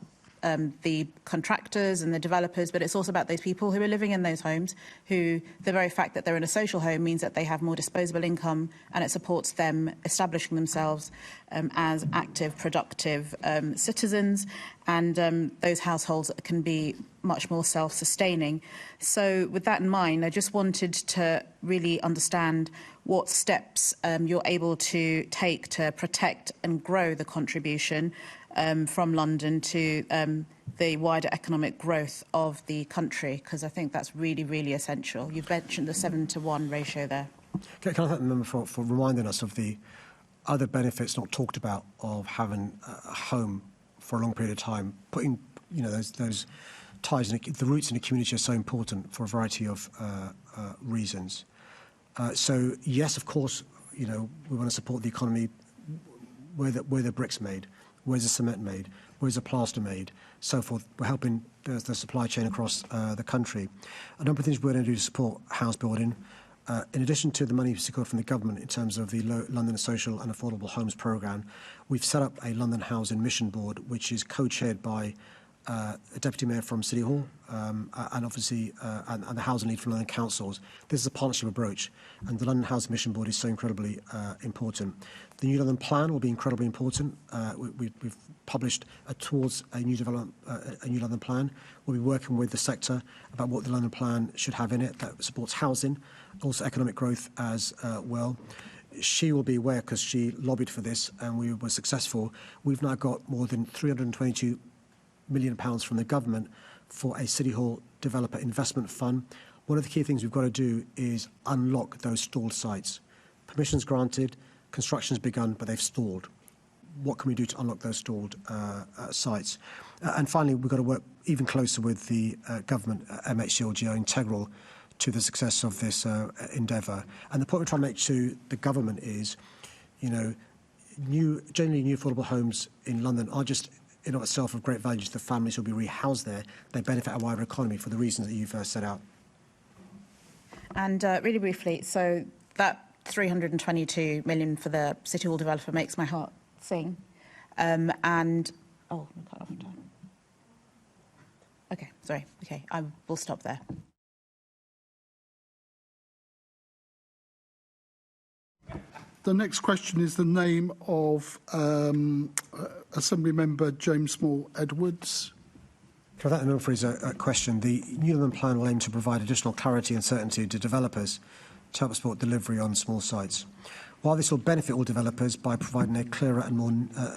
the contractors and the developers, but it's also about those people who are living in those homes, who the very fact that they're in a social home means that they have more disposable income, and it supports them establishing themselves as active, productive citizens, and those households can be much more self-sustaining. So with that in mind, I just wanted to really understand what steps you're able to take to protect and grow the contribution from London to the wider economic growth of the country, because I think that's really, really essential. You've mentioned the 7-to-1 ratio there. Can I thank the member for reminding us of the other benefits not talked about of having a home for a long period of time? Putting, those ties, the roots in the community are so important for a variety of reasons. So yes, of course, we want to support the economy where the brick's made. Where's the cement made? Where's the plaster made? So forth. We're helping the supply chain across the country. A number of things we're going to do to support house building. In addition to the money secured from the government in terms of the London Social and Affordable Homes Programme, we've set up a London Housing Mission Board, which is co-chaired by a Deputy Mayor from City Hall and obviously and the Housing Lead from London Councils. This is a partnership approach, and the London Housing Mission Board is so incredibly important. The New London Plan will be incredibly important. We've published towards a new development, a New London Plan. We'll be working with the sector about what the London Plan should have in it that supports housing, also economic growth as well. She will be aware because she lobbied for this and we were successful. We've now got more than £322 million from the government for a City Hall Developer Investment Fund. One of the key things we've got to do is unlock those stalled sites. Permissions granted, construction's begun, but they've stalled. What can we do to unlock those stalled sites? And finally, we've got to work even closer with the government, MHCLG, integral to the success of this endeavour. And the point we're trying to make to the government is, generally new affordable homes in London are just in of itself of great value to the families who will be rehoused there. They benefit our wider economy for the reasons that you've set out. And really briefly, so that 322 million for the City Hall developer makes my heart sing. And oh, I'm cut off time. Okay, sorry. Okay, I will stop there. The next question is the name of Assembly Member James Small Edwards. For that number is a question. The New London Plan will aim to provide additional clarity and certainty to developers to help support delivery on small sites. While this will benefit all developers by providing a clearer and more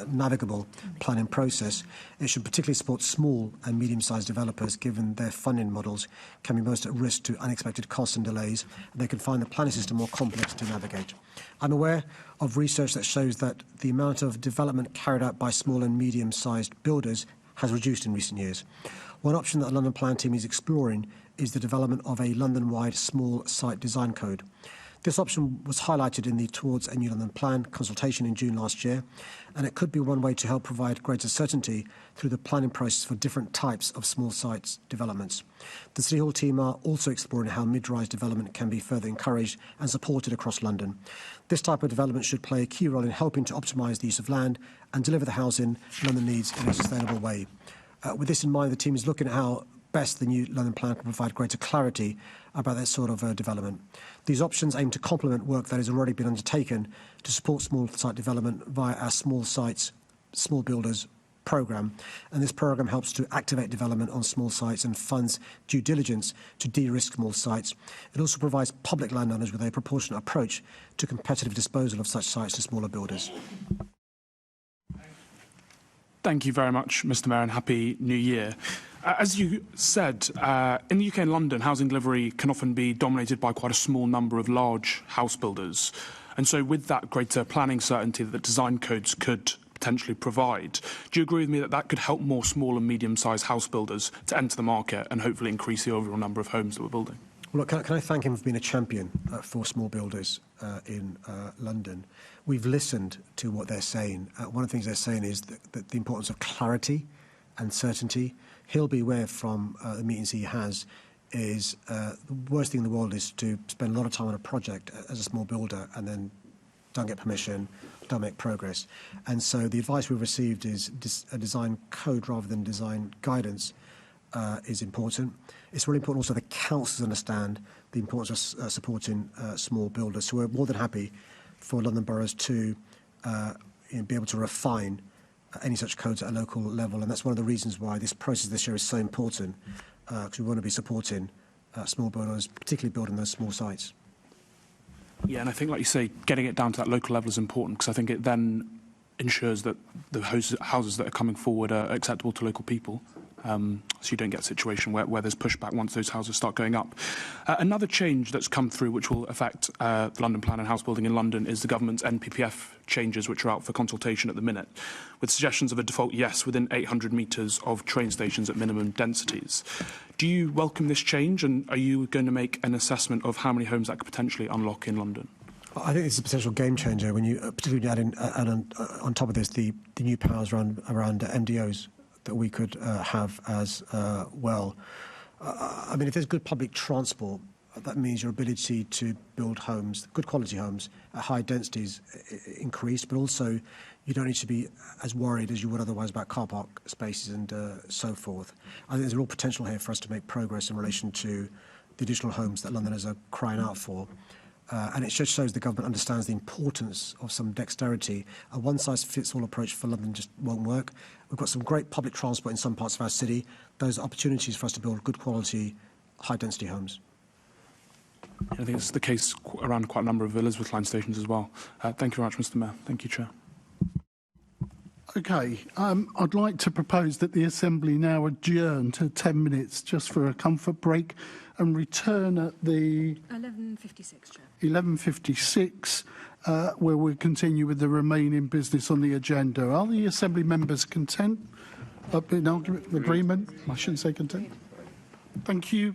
navigable planning process, it should particularly support small and medium-sized developers, given their funding models can be most at risk to unexpected costs and delays, and they can find the planning system more complex to navigate. I'm aware of research that shows that the amount of development carried out by small and medium-sized builders has reduced in recent years. One option that the London Plan team is exploring is the development of a London-wide small site design code. This option was highlighted in the Towards a New London Plan consultation in June last year, and it could be one way to help provide greater certainty through the planning process for different types of small sites developments. The City Hall team are also exploring how mid-rise development can be further encouraged and supported across London. This type of development should play a key role in helping to optimise the use of land and deliver the housing London needs in a sustainable way. With this in mind, the team is looking at how best the new London Plan can provide greater clarity about that sort of development. These options aim to complement work that has already been undertaken to support small site development via our Small Sites, Small Builders programme, and this programme helps to activate development on small sites and funds due diligence to de-risk small sites. It also provides public landowners with a proportionate approach to competitive disposal of such sites to smaller builders. Thank you very much, Mr Mayor, and Happy New Year. As you said, in the UK and London, housing delivery can often be dominated by quite a small number of large house builders. And so with that greater planning certainty that design codes could potentially provide, do you agree with me that that could help more small and medium-sized house builders to enter the market and hopefully increase the overall number of homes that we're building? Well, look, can I thank him for being a champion for small builders in London. We've listened to what they're saying. One of the things they're saying is that the importance of clarity and certainty. He'll be aware from the meetings he has is the worst thing in the world is to spend a lot of time on a project as a small builder and then don't get permission, don't make progress. And so the advice we've received is a design code rather than design guidance is important. It's really important also that councils understand the importance of supporting small builders. So we're more than happy for London boroughs to be able to refine any such codes at a local level, and that's one of the reasons why this process this year is so important, because we want to be supporting small builders, particularly building those small sites. Yeah, and I think, like you say, getting it down to that local level is important, because I think it then ensures that the houses that are coming forward are acceptable to local people. So you don't get a situation where there's pushback once those houses start going up. Another change that's come through, which will affect the London Plan and house building in London, is the government's NPPF changes, which are out for consultation at the minute, with suggestions of a default yes within 800 metres of train stations at minimum densities. Do you welcome this change, and are you going to make an assessment of how many homes that could potentially unlock in London? I think it's a potential game changer when you, particularly when you add in, on top of this, the new powers around MDOs that we could have as well. I mean, if there's good public transport, that means your ability to build homes, good quality homes, at high densities increase, but also you don't need to be as worried as you would otherwise about car park spaces and so forth. I think there's a real potential here for us to make progress in relation to the additional homes that Londoners are crying out for. And it just shows the government understands the importance of some dexterity. A one-size-fits-all approach for London just won't work. We've got some great public transport in some parts of our city. Those are opportunities for us to build good quality, high-density homes. I think it's the case around quite a number of Elizabeth line stations as well. Thank you very much, Mr Mayor. Thank you, Chair. OK, I'd like to propose that the Assembly now adjourn to 10 minutes just for a comfort break and return at the 11:56, Chair. 11:56, where we'll continue with the remaining business on the agenda. Are the Assembly members content? In agreement? I shouldn't say content. Thank you.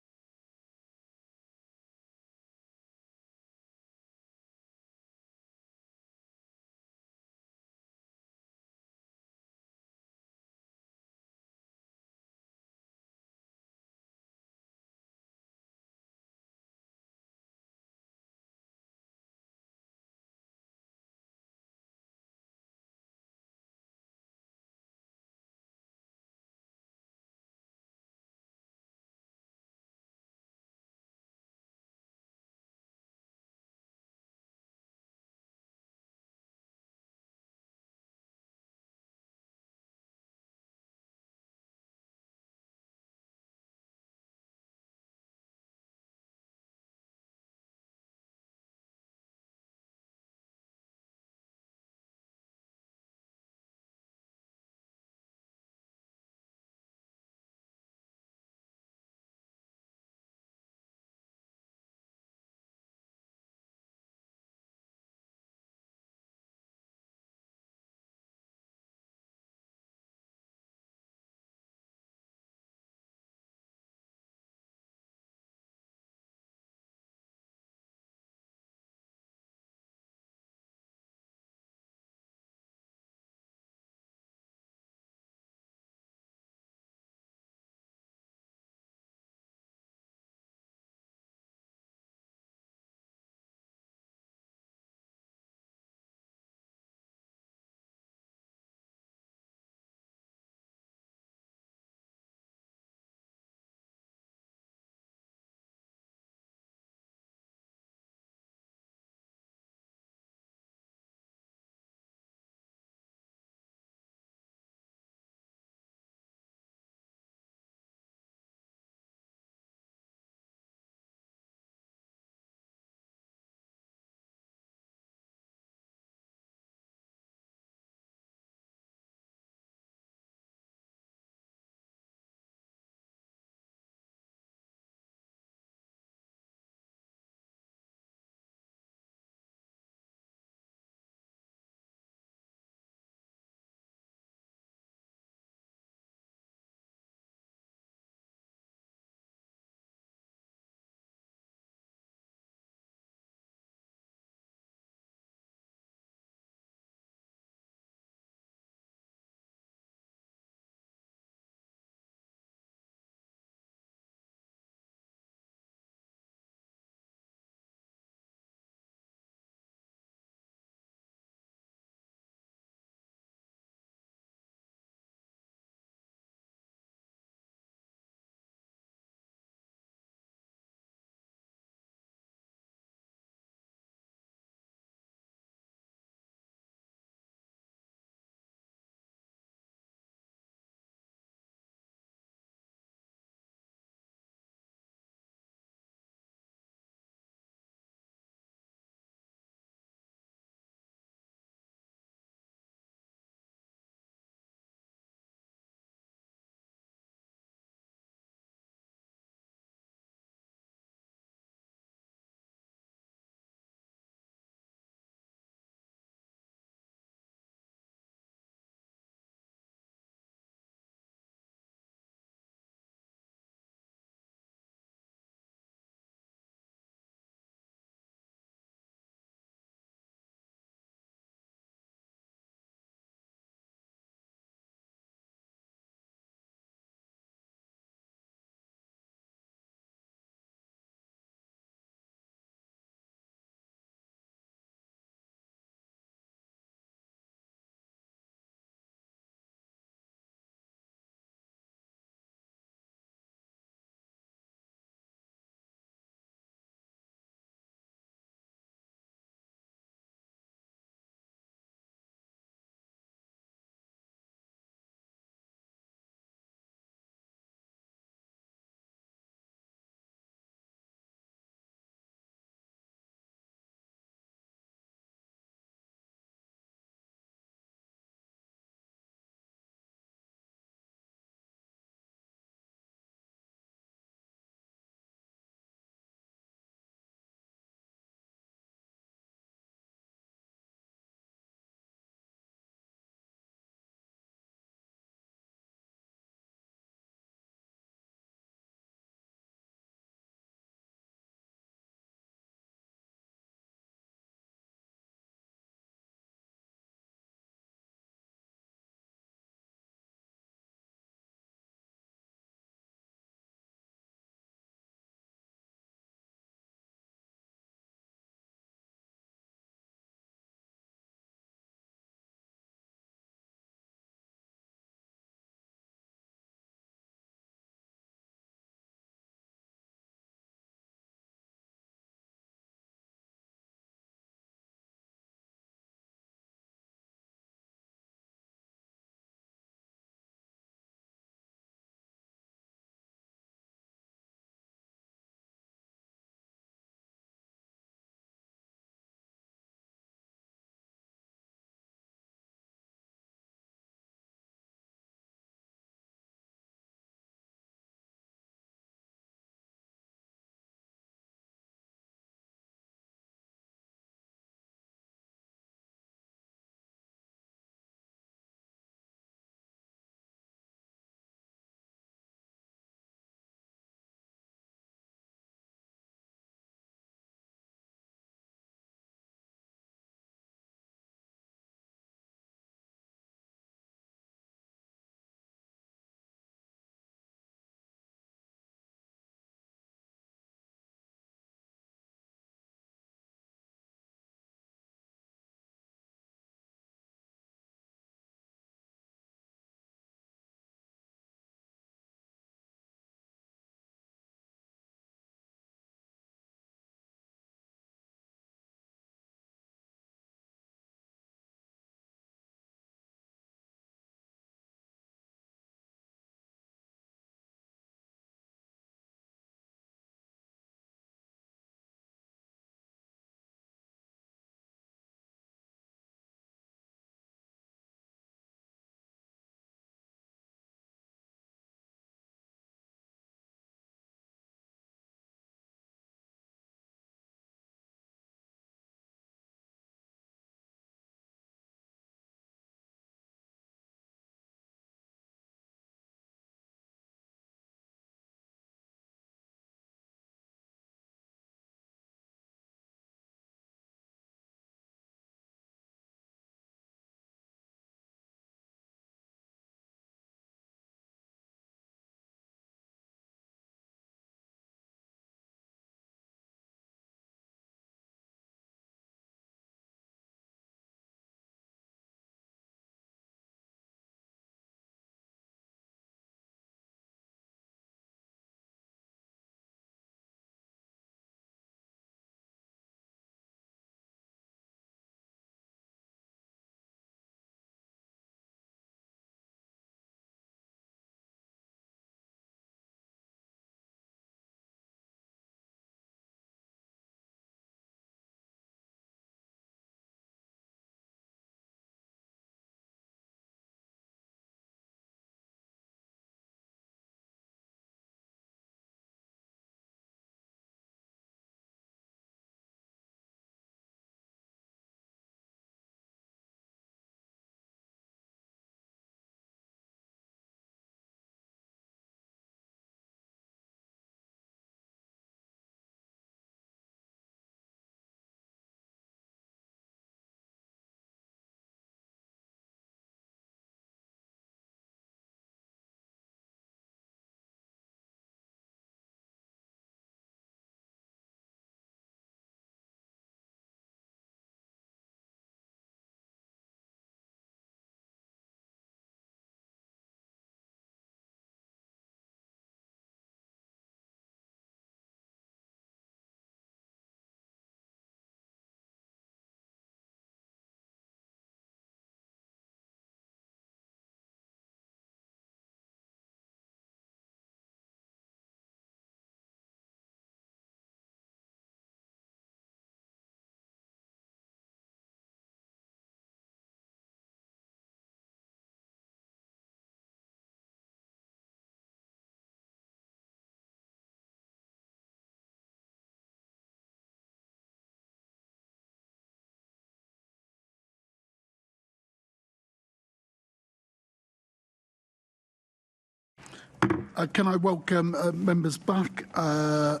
Can I welcome members back to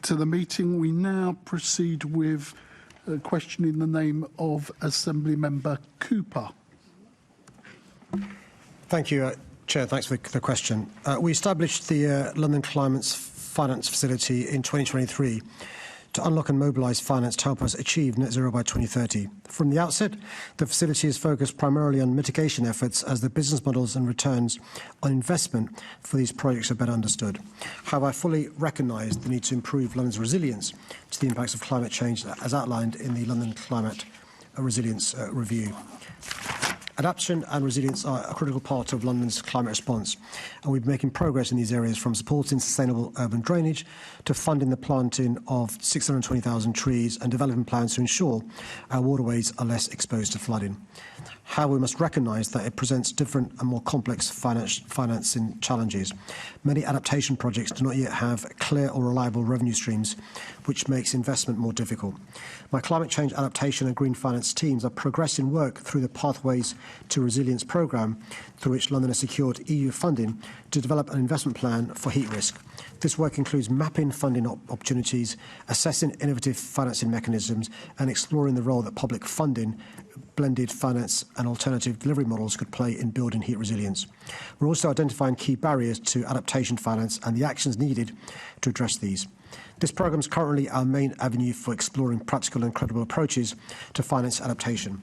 the meeting? We now proceed with a question in the name of Assembly Member Cooper. Thank you, Chair. Thanks for the question. We established the London Climate's Finance Facility in 2023 to unlock and mobilise finance to help us achieve net zero by 2030. From the outset, the facility is focused primarily on mitigation efforts as the business models and returns on investment for these projects are better understood. However, I fully recognise the need to improve London's resilience to the impacts of climate change as outlined in the London Climate Resilience Review. Adaptation and resilience are a critical part of London's climate response, and we're making progress in these areas, from supporting sustainable urban drainage to funding the planting of 620,000 trees and developing plans to ensure our waterways are less exposed to flooding. However, we must recognise that it presents different and more complex financing challenges. Many adaptation projects do not yet have clear or reliable revenue streams, which makes investment more difficult. My climate change adaptation and green finance teams are progressing work through the Pathways to Resilience programme, through which London has secured EU funding to develop an investment plan for heat risk. This work includes mapping funding opportunities, assessing innovative financing mechanisms, and exploring the role that public funding, blended finance and alternative delivery models could play in building heat resilience. We're also identifying key barriers to adaptation finance and the actions needed to address these. This programme is currently our main avenue for exploring practical and credible approaches to finance adaptation.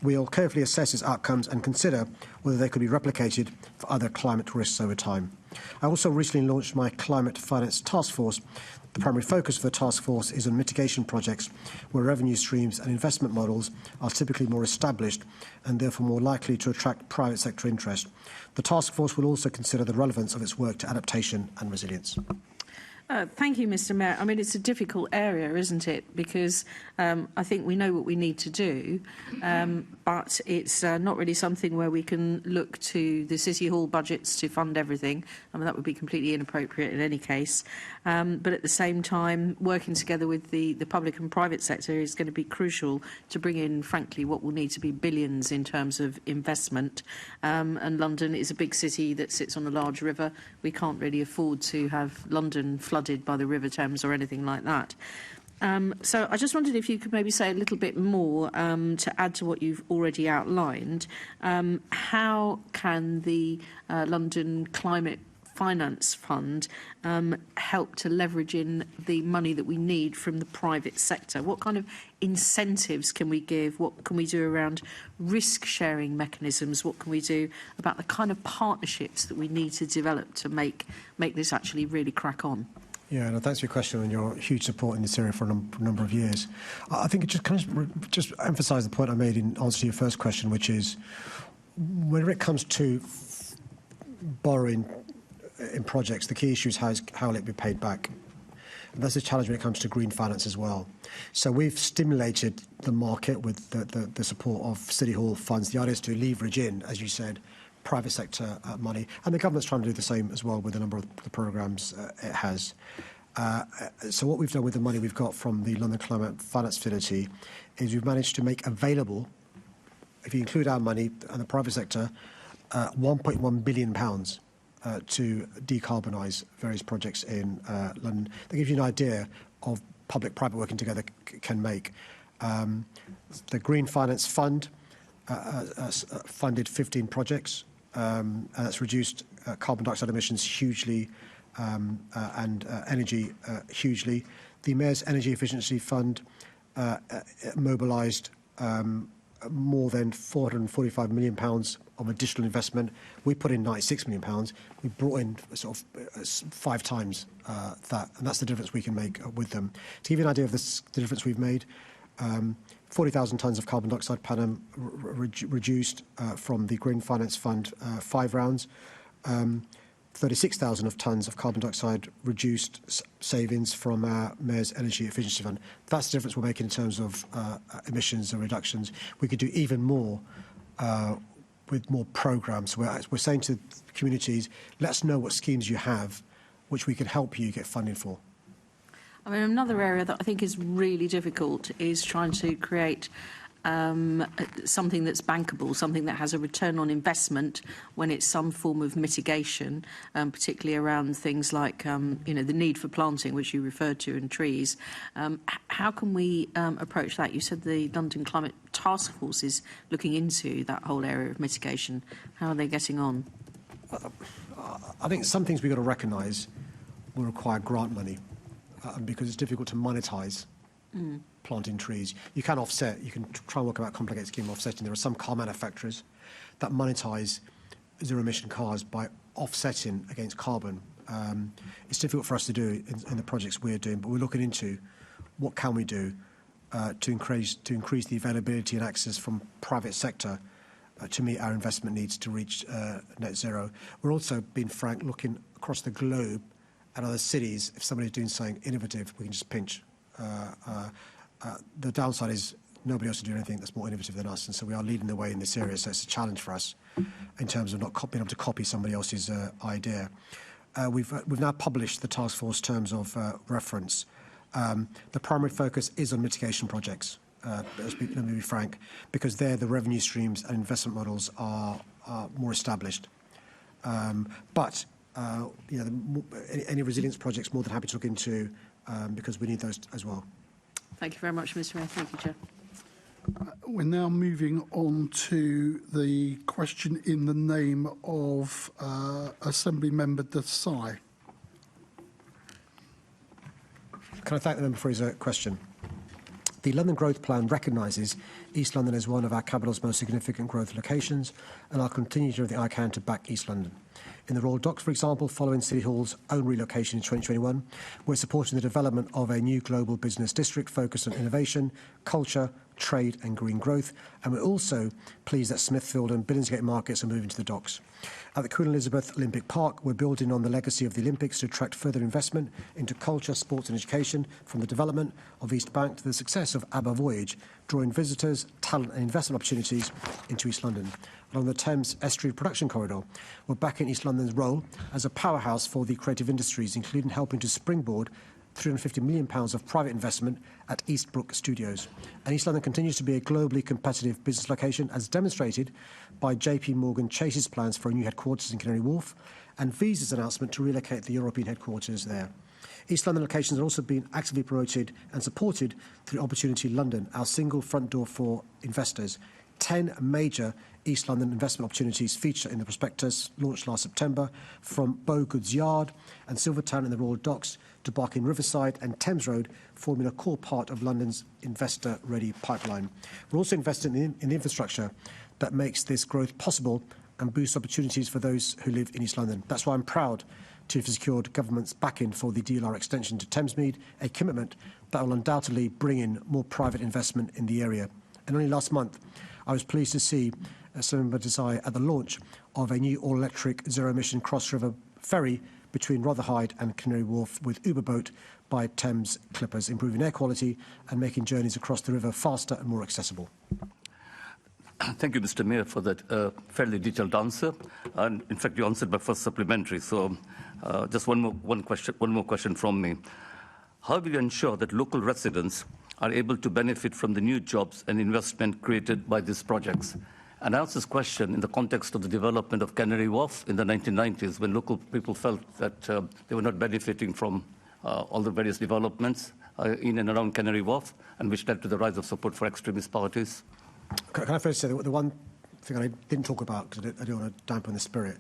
We'll carefully assess its outcomes and consider whether they could be replicated for other climate risks over time. I also recently launched my Climate Finance Task Force. The primary focus of the task force is on mitigation projects where revenue streams and investment models are typically more established and therefore more likely to attract private sector interest. The task force will also consider the relevance of its work to adaptation and resilience. Thank you, Mr. Mayor. I mean, it's a difficult area, isn't it? Because I think we know what we need to do, but it's not really something where we can look to the City Hall budgets to fund everything. I mean, that would be completely inappropriate in any case. But at the same time, working together with the public and private sector is going to be crucial to bring in, frankly, what will need to be billions in terms of investment. And London is a big city that sits on a large river. We can't really afford to have London flooded by the River Thames or anything like that. So I just wondered if you could maybe say a little bit more to add to what you've already outlined. How can the London Climate Finance Fund help to leverage in the money that we need from the private sector? What kind of incentives can we give? What can we do around risk-sharing mechanisms? What can we do about the kind of partnerships that we need to develop to make this actually really crack on? Yeah, no, thanks for your question and your huge support in this area for a number of years. I think it just emphasise the point I made in answer to your first question, which is whenever it comes to borrowing in projects, the key issue is how will it be paid back. And that's a challenge when it comes to green finance as well. So we've stimulated the market with the support of City Hall funds. The idea is to leverage in, as you said, private sector money, and the government's trying to do the same as well with a number of the programmes it has. So what we've done with the money we've got from the London Climate Finance Facility is we've managed to make available, if you include our money and the private sector, £1.1 billion to decarbonise various projects in London. That gives you an idea of public-private working together can make. The Green Finance Fund funded 15 projects, and that's reduced carbon dioxide emissions hugely and energy hugely. The Mayor's Energy Efficiency Fund mobilised more than £445 million of additional investment. We put in £96 million. We brought in sort of 5 times that, and that's the difference we can make with them. To give you an idea of the difference we've made, 40,000 tonnes of carbon dioxide per annum reduced from the Green Finance Fund 5 rounds. 36,000 of tonnes of carbon dioxide reduced savings from our Mayor's Energy Efficiency Fund. That's the difference we're making in terms of emissions and reductions. We could do even more with more programmes. We're saying to communities, let's know what schemes you have, which we can help you get funding for. I mean, another area that I think is really difficult is trying to create something that's bankable, something that has a return on investment when it's some form of mitigation, particularly around things like the need for planting, which you referred to, in trees. How can we approach that? You said the London Climate Task Force is looking into that whole area of mitigation. How are they getting on? I think some things we've got to recognise will require grant money because it's difficult to monetise planting trees. You can offset, you can try and work out a complicated scheme of offsetting. There are some car manufacturers that monetise zero-emission cars by offsetting against carbon. It's difficult for us to do in the projects we're doing, but we're looking into what can we do to increase the availability and access from private sector to meet our investment needs to reach net zero. We're also, being frank, looking across the globe at other cities. If somebody's doing something innovative, we can just pinch. The downside is nobody else is doing anything that's more innovative than us, and so we are leading the way in this area. So it's a challenge for us in terms of not being able to copy somebody else's idea. We've now published the task force terms of reference. The primary focus is on mitigation projects. Let me be frank, because there the revenue streams and investment models are more established. But any resilience projects, more than happy to look into, because we need those as well. Thank you very much, Mr. Mayor. Thank you, Chair. We're now moving on to the question in the name of Assembly Member Desai. Can I thank the member for his question? The London Growth Plan recognises East London as one of our capital's most significant growth locations, and I'll continue to do everything I can to back East London. In the Royal Docks, for example, following City Hall's own relocation in 2021, we're supporting the development of a new global business district focused on innovation, culture, trade and green growth, and we're also pleased that Smithfield and Billingsgate markets are moving to the docks. At the Queen Elizabeth Olympic Park, we're building on the legacy of the Olympics to attract further investment into culture, sports and education, from the development of East Bank to the success of ABBA Voyage, drawing visitors, talent and investment opportunities into East London. Along the Thames Estuary Production Corridor, we're backing East London's role as a powerhouse for the creative industries, including helping to springboard £350 million of private investment at Eastbrook Studios. And East London continues to be a globally competitive business location, as demonstrated by JP Morgan Chase's plans for a new headquarters in Canary Wharf and Visa's announcement to relocate the European headquarters there. East London locations are also being actively promoted and supported through Opportunity London, our single front door for investors. 10 major East London investment opportunities feature in the prospectus launched last September, from Bow Goods Yard and Silvertown in the Royal Docks to Barking Riverside and Thames Road, forming a core part of London's investor-ready pipeline. We're also investing in the infrastructure that makes this growth possible and boosts opportunities for those who live in East London. That's why I'm proud to have secured government's backing for the DLR extension to Thamesmead, a commitment that will undoubtedly bring in more private investment in the area. And only last month, I was pleased to see Assembly Member Desai at the launch of a new all-electric zero-emission cross-river ferry between Rotherhithe and Canary Wharf with Uber Boat by Thames Clippers, improving air quality and making journeys across the river faster and more accessible. Thank you, Mr. Mayor, for that fairly detailed answer. And in fact, you answered my first supplementary. So, just one more question from me. How do you ensure that local residents are able to benefit from the new jobs and investment created by these projects? And I ask this question in the context of the development of Canary Wharf in the 1990s, when local people felt that they were not benefiting from all the various developments in and around Canary Wharf, and which led to the rise of support for extremist parties. Can I first say that the one thing I didn't talk about, because I didn't want to dampen the spirit,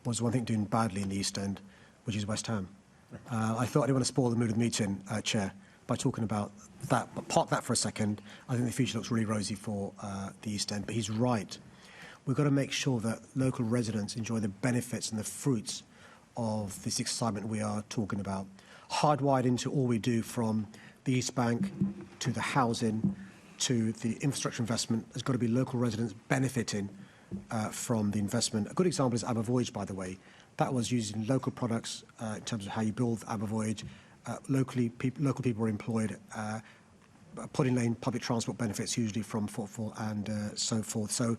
was one thing doing badly in the East End, which is West Ham. I thought I didn't want to spoil the mood of the meeting, Chair, by talking about that. But park that for a second. I think the future looks really rosy for the East End. But he's right. We've got to make sure that local residents enjoy the benefits and the fruits of this excitement we are talking about. Hardwired into all we do, from the East Bank to the housing to the infrastructure investment, has got to be local residents benefiting from the investment. A good example is ABBA Voyage, by the way. That was using local products in terms of how you build ABBA Voyage. Local people were employed, putting in public transport benefits, usually from footfall and so forth. So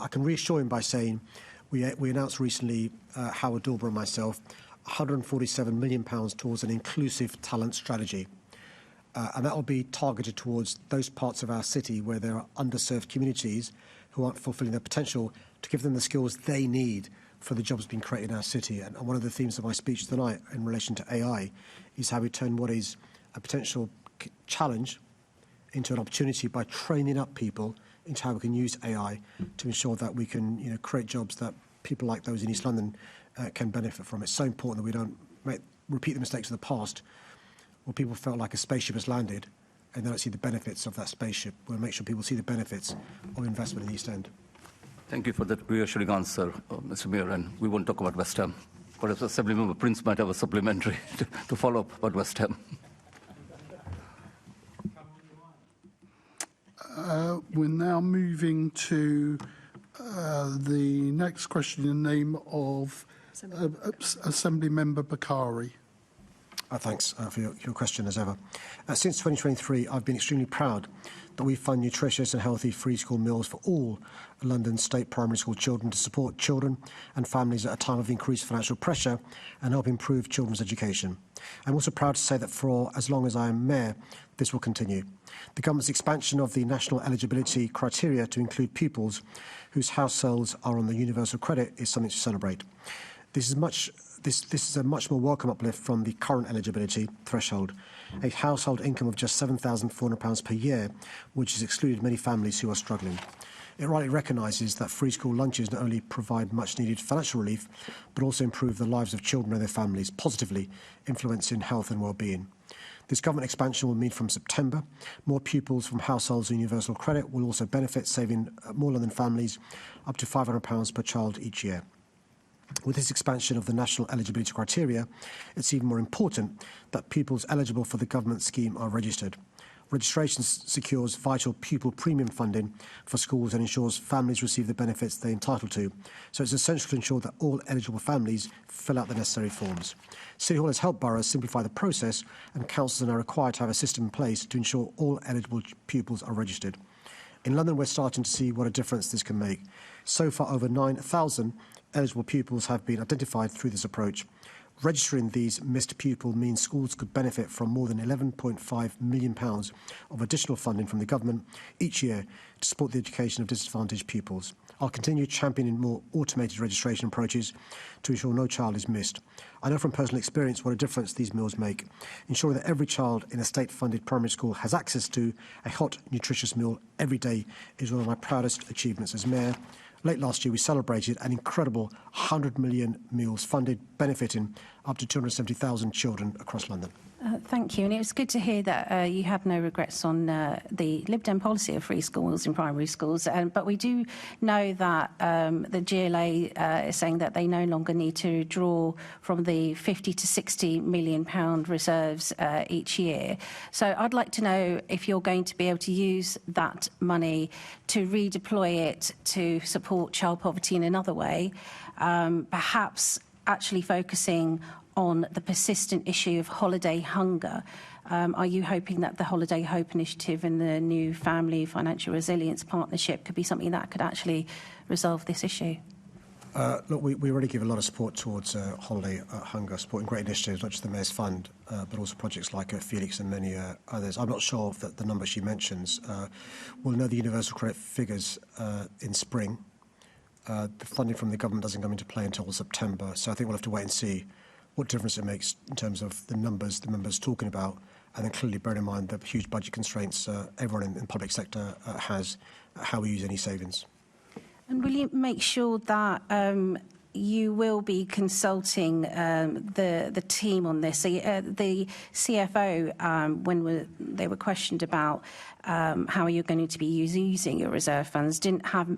I can reassure him by saying we announced recently, Howard Dorber and myself, £147 million towards an inclusive talent strategy. And that will be targeted towards those parts of our city where there are underserved communities who aren't fulfilling their potential, to give them the skills they need for the jobs being created in our city. And one of the themes of my speech tonight in relation to AI is how we turn what is a potential challenge into an opportunity by training up people into how we can use AI to ensure that we can create jobs that people like those in East London can benefit from. It's so important that we don't repeat the mistakes of the past where people felt like a spaceship has landed and they don't see the benefits of that spaceship. We'll make sure people see the benefits of investment in the East End. Thank you for that reassuring answer, Mr. Mayor, and we won't talk about West Ham. Perhaps Assemblymember Prince might have a supplementary to follow up about West Ham. We're now moving to the next question in the name of Assembly Member Bakari. Thanks for your question, as ever. Since 2023, I've been extremely proud that we fund nutritious and healthy free school meals for all London state primary school children to support children and families at a time of increased financial pressure and help improve children's education. I'm also proud to say that for as long as I am Mayor, this will continue. The government's expansion of the national eligibility criteria to include pupils whose households are on the universal credit is something to celebrate. This is a much more welcome uplift from the current eligibility threshold, a household income of just £7,400 per year, which has excluded many families who are struggling. It rightly recognises that free school lunches not only provide much-needed financial relief, but also improve the lives of children and their families, positively influencing health and well-being. This government expansion will mean from September, more pupils from households on universal credit will also benefit, saving more London families up to £500 per child each year. With this expansion of the national eligibility criteria, it's even more important that pupils eligible for the government scheme are registered. Registration secures vital pupil premium funding for schools and ensures families receive the benefits they're entitled to. So it's essential to ensure that all eligible families fill out the necessary forms. City Hall has helped boroughs simplify the process, and councils are now required to have a system in place to ensure all eligible pupils are registered. In London, we're starting to see what a difference this can make. So far, over 9,000 eligible pupils have been identified through this approach. Registering these missed pupils means schools could benefit from more than £11.5 million of additional funding from the government each year to support the education of disadvantaged pupils. I'll continue championing more automated registration approaches to ensure no child is missed. I know from personal experience what a difference these meals make. Ensuring that every child in a state-funded primary school has access to a hot, nutritious meal every day is one of my proudest achievements as Mayor. Late last year, we celebrated an incredible 100 million meals funded, benefiting up to 270,000 children across London. Thank you. And it was good to hear that you have no regrets on the Lib Dem policy of free schools in primary schools. But we do know that the GLA is saying that they no longer need to draw from the £50 to £60 million reserves each year. So I'd like to know if you're going to be able to use that money to redeploy it to support child poverty in another way, perhaps actually focusing on the persistent issue of holiday hunger. Are you hoping that the Holiday Hope Initiative and the new Family Financial Resilience Partnership could be something that could actually resolve this issue? Look, we already give a lot of support towards holiday hunger, supporting great initiatives, not just the Mayor's Fund, but also projects like Felix and many others. I'm not sure of the number she mentions. We'll know the universal credit figures in spring. The funding from the government doesn't come into play until September, so I think we'll have to wait and see what difference it makes in terms of the numbers the members talking about, and then clearly bearing in mind the huge budget constraints everyone in the public sector has, how we use any savings. And will you make sure that you will be consulting the team on this? The CFO, when they were questioned about how you're going to be using your reserve funds, didn't have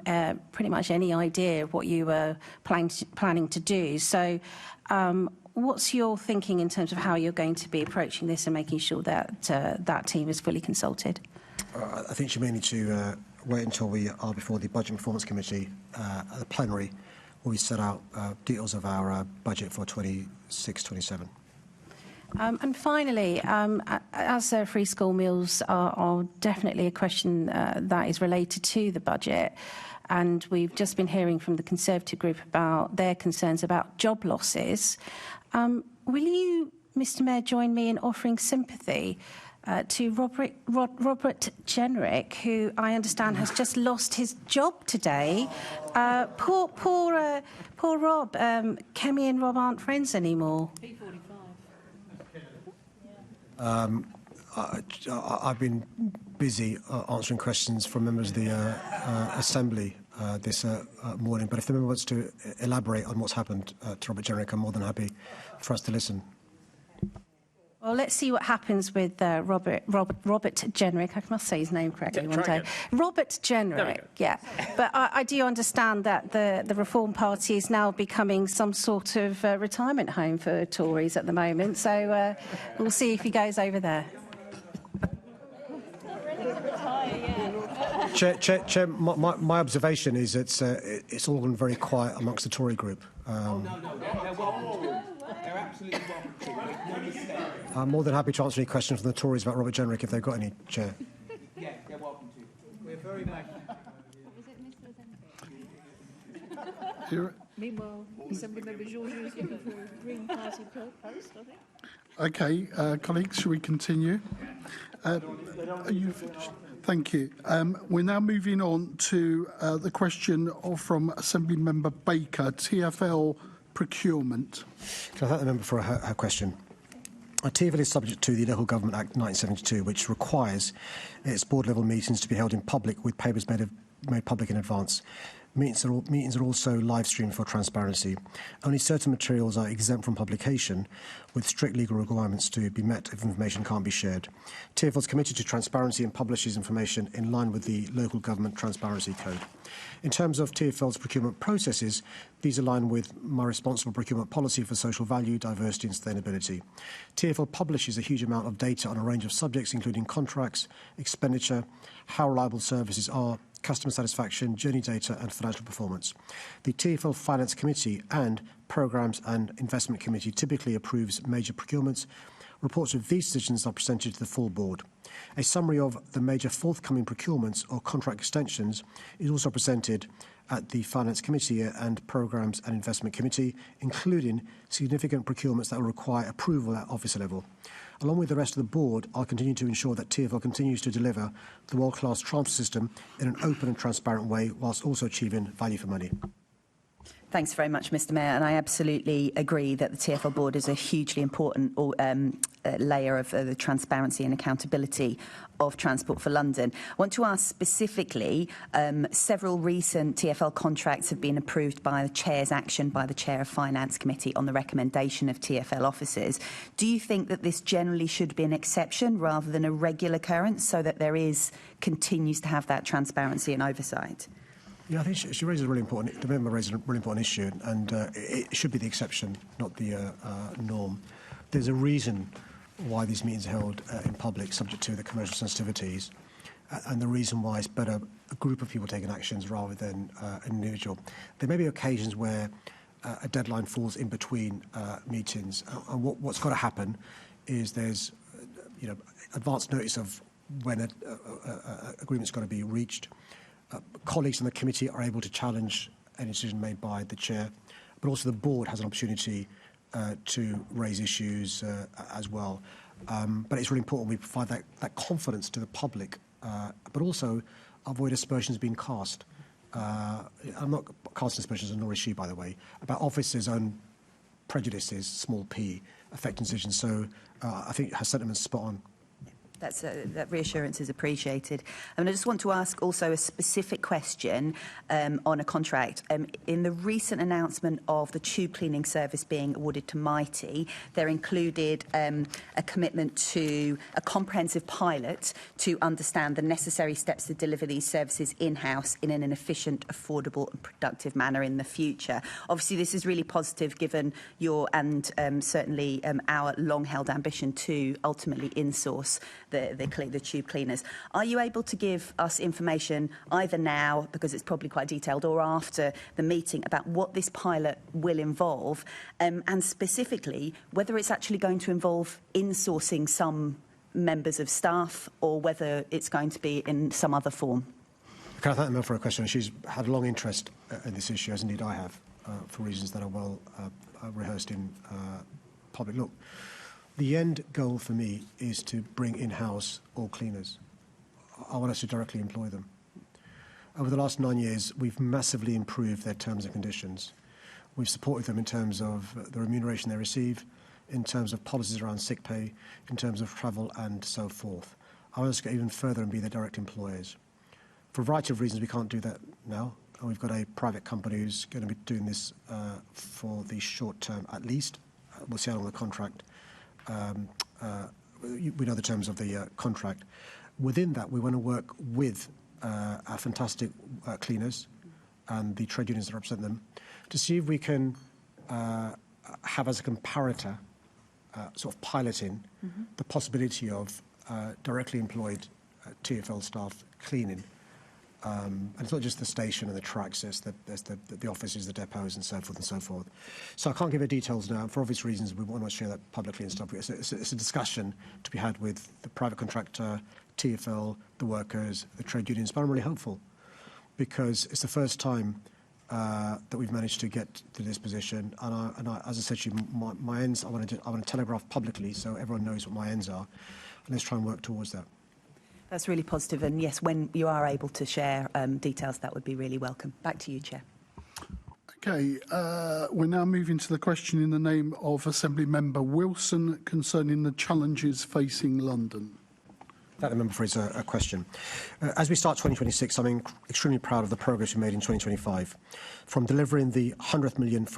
pretty much any idea of what you were planning to do. So what's your thinking in terms of how you're going to be approaching this and making sure that that team is fully consulted? I think you may need to wait until we are before the Budget and Performance Committee at the plenary, where we set out details of our budget for 26-27. And finally, as free school meals are definitely a question that is related to the budget, and we've just been hearing from the Conservative group about their concerns about job losses. Will you, Mr Mayor, join me in offering sympathy to Robert Jenrick, who I understand has just lost his job today. Poor Rob. Kemi and Rob aren't friends anymore. I've been busy answering questions from members of the Assembly this morning, but if the member wants to elaborate on what's happened to Robert Jenrick, I'm more than happy for us to listen. Well, let's see what happens with Robert Jenrick. I must say his name correctly one day. Robert Jenrick, yeah. But I do understand that the Reform Party is now becoming some sort of retirement home for Tories at the moment. So we'll see if he goes over there. Chair, my observation is it's all gone very quiet amongst the Tory group. No, they're welcome to. They're absolutely welcome to. I'm more than happy to answer any questions from the Tories about Robert Jenrick if they've got any, Chair. Yeah, they're welcome to. We're very much. Meanwhile, Assembly Member Georges is looking for a Green Party post, I think. Okay, colleagues, shall we continue? Are you finished? Thank you. We're now moving on to the question from Assembly Member Baker, TfL procurement. Can I thank the member for her question? TfL is subject to the Local Government Act 1972, which requires its board-level meetings to be held in public with papers made public in advance. Meetings are also live-streamed for transparency. Only certain materials are exempt from publication, with strict legal requirements to be met if information can't be shared. TfL is committed to transparency and publishes information in line with the Local Government Transparency Code. In terms of TfL's procurement processes, these align with my responsible procurement policy for social value, diversity and sustainability. TfL publishes a huge amount of data on a range of subjects, including contracts, expenditure, how reliable services are, customer satisfaction, journey data and financial performance. The TfL Finance Committee and Programmes and Investment Committee typically approves major procurements. Reports of these decisions are presented to the full board. A summary of the major forthcoming procurements or contract extensions is also presented at the Finance Committee and Programmes and Investment Committee, including significant procurements that will require approval at officer level. Along with the rest of the board, I'll continue to ensure that TfL continues to deliver the world-class transfer system in an open and transparent way, whilst also achieving value for money. Thanks very much, Mr Mayor, and I absolutely agree that the TfL board is a hugely important layer of the transparency and accountability of Transport for London. I want to ask specifically, several recent TfL contracts have been approved by the Chair's action by the Chair of Finance Committee on the recommendation of TfL officers. Do you think that this generally should be an exception rather than a regular occurrence so that continues to have that transparency and oversight? Yeah, I think she raises a really important. The member raises a really important issue, and it should be the exception, not the norm. There's a reason why these meetings are held in public, subject to the commercial sensitivities, and the reason why it's better a group of people taking actions rather than an individual. There may be occasions where a deadline falls in between meetings, and what's got to happen is there's, advance notice of when an agreement's got to be reached. Colleagues in the committee are able to challenge any decision made by the chair, but also the board has an opportunity to raise issues as well. But it's really important we provide that confidence to the public, but also avoid aspersions being cast. I'm not casting aspersions on nor is she, by the way, about officers' own prejudices, small p, affecting decisions. So I think her sentiment's spot on. That reassurance is appreciated. And I just want to ask also a specific question on a contract. In the recent announcement of the tube cleaning service being awarded to Mighty, there included a commitment to a comprehensive pilot to understand the necessary steps to deliver these services in-house in an efficient, affordable and productive manner in the future. Obviously, this is really positive given your and certainly our long-held ambition to ultimately insource the tube cleaners. Are you able to give us information either now, because it's probably quite detailed, or after the meeting about what this pilot will involve, and specifically whether it's actually going to involve insourcing some members of staff or whether it's going to be in some other form? Can I thank the member for a question? She's had a long interest in this issue, as indeed I have, for reasons that are well rehearsed in public. Look, The end goal for me is to bring in-house all cleaners. I want us to directly employ them. Over the last 9 years, we've massively improved their terms and conditions. We've supported them in terms of the remuneration they receive, in terms of policies around sick pay, in terms of travel and so forth. I want us to go even further and be their direct employers. For a variety of reasons, we can't do that now. And we've got a private company who's going to be doing this for the short term at least. We'll see how long the contract. We know the terms of the contract. Within that, we want to work with our fantastic cleaners and the trade unions that represent them to see if we can have as a comparator, sort of piloting the possibility of directly employed TfL staff cleaning. And it's not just the station and the tracks, there's the offices, the depots and so forth and so forth. So I can't give you details now. For obvious reasons, we want to share that publicly and stuff. It's a discussion to be had with the private contractor, TfL, the workers, the trade unions. But I'm really hopeful because it's the first time that we've managed to get to this position. And I, as I said to you, my ends, I want to telegraph publicly so everyone knows what my ends are. And let's try and work towards that. That's really positive, and yes, when you are able to share details, that would be really welcome. Back to you, Chair. Okay, we're now moving to the question in the name of Assembly Member Wilson concerning the challenges facing London. Thank the member for his question. As we start 2026, I'm extremely proud of the progress we made in 2025. From delivering the 100 millionth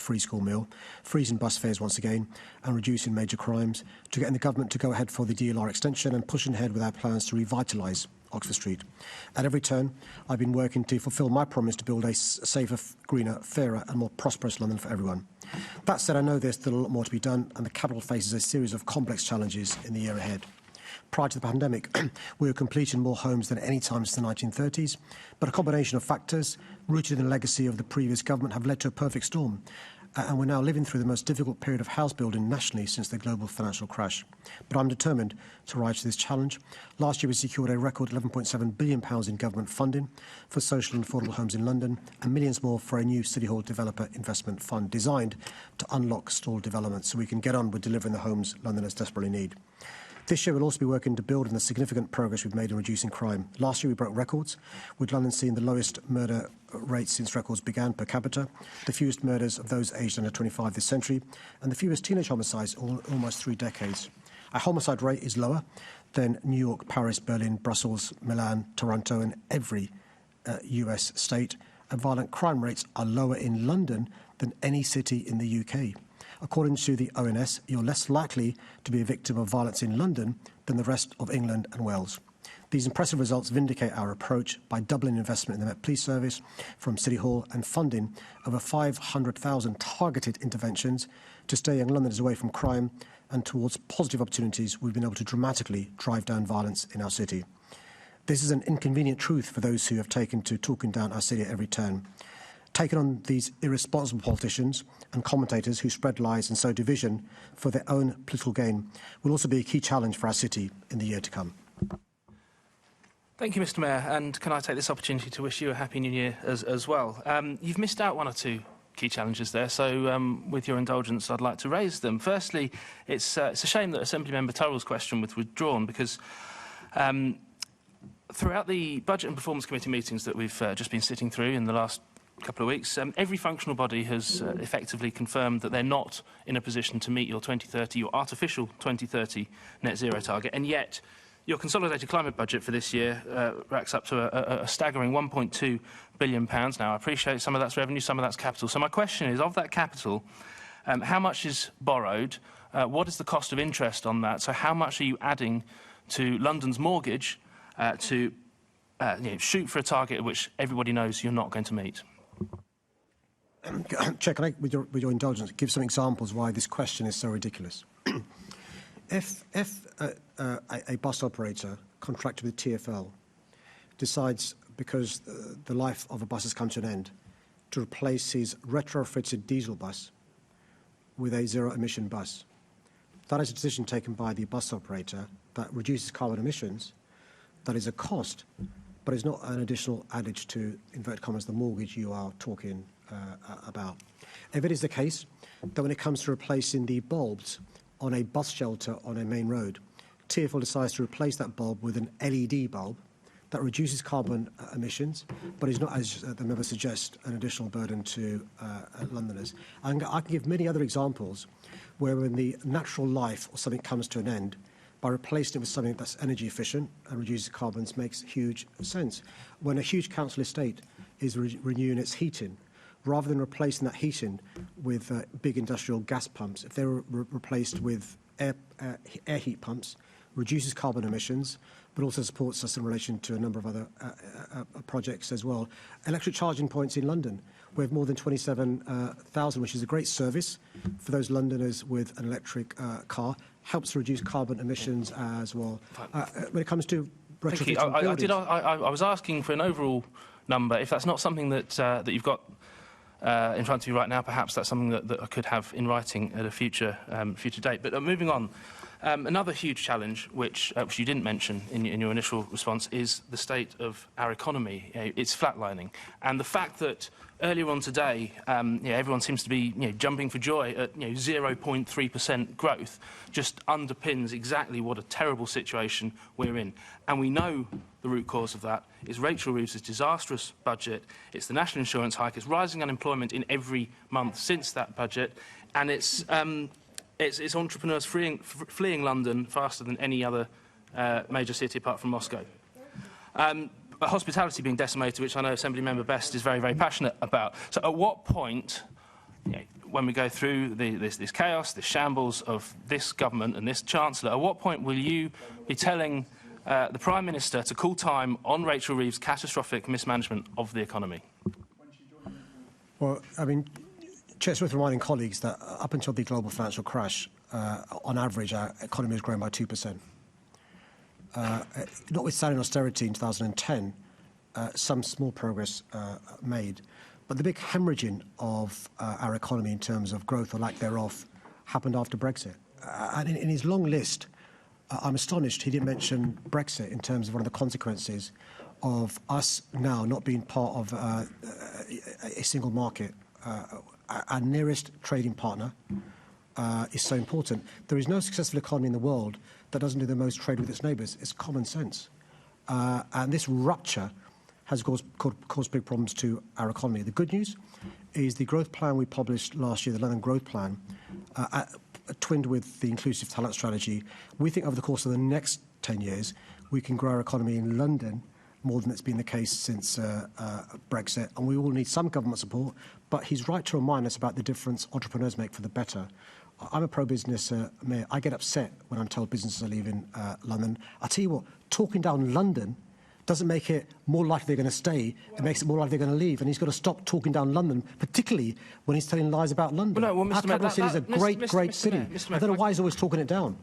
free school meal, freezing bus fares once again, and reducing major crimes, to getting the government to go ahead for the DLR extension and pushing ahead with our plans to revitalise Oxford Street. At every turn, I've been working to fulfil my promise to build a safer, greener, fairer and more prosperous London for everyone. That said, I know there's still a lot more to be done, and the capital faces a series of complex challenges in the year ahead. Prior to the pandemic, we were completing more homes than any time since the 1930s, but a combination of factors rooted in the legacy of the previous government have led to a perfect storm, and we're now living through the most difficult period of house building nationally since the global financial crash. But I'm determined to rise to this challenge. Last year we secured a record £11.7 billion in government funding for social and affordable homes in London, and millions more for a new City Hall Developer Investment Fund designed to unlock stalled development so we can get on with delivering the homes Londoners desperately need. This year we'll also be working to build on the significant progress we've made in reducing crime. Last year we broke records, with London seeing the lowest murder rates since records began per capita, the fewest murders of those aged under 25 this century, and the fewest teenage homicides in almost 3 decades. Our homicide rate is lower than New York, Paris, Berlin, Brussels, Milan, Toronto and every US state, and violent crime rates are lower in London than any city in the UK. According to the ONS, you're less likely to be a victim of violence in London than the rest of England and Wales. These impressive results vindicate our approach by doubling investment in the Met Police Service from City Hall and funding over 500,000 targeted interventions to stay young Londoners away from crime and towards positive opportunities. We've been able to dramatically drive down violence in our city. This is an inconvenient truth for those who have taken to talking down our city at every turn. Taking on these irresponsible politicians and commentators who spread lies and sow division for their own political gain will also be a key challenge for our city in the year to come. Thank you, Mr Mayor, and can I take this opportunity to wish you a Happy New Year as well. You've missed out 1 or 2 key challenges there, so with your indulgence I'd like to raise them. Firstly, it's a shame that Assembly Member Turrell's question was withdrawn because throughout the Budget and Performance Committee meetings that we've just been sitting through in the last couple of weeks, every functional body has effectively confirmed that they're not in a position to meet your 2030, your artificial 2030 net zero target, and yet your consolidated climate budget for this year racks up to a staggering £1.2 billion. Now, I appreciate some of that's revenue, some of that's capital. So my question is, of that capital, how much is borrowed? What is the cost of interest on that? So how much are you adding to London's mortgage to shoot for a target which everybody knows you're not going to meet? Chair, can I, with your indulgence, give some examples why this question is so ridiculous? If a bus operator contracted with TfL decides, because the life of a bus has come to an end, to replace his retrofitted diesel bus with a zero-emission bus, that is a decision taken by the bus operator that reduces carbon emissions. That is a cost, but it's not an additional addage to, inverted commas, the mortgage you are talking about. If it is the case that when it comes to replacing the bulbs on a bus shelter on a main road, TfL decides to replace that bulb with an LED bulb that reduces carbon emissions, but is not, as the member suggests, an additional burden to Londoners. And I can give many other examples where when the natural life or something comes to an end, by replacing it with something that's energy efficient and reduces carbons makes huge sense. When a huge council estate is renewing its heating, rather than replacing that heating with big industrial gas pumps, if they're replaced with air heat pumps, reduces carbon emissions, but also supports us in relation to a number of other projects as well. Electric charging points in London. We have more than 27,000, which is a great service for those Londoners with an electric car. Helps reduce carbon emissions as well. When it comes to retrofitting buildings... I was asking for an overall number. If that's not something that you've got in front of you right now, perhaps that's something that I could have in writing at a future date. But moving on, another huge challenge, which you didn't mention in your initial response, is the state of our economy. It's flatlining. And the fact that earlier on today, everyone seems to be jumping for joy at 0.3% growth just underpins exactly what a terrible situation we're in. And we know the root cause of that is Rachel Reeves' disastrous budget. It's the national insurance hike. It's rising unemployment in every month since that budget. And it's entrepreneurs fleeing London faster than any other major city apart from Moscow. Hospitality being decimated, which I know Assembly Member Best is very, very passionate about. So at what point, when we go through this chaos, this shambles of this government and this Chancellor, at what point will you be telling the Prime Minister to call time on Rachel Reeves' catastrophic mismanagement of the economy? Well, I mean, Chair, it's worth reminding colleagues that up until the global financial crash, on average, our economy has grown by 2%. Notwithstanding austerity in 2010, some small progress made. But the big hemorrhaging of our economy in terms of growth or lack thereof happened after Brexit. And in his long list, I'm astonished he didn't mention Brexit in terms of one of the consequences of us now not being part of a single market. Our nearest trading partner is so important. There is no successful economy in the world that doesn't do the most trade with its neighbours. It's common sense. And this rupture has caused big problems to our economy. The good news is the growth plan we published last year, the London Growth Plan, twinned with the inclusive talent strategy. We think over the course of the next 10 years, we can grow our economy in London more than it's been the case since Brexit. And we will need some government support, but he's right to remind us about the difference entrepreneurs make for the better. I'm a pro-business mayor. I get upset when I'm told businesses are leaving London. I tell you what, talking down London doesn't make it more likely they're going to stay. It makes it more likely they're going to leave. And he's got to stop talking down London, particularly when he's telling lies about London. Well, no, well, our capital city is a great city. I don't know why he's always talking it down.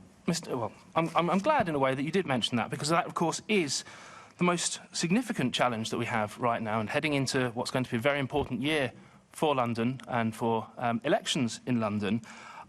I'm glad in a way that you did mention that, because that, of course, is the most significant challenge that we have right now, and heading into what's going to be a very important year for London and for elections in London.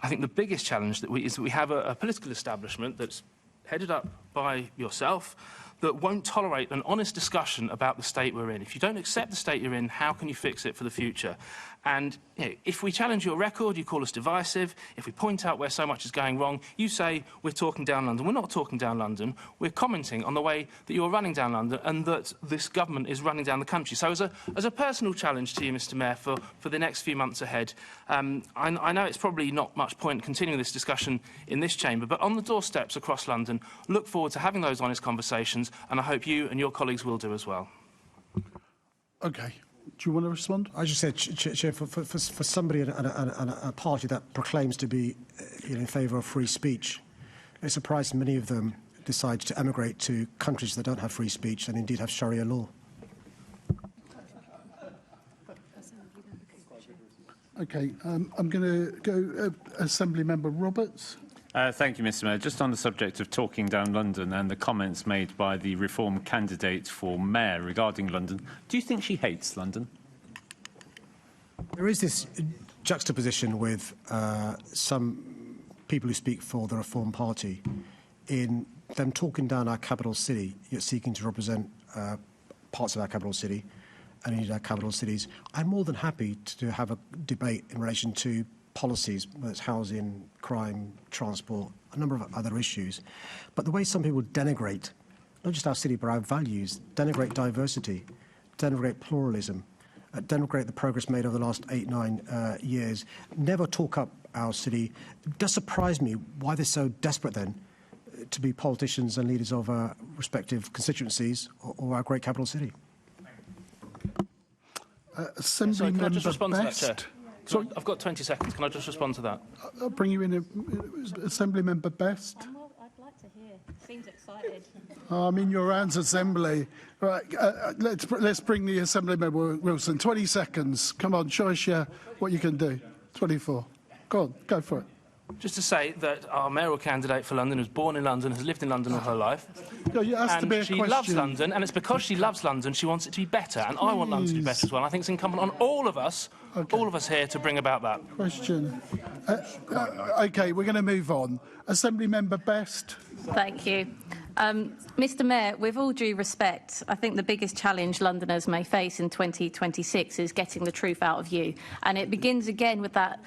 I think the biggest challenge is that we have a political establishment that's headed up by yourself that won't tolerate an honest discussion about the state we're in. If you don't accept the state you're in, how can you fix it for the future? And if we challenge your record, you call us divisive. If we point out where so much is going wrong, you say we're talking down London. We're not talking down London. We're commenting on the way that you're running down London and that this government is running down the country. So as a personal challenge to you, Mr Mayor, for the next few months ahead, I know it's probably not much point continuing this discussion in this chamber, but on the doorsteps across London, look forward to having those honest conversations, and I hope you and your colleagues will do as well. OK. Do you want to respond? I just said, Chair, for somebody and a party that proclaims to be in favour of free speech, it's surprising many of them decide to emigrate to countries that don't have free speech and indeed have Sharia law. OK, I'm going to go Assembly Member Roberts. Thank you, Mr Mayor. Just on the subject of talking down London and the comments made by the Reform candidate for Mayor regarding London, do you think she hates London? There is this juxtaposition with some people who speak for the Reform Party in them talking down our capital city, yet seeking to represent parts of our capital city, and indeed our capital cities. I'm more than happy to have a debate in relation to policies, whether it's housing, crime, transport, a number of other issues. But the way some people denigrate, not just our city, but our values, denigrate diversity, denigrate pluralism, denigrate the progress made over the last 8-9 years, never talk up our city. It does surprise me why they're so desperate then to be politicians and leaders of our respective constituencies or our great capital city. Assembly can I just Member respond Best. to that, Chair? Sorry? I've got 20 seconds. Can I just respond to that? I'll bring you in. Assembly Member Best. I'd like to hear. Seems excited. I'm in your hands, Assembly. Right, let's bring the Assembly Member Wilson. 20 seconds. Come on, show us what you can do. 24. Go on, go for it. Just to say that our mayoral candidate for London was born in London, has lived in London all her life. No, it has to be a she question. loves London, and it's because she loves London she wants it to be better. And I want London to be better as well. I think it's incumbent on all of us here to bring about that. Question. OK, we're going to move on. Assembly Member Best. Thank you. Mr Mayor, with all due respect, I think the biggest challenge Londoners may face in 2026 is getting the truth out of you. And it begins again with that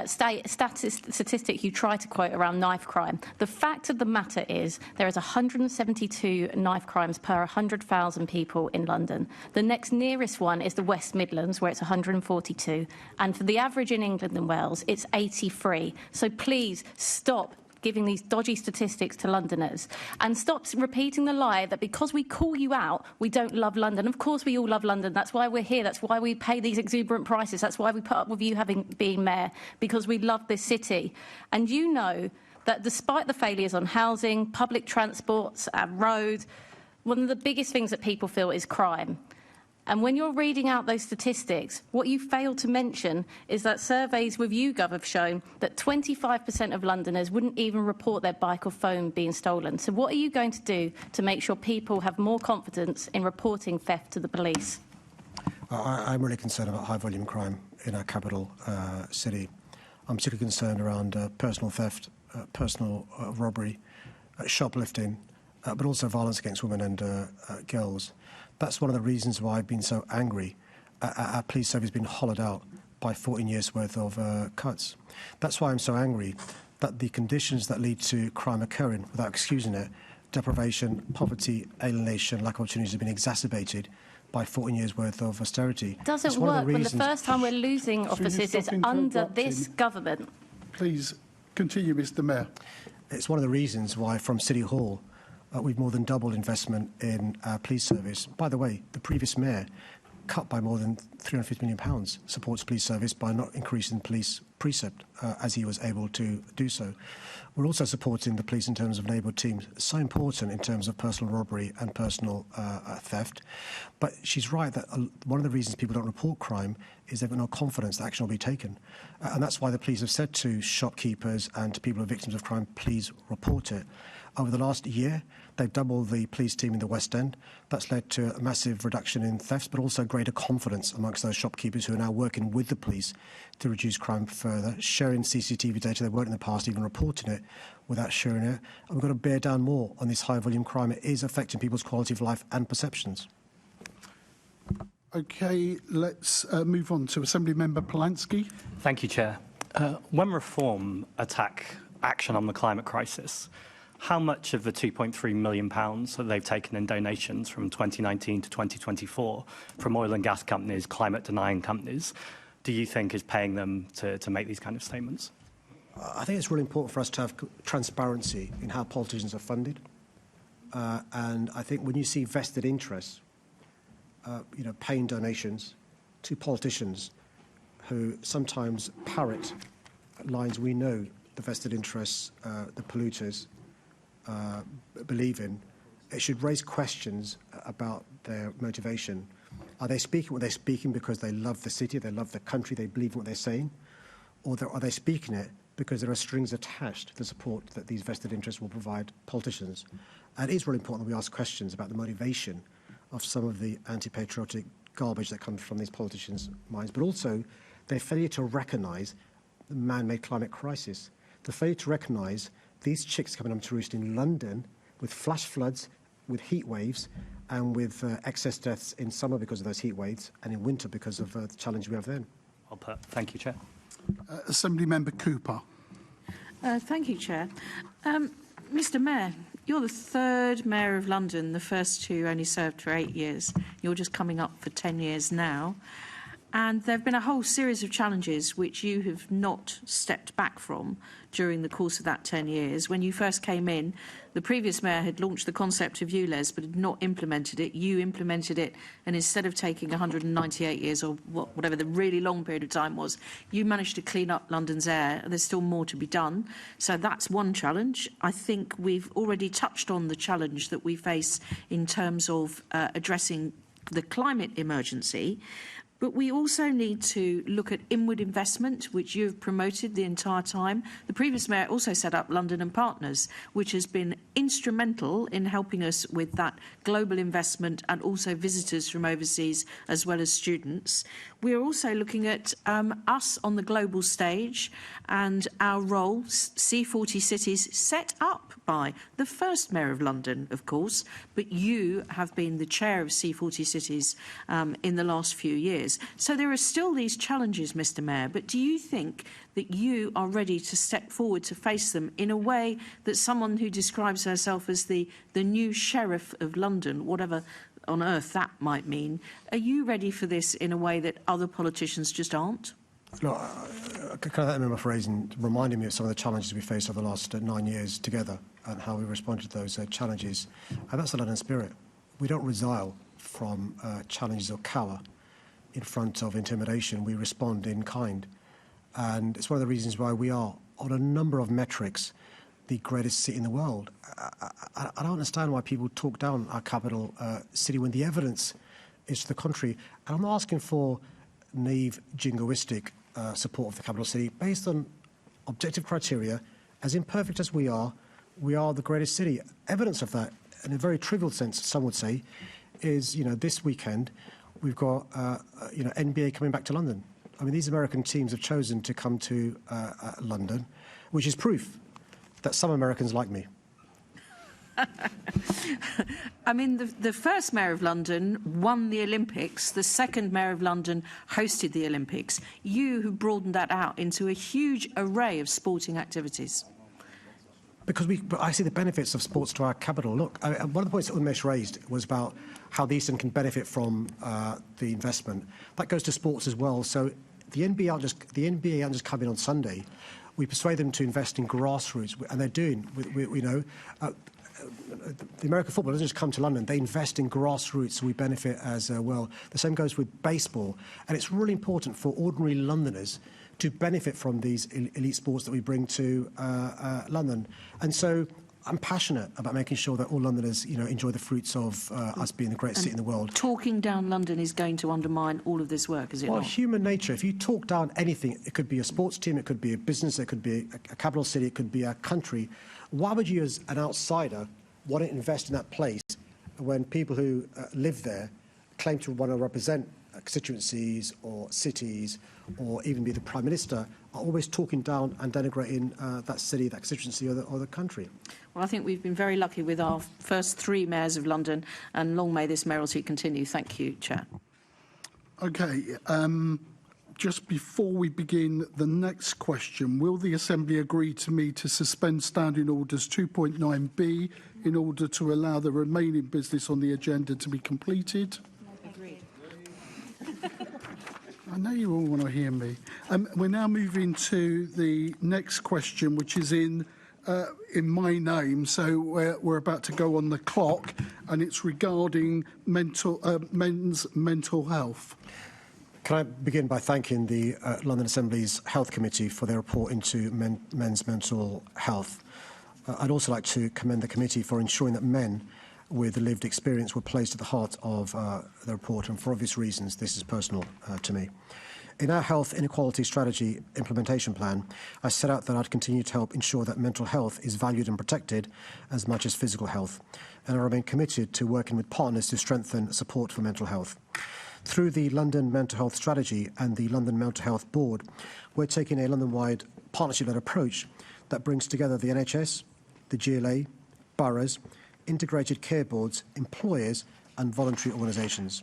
statistic you try to quote around knife crime. The fact of the matter is there is 172 knife crimes per 100,000 people in London. The next nearest one is the West Midlands, where it's 142. And for the average in England and Wales, it's 83. So please stop giving these dodgy statistics to Londoners and stop repeating the lie that because we call you out, we don't love London. Of course we all love London. That's why we're here. That's why we pay these exuberant prices. That's why we put up with you being mayor, because we love this city. And you know that despite the failures on housing, public transport and roads, one of the biggest things that people feel is crime. And when you're reading out those statistics, what you fail to mention is that surveys with YouGov have shown that 25% of Londoners wouldn't even report their bike or phone being stolen. So what are you going to do to make sure people have more confidence in reporting theft to the police? I'm really concerned about high-volume crime in our capital city. I'm particularly concerned around personal theft, personal robbery, shoplifting, but also violence against women and girls. That's one of the reasons why I've been so angry. Our police service has been hollowed out by 14 years' worth of cuts. That's why I'm so angry that the conditions that lead to crime occurring, without excusing it, deprivation, poverty, alienation, lack of opportunities, have been exacerbated by 14 years' worth of austerity. It doesn't work when the first time we're losing offices is under this government. Please continue, Mr Mayor. It's one of the reasons why from City Hall we've more than doubled investment in our police service. By the way, the previous mayor cut by more than £350 million supports police service by not increasing police precept as he was able to do so. We're also supporting the police in terms of neighbourhood teams, so important in terms of personal robbery and personal theft. But she's right that one of the reasons people don't report crime is they've got no confidence that action will be taken. And that's why the police have said to shopkeepers and to people who are victims of crime, please report it. Over the last year, they've doubled the police team in the West End. That's led to a massive reduction in thefts, but also greater confidence amongst those shopkeepers who are now working with the police to reduce crime further, sharing CCTV data they weren't in the past, even reporting it without sharing it. And we've got to bear down more on this high-volume crime. It is affecting people's quality of life and perceptions. OK, let's move on to Assembly Member Polanski. Thank you, Chair. When Reform attack action on the climate crisis, how much of the £2.3 million that they've taken in donations from 2019 to 2024 from oil and gas companies, climate-denying companies, do you think is paying them to make these kind of statements? I think it's really important for us to have transparency in how politicians are funded. And I think when you see vested interests, paying donations to politicians who sometimes parrot lines we know the vested interests, the polluters, believe in, it should raise questions about their motivation. Are they speaking what they're speaking because they love the city, they love the country, they believe in what they're saying? Or are they speaking it because there are strings attached to the support that these vested interests will provide politicians? And it is really important that we ask questions about the motivation of some of the anti-patriotic garbage that comes from these politicians' minds, but also their failure to recognise the man-made climate crisis, the failure to recognise these chicks coming home to roost in London with flash floods, with heat waves, and with excess deaths in summer because of those heat waves and in winter because of the challenge we have then. Thank you, Chair. Assembly Member Cooper. Thank you, Chair. Mr Mayor, you're the third Mayor of London. The first two only served for 8 years. You're just coming up for 10 years now. And there have been a whole series of challenges which you have not stepped back from during the course of that 10 years. When you first came in, the previous mayor had launched the concept of ULEZ but had not implemented it. You implemented it, and instead of taking 198 years or whatever the really long period of time was, you managed to clean up London's air. There's still more to be done. So that's one challenge. I think we've already touched on the challenge that we face in terms of addressing the climate emergency. But we also need to look at inward investment, which you've promoted the entire time. The previous mayor also set up London and Partners, which has been instrumental in helping us with that global investment and also visitors from overseas as well as students. We're also looking at us on the global stage and our role, C40 cities, set up by the first mayor of London, of course, but you have been the chair of C40 cities in the last few years. So there are still these challenges, Mr Mayor, but do you think that you are ready to step forward to face them in a way that someone who describes herself as the new sheriff of London, whatever on earth that might mean, are you ready for this in a way that other politicians just aren't? Look, can I remember phrasing, reminding me of some of the challenges we faced over the last 9 years together and how we responded to those challenges. And that's the London spirit. We don't resile from challenges or cower in front of intimidation. We respond in kind. And it's one of the reasons why we are, on a number of metrics, the greatest city in the world. I don't understand why people talk down our capital city when the evidence is to the contrary. And I'm not asking for naive, jingoistic support of the capital city. Based on objective criteria, as imperfect as we are the greatest city. Evidence of that, in a very trivial sense, some would say, is, this weekend, we've got, NBA coming back to London. I mean, these American teams have chosen to come to London, which is proof that some Americans like me. I mean, the first mayor of London won the Olympics. The second mayor of London hosted the Olympics. You who broadened that out into a huge array of sporting activities. Because I see the benefits of sports to our capital. Look, one of the points that Umesh raised was about how the East End can benefit from the investment. That goes to sports as well. So the NBA aren't just coming on Sunday. We persuade them to invest in grassroots, and they're doing. The American football doesn't just come to London. They invest in grassroots, so we benefit as well. The same goes with baseball. And it's really important for ordinary Londoners to benefit from these elite sports that we bring to London. And so I'm passionate about making sure that all Londoners, enjoy the fruits of us being the greatest city in the world. Talking down London is going to undermine all of this work, is it not? Well, human nature. If you talk down anything, it could be a sports team, it could be a business, it could be a capital city, it could be a country. Why would you, as an outsider, want to invest in that place when people who live there claim to want to represent constituencies or cities or even be the Prime Minister, are always talking down and denigrating that city, that constituency or the country? Well, I think we've been very lucky with our first 3 mayors of London, and long may this mayoralty continue. Thank you, Chair. OK. Just before we begin the next question, will the Assembly agree to me to suspend Standing Orders 2.9b in order to allow the remaining business on the agenda to be completed? Agreed. I know you all want to hear me. We're now moving to the next question, which is in my name, so we're about to go on the clock, and it's regarding men's mental health. Can I begin by thanking the London Assembly's Health Committee for their report into men's mental health. I'd also like to commend the committee for ensuring that men with lived experience were placed at the heart of the report, and for obvious reasons, this is personal to me. In our Health Inequality Strategy Implementation Plan, I set out that I'd continue to help ensure that mental health is valued and protected as much as physical health, and I remain committed to working with partners to strengthen support for mental health. Through the London Mental Health Strategy and the London Mental Health Board, we're taking a London-wide partnership-led approach that brings together the NHS, the GLA, boroughs, integrated care boards, employers and voluntary organisations.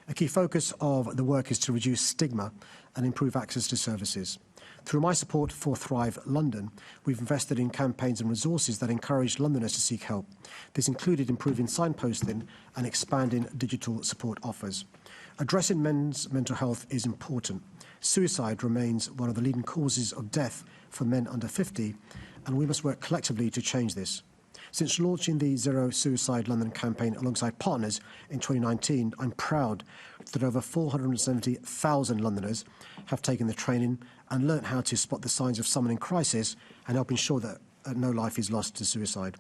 A key focus of the work is to reduce stigma and improve access to services. Through my support for Thrive London, we've invested in campaigns and resources that encourage Londoners to seek help. This included improving signposting and expanding digital support offers. Addressing men's mental health is important. Suicide remains one of the leading causes of death for men under 50, and we must work collectively to change this. Since launching the Zero Suicide London campaign alongside partners in 2019, I'm proud that over 470,000 Londoners have taken the training and learnt how to spot the signs of someone in crisis and help ensure that no life is lost to suicide.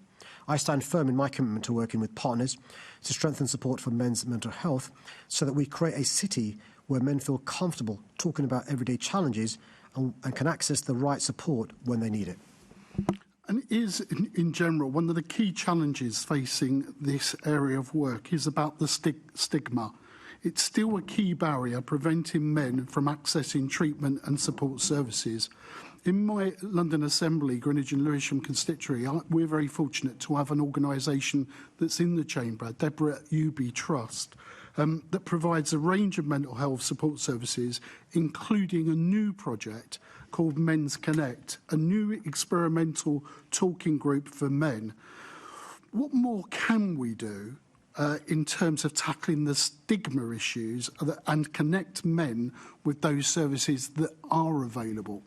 I stand firm in my commitment to working with partners to strengthen support for men's mental health so that we create a city where men feel comfortable talking about everyday challenges and can access the right support when they need it. And is, in general, one of the key challenges facing this area of work is about the stigma. It's still a key barrier preventing men from accessing treatment and support services. In my London Assembly, Greenwich and Lewisham constituency, we're very fortunate to have an organisation that's in the chamber, Deborah Ewby Trust, that provides a range of mental health support services, including a new project called Men's Connect, a new experimental talking group for men. What more can we do in terms of tackling the stigma issues and connect men with those services that are available?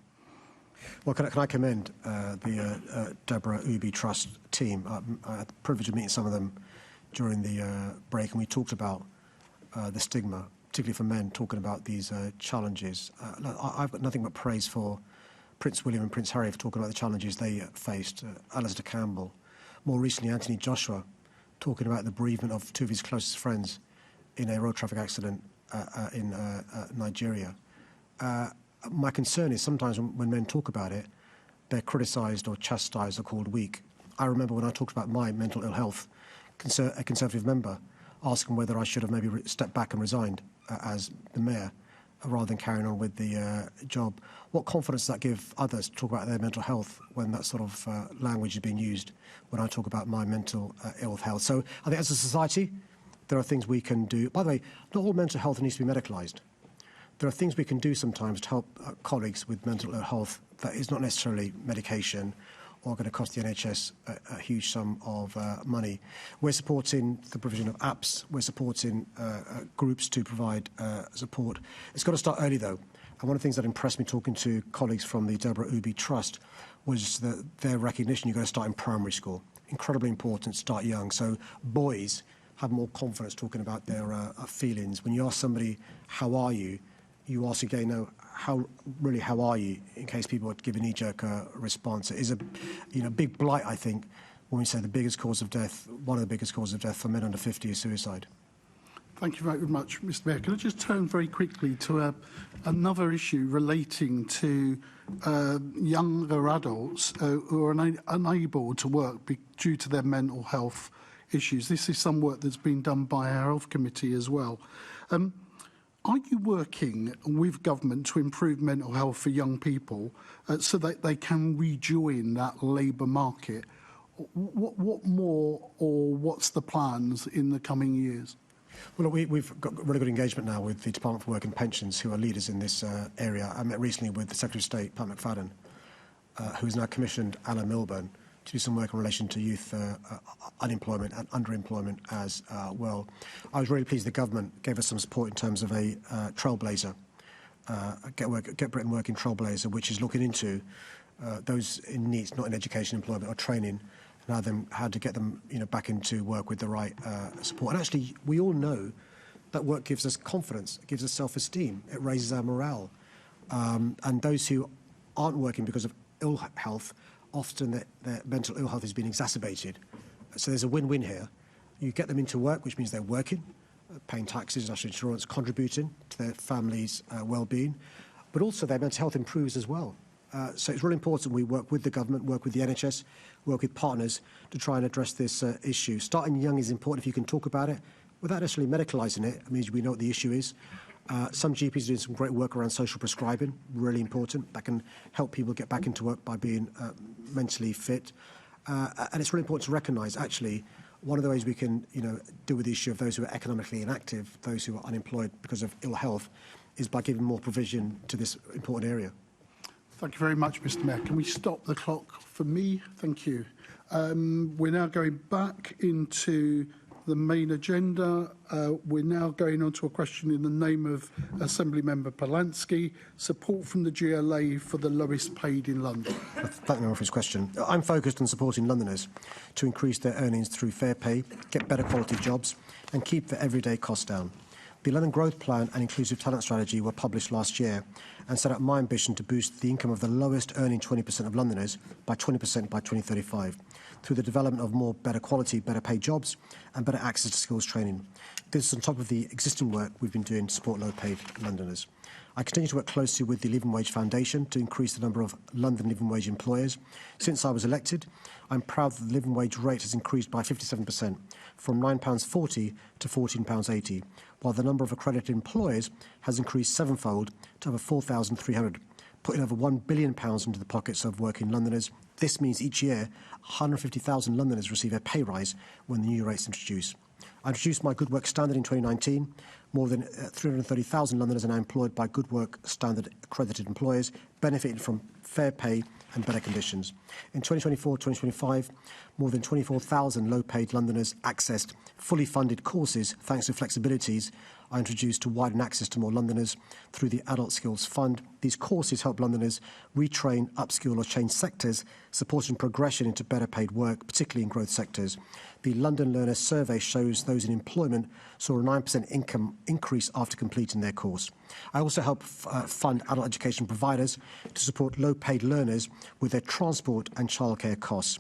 Well, can I commend the Deborah Ewby Trust team? I had the privilege of meeting some of them during the break, and we talked about the stigma, particularly for men, talking about these challenges. I've got nothing but praise for Prince William and Prince Harry for talking about the challenges they faced. Alistair Campbell, more recently Anthony Joshua, talking about the bereavement of two of his closest friends in a road traffic accident in Nigeria. My concern is sometimes when men talk about it, they're criticised or chastised or called weak. I remember when I talked about my mental ill health, a Conservative member asking whether I should have maybe stepped back and resigned as the mayor rather than carrying on with the job. What confidence does that give others to talk about their mental health when that sort of language is being used when I talk about my mental ill health? So I think as a society, there are things we can do. By the way, not all mental health needs to be medicalised. There are things we can do sometimes to help colleagues with mental ill health that is not necessarily medication or going to cost the NHS a huge sum of money. We're supporting the provision of apps. We're supporting groups to provide support. It's got to start early, though. And one of the things that impressed me talking to colleagues from the Deborah Ewby Trust was their recognition you've got to start in primary school. Incredibly important to start young. So boys have more confidence talking about their feelings. When you ask somebody, how are you? You ask again, no, how are you, in case people would give a knee-jerk response. It is a big blight, I think, when we say the biggest cause of death, one of the biggest causes of death for men under 50 is suicide. Thank you very much, Mr Mayor. Can I just turn very quickly to another issue relating to younger adults who are unable to work due to their mental health issues. This is some work that's been done by our Health Committee as well. Are you working with government to improve mental health for young people so that they can rejoin that labour market? What more, or what's the plans in the coming years? Well, we've got really good engagement now with the Department for Work and Pensions, who are leaders in this area. I met recently with the Secretary of State, Pat McFadden, who has now commissioned Alan Milburn to do some work in relation to youth unemployment and underemployment as well. I was really pleased the government gave us some support in terms of a Trailblazer, Get Britain Working Trailblazer, which is looking into those in needs, not in education, employment or training, and how to get them back into work with the right support. And actually, we all know that work gives us confidence, it gives us self-esteem, it raises our morale. And those who aren't working because of ill health, often their mental ill health has been exacerbated. So there's a win-win here. You get them into work, which means they're working, paying taxes, national insurance, contributing to their family's well-being, but also their mental health improves as well. So it's really important we work with the government, work with the NHS, work with partners to try and address this issue. Starting young is important if you can talk about it without necessarily medicalising it. It means we know what the issue is. Some GPs are doing some great work around social prescribing, really important. That can help people get back into work by being mentally fit. And it's really important to recognise, actually, one of the ways we can, deal with the issue of those who are economically inactive, those who are unemployed because of ill health, is by giving more provision to this important area. Thank you very much, Mr. Mayor. Can we stop the clock for me? Thank you. We're now going back into the main agenda. We're now going on to a question in the name of Assembly Member Polanski. Support from the GLA for the lowest paid in London. Thank the member for his question. I'm focused on supporting Londoners to increase their earnings through fair pay, get better quality jobs and keep their everyday costs down. The London Growth Plan and Inclusive Talent Strategy were published last year and set out my ambition to boost the income of the lowest earning 20% of Londoners by 20% by 2035 through the development of more better quality, better paid jobs and better access to skills training. This is on top of the existing work we've been doing to support low-paid Londoners. I continue to work closely with the Living Wage Foundation to increase the number of London living wage employers. Since I was elected, I'm proud that the living wage rate has increased by 57%, from £9.40 to £14.80, while the number of accredited employers has increased sevenfold to over 4,300, putting over £1 billion into the pockets of working Londoners. This means each year, 150,000 Londoners receive a pay rise when the new rates introduced. I introduced my Good Work Standard in 2019. More than 330,000 Londoners are now employed by Good Work Standard accredited employers, benefiting from fair pay and better conditions. In 2024-2025, more than 24,000 low-paid Londoners accessed fully funded courses thanks to flexibilities I introduced to widen access to more Londoners through the Adult Skills Fund. These courses help Londoners retrain, upskill or change sectors, supporting progression into better paid work, particularly in growth sectors. The London Learner Survey shows those in employment saw a 9% income increase after completing their course. I also help fund adult education providers to support low-paid learners with their transport and childcare costs.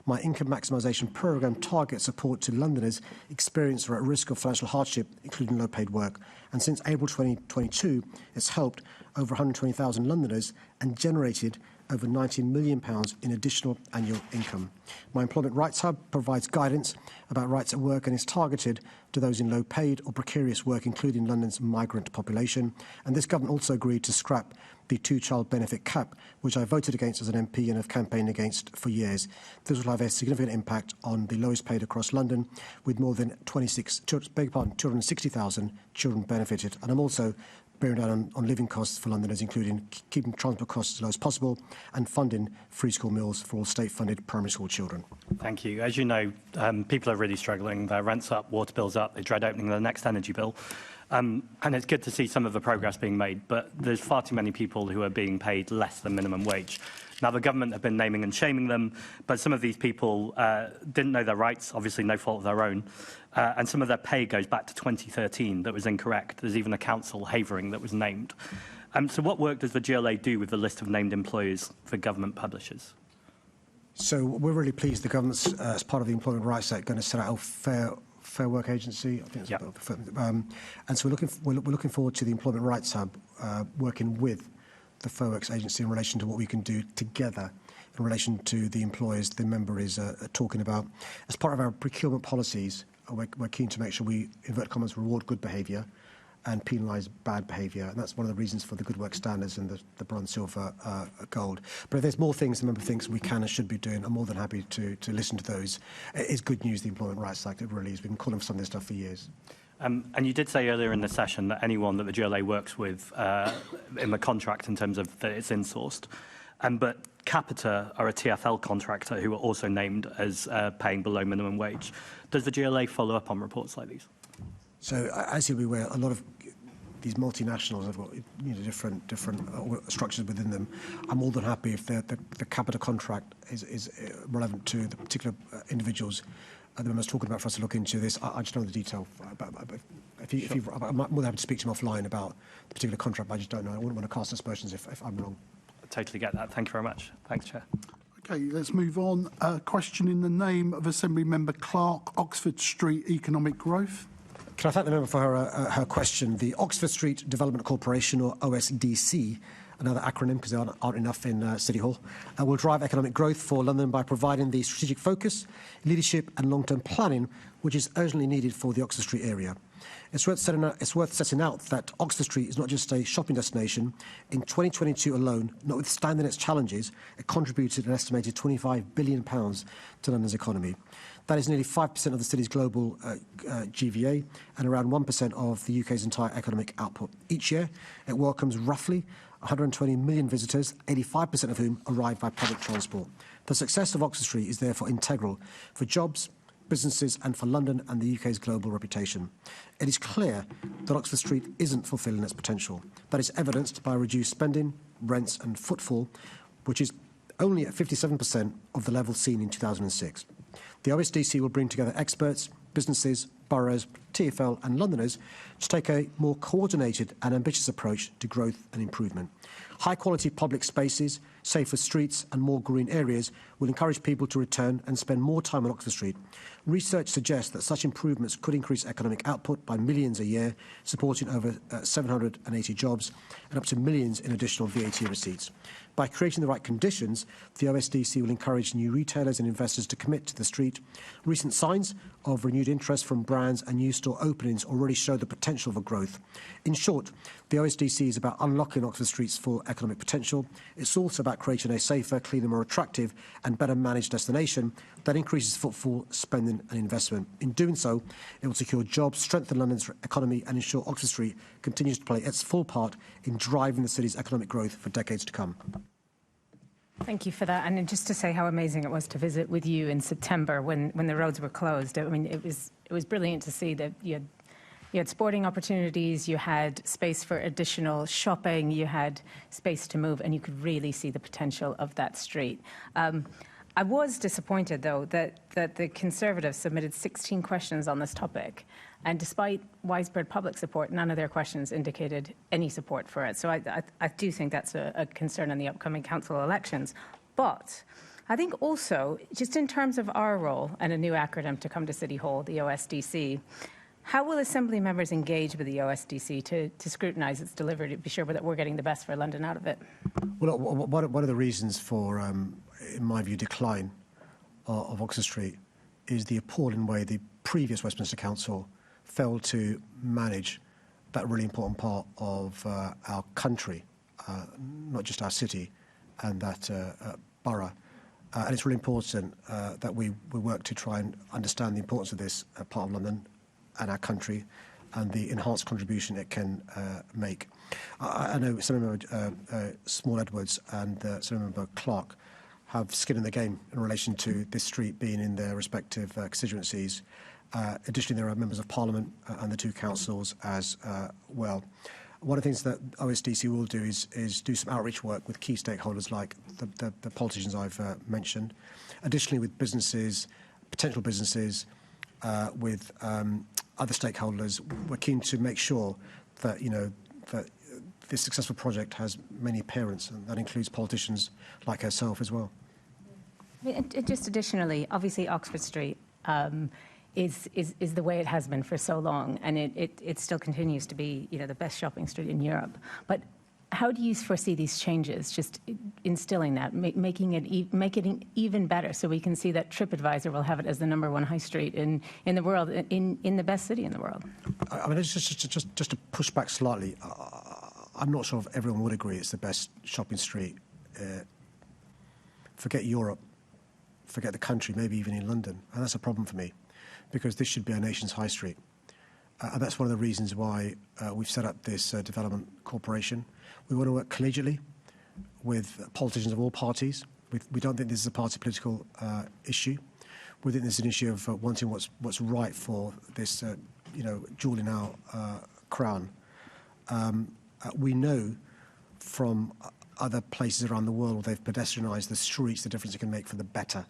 My income maximisation programme targets support to Londoners experienced or at risk of financial hardship, including low-paid work. And since April 2022, it's helped over 120,000 Londoners and generated over £19 million in additional annual income. My Employment Rights Hub provides guidance about rights at work and is targeted to those in low-paid or precarious work, including London's migrant population. And this government also agreed to scrap the two-child benefit cap, which I voted against as an MP and have campaigned against for years. This will have a significant impact on the lowest paid across London, with more than 260,000 children benefited. And I'm also bearing down on living costs for Londoners, including keeping transport costs as low as possible and funding free school meals for all state-funded primary school children. Thank you. As you know, people are really struggling. Their rent's up, water bill's up. They dread opening their next energy bill. And it's good to see some of the progress being made, but there's far too many people who are being paid less than minimum wage. Now, the government have been naming and shaming them, but some of these people didn't know their rights, obviously no fault of their own, and some of their pay goes back to 2013 that was incorrect. There's even a council, Havering, that was named. So what work does the GLA do with the list of named employers for government publishers? So we're really pleased the government's, as part of the Employment Rights Act, going to set out a Fair Work Agency. I think and so we're looking forward to the Employment Rights Hub working with the Fair Works Agency in relation to what we can do together in relation to the employers the member is talking about. As part of our procurement policies, we're keen to make sure we, invert commas, reward good behaviour and penalise bad behaviour. And that's one of the reasons for the Good Work Standards and the bronze, silver, gold. But if there's more things the member thinks we can and should be doing, I'm more than happy to listen to those. It is good news, the Employment Rights Act. It really is. We've been calling for some of this stuff for years. And you did say earlier in the session that anyone that the GLA works with in the contract in terms of that it's insourced. But Capita are a TfL contractor who are also named as paying below minimum wage. Does the GLA follow up on reports like these? So, as you'll be aware, a lot of these multinationals have got different structures within them. I'm more than happy if the Capita contract is relevant to the particular individuals the member's talking about for us to look into this. I just don't know the detail. I'm more than happy to speak to him offline about the particular contract, but I just don't know. I wouldn't want to cast aspersions if I'm wrong. I totally get that. Thank you very much. Thanks, Chair. Okay, let's move on. Question in the name of Assembly Member Clark, Oxford Street Economic Growth. Can I thank the member for her question? The Oxford Street Development Corporation, or OSDC, another acronym because there aren't enough in City Hall, will drive economic growth for London by providing the strategic focus, leadership and long-term planning which is urgently needed for the Oxford Street area. It's worth setting out that Oxford Street is not just a shopping destination. In 2022 alone, notwithstanding its challenges, it contributed an estimated £25 billion to London's economy. That is nearly 5% of the city's global GVA and around 1% of the UK's entire economic output. Each year, it welcomes roughly 120 million visitors, 85% of whom arrive by public transport. The success of Oxford Street is therefore integral for jobs, businesses and for London and the UK's global reputation. It is clear that Oxford Street isn't fulfilling its potential. That is evidenced by reduced spending, rents and footfall, which is only at 57% of the level seen in 2006. The OSDC will bring together experts, businesses, boroughs, TfL and Londoners to take a more coordinated and ambitious approach to growth and improvement. High-quality public spaces, safer streets and more green areas will encourage people to return and spend more time on Oxford Street. Research suggests that such improvements could increase economic output by millions a year, supporting over 780 jobs and up to millions in additional VAT receipts. By creating the right conditions, the OSDC will encourage new retailers and investors to commit to the street. Recent signs of renewed interest from brands and new store openings already show the potential for growth. In short, the OSDC is about unlocking Oxford Street's full economic potential. It's also about creating a safer, cleaner, more attractive and better managed destination that increases footfall, spending and investment. In doing so, it will secure jobs, strengthen London's economy and ensure Oxford Street continues to play its full part in driving the city's economic growth for decades to come. Thank you for that. And just to say how amazing it was to visit with you in September when the roads were closed. I mean, it was brilliant to see that you had sporting opportunities, you had space for additional shopping, you had space to move, and you could really see the potential of that street. I was disappointed, though, that the Conservatives submitted 16 questions on this topic. And despite widespread public support, none of their questions indicated any support for it. So I do think that's a concern in the upcoming council elections. But I think also, just in terms of our role and a new acronym to come to City Hall, the OSDC, how will Assembly members engage with the OSDC to scrutinise its delivery to be sure that we're getting the best for London out of it? Well, one of the reasons for, in my view, decline of Oxford Street is the appalling way the previous Westminster Council failed to manage that really important part of our country, not just our city and that borough. And it's really important that we work to try and understand the importance of this part of London and our country and the enhanced contribution it can make. I know Senator Small Edwards and Senator Clark have skin in the game in relation to this street being in their respective constituencies. Additionally, there are members of Parliament and the two councils as well. One of the things that OSDC will do is do some outreach work with key stakeholders like the politicians I've mentioned. Additionally, with businesses, potential businesses, with other stakeholders, we're keen to make sure that, that this successful project has many parents, and that includes politicians like herself as well. Just additionally, obviously Oxford Street is the way it has been for so long, and it still continues to be, the best shopping street in Europe. But how do you foresee these changes, just instilling that, making it even better, so we can see that TripAdvisor will have it as the #1 high street in the world, in the best city in the world? I mean, just to push back slightly, I'm not sure if everyone would agree it's the best shopping street. Forget Europe, forget the country, maybe even in London, and that's a problem for me, because this should be our nation's high street. And that's one of the reasons why we've set up this development corporation. We want to work collegially with politicians of all parties. We don't think this is a party political issue. We think this is an issue of wanting what's right for this, jewel in our crown. We know from other places around the world where they've pedestrianised the streets, the difference it can make for the better.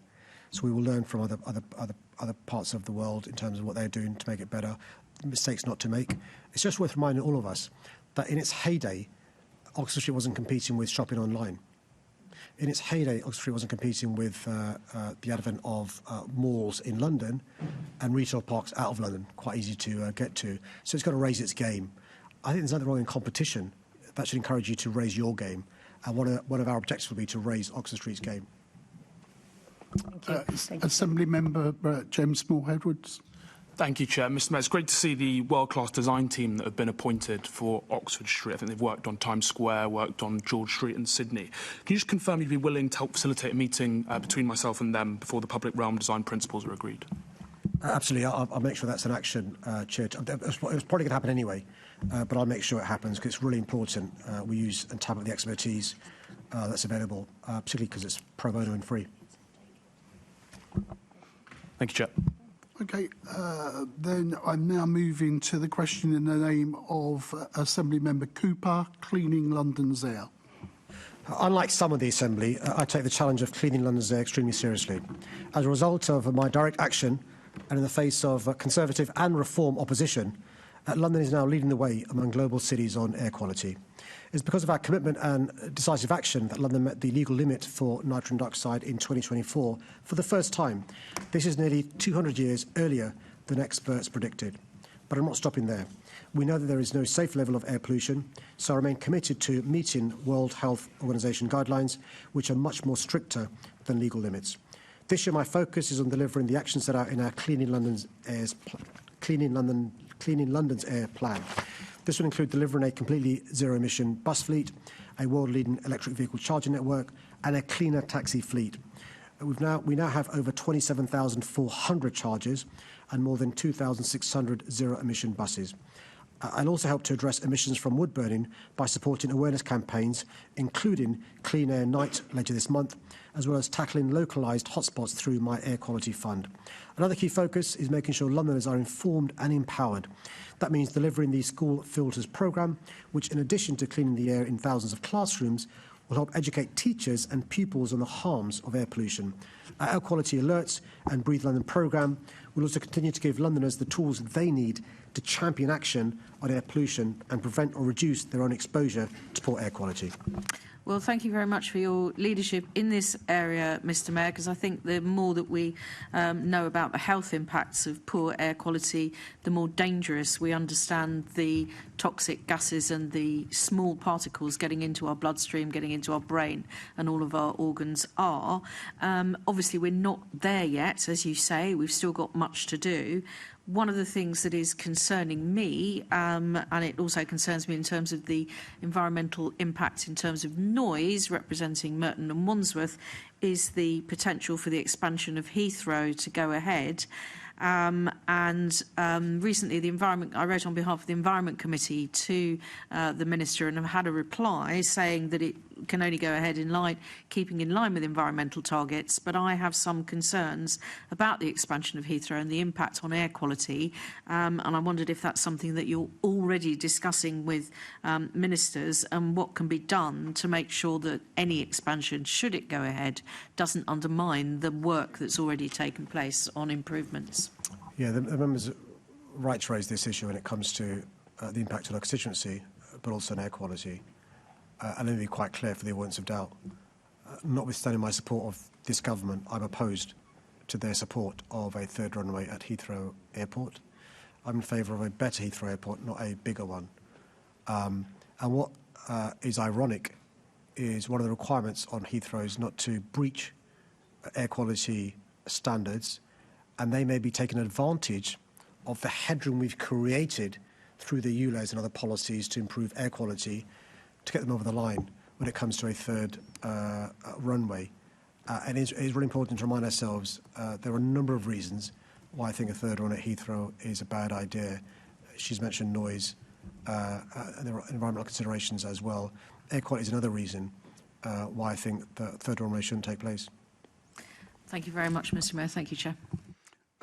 So we will learn from other parts of the world in terms of what they're doing to make it better, mistakes not to make. It's just worth reminding all of us that in its heyday, Oxford Street wasn't competing with shopping online. In its heyday, Oxford Street wasn't competing with the advent of malls in London and retail parks out of London, quite easy to get to. So it's got to raise its game. I think there's nothing wrong in competition. That should encourage you to raise your game. And one of our objectives will be to raise Oxford Street's game. Thank you. Assembly Member James Small Edwards. Thank you, Chair. Mr Mayor, it's great to see the world-class design team that have been appointed for Oxford Street. I think they've worked on Times Square, worked on George Street in Sydney. Can you just confirm you'd be willing to help facilitate a meeting between myself and them before the public realm design principles are agreed? Absolutely. I'll make sure that's an action, Chair. It was probably going to happen anyway, but I'll make sure it happens because it's really important we use and tap up the expertise that's available, particularly because it's pro bono and free. Thank you, Chair. Okay, then I'm now moving to the question in the name of Assembly Member Cooper, cleaning London's air. Unlike some of the Assembly, I take the challenge of cleaning London's air extremely seriously. As a result of my direct action and in the face of Conservative and Reform opposition, London is now leading the way among global cities on air quality. It's because of our commitment and decisive action that London met the legal limit for nitrogen dioxide in 2024 for the first time. This is nearly 200 years earlier than experts predicted. But I'm not stopping there. We know that there is no safe level of air pollution, so I remain committed to meeting World Health Organization guidelines, which are much more stricter than legal limits. This year, my focus is on delivering the actions set out in our Cleaning London's Air plan. This will include delivering a completely zero-emission bus fleet, a world-leading electric vehicle charging network, and a cleaner taxi fleet. We now have over 27,400 chargers and more than 2,600 zero-emission buses. I'll also help to address emissions from wood burning by supporting awareness campaigns, including Clean Air Night later this month, as well as tackling localised hotspots through my Air Quality Fund. Another key focus is making sure Londoners are informed and empowered. That means delivering the School Filters programme, which, in addition to cleaning the air in thousands of classrooms, will help educate teachers and pupils on the harms of air pollution. Our Air Quality Alerts and Breathe London programme will also continue to give Londoners the tools they need to champion action on air pollution and prevent or reduce their own exposure to poor air quality. Well, thank you very much for your leadership in this area, Mr Mayor, because I think the more that we know about the health impacts of poor air quality, the more dangerous we understand the toxic gases and the small particles getting into our bloodstream, getting into our brain and all of our organs are. Obviously, we're not there yet, as you say. We've still got much to do. One of the things that is concerning me, and it also concerns me in terms of the environmental impact in terms of noise, representing Merton and Wandsworth, is the potential for the expansion of Heathrow to go ahead. Recently, I wrote on behalf of the Environment Committee to the Minister and have had a reply saying that it can only go ahead keeping in line with environmental targets, but I have some concerns about the expansion of Heathrow and the impact on air quality, and I wondered if that's something that you're already discussing with ministers and what can be done to make sure that any expansion, should it go ahead, doesn't undermine the work that's already taken place on improvements. Yeah, the members are right to raise this issue when it comes to the impact on our constituency, but also on air quality. And let me be quite clear for the avoidance of doubt. Notwithstanding my support of this government, I'm opposed to their support of a third runway at Heathrow Airport. I'm in favour of a better Heathrow Airport, not a bigger one. And what is ironic is one of the requirements on Heathrow is not to breach air quality standards, and they may be taking advantage of the headroom we've created through the ULEZ and other policies to improve air quality to get them over the line when it comes to a third runway. And it's really important to remind ourselves there are a number of reasons why I think a third one at Heathrow is a bad idea. She's mentioned noise, and there are environmental considerations as well. Air quality is another reason why I think the third runway shouldn't take place. Thank you very much, Mr Mayor. Thank you, Chair.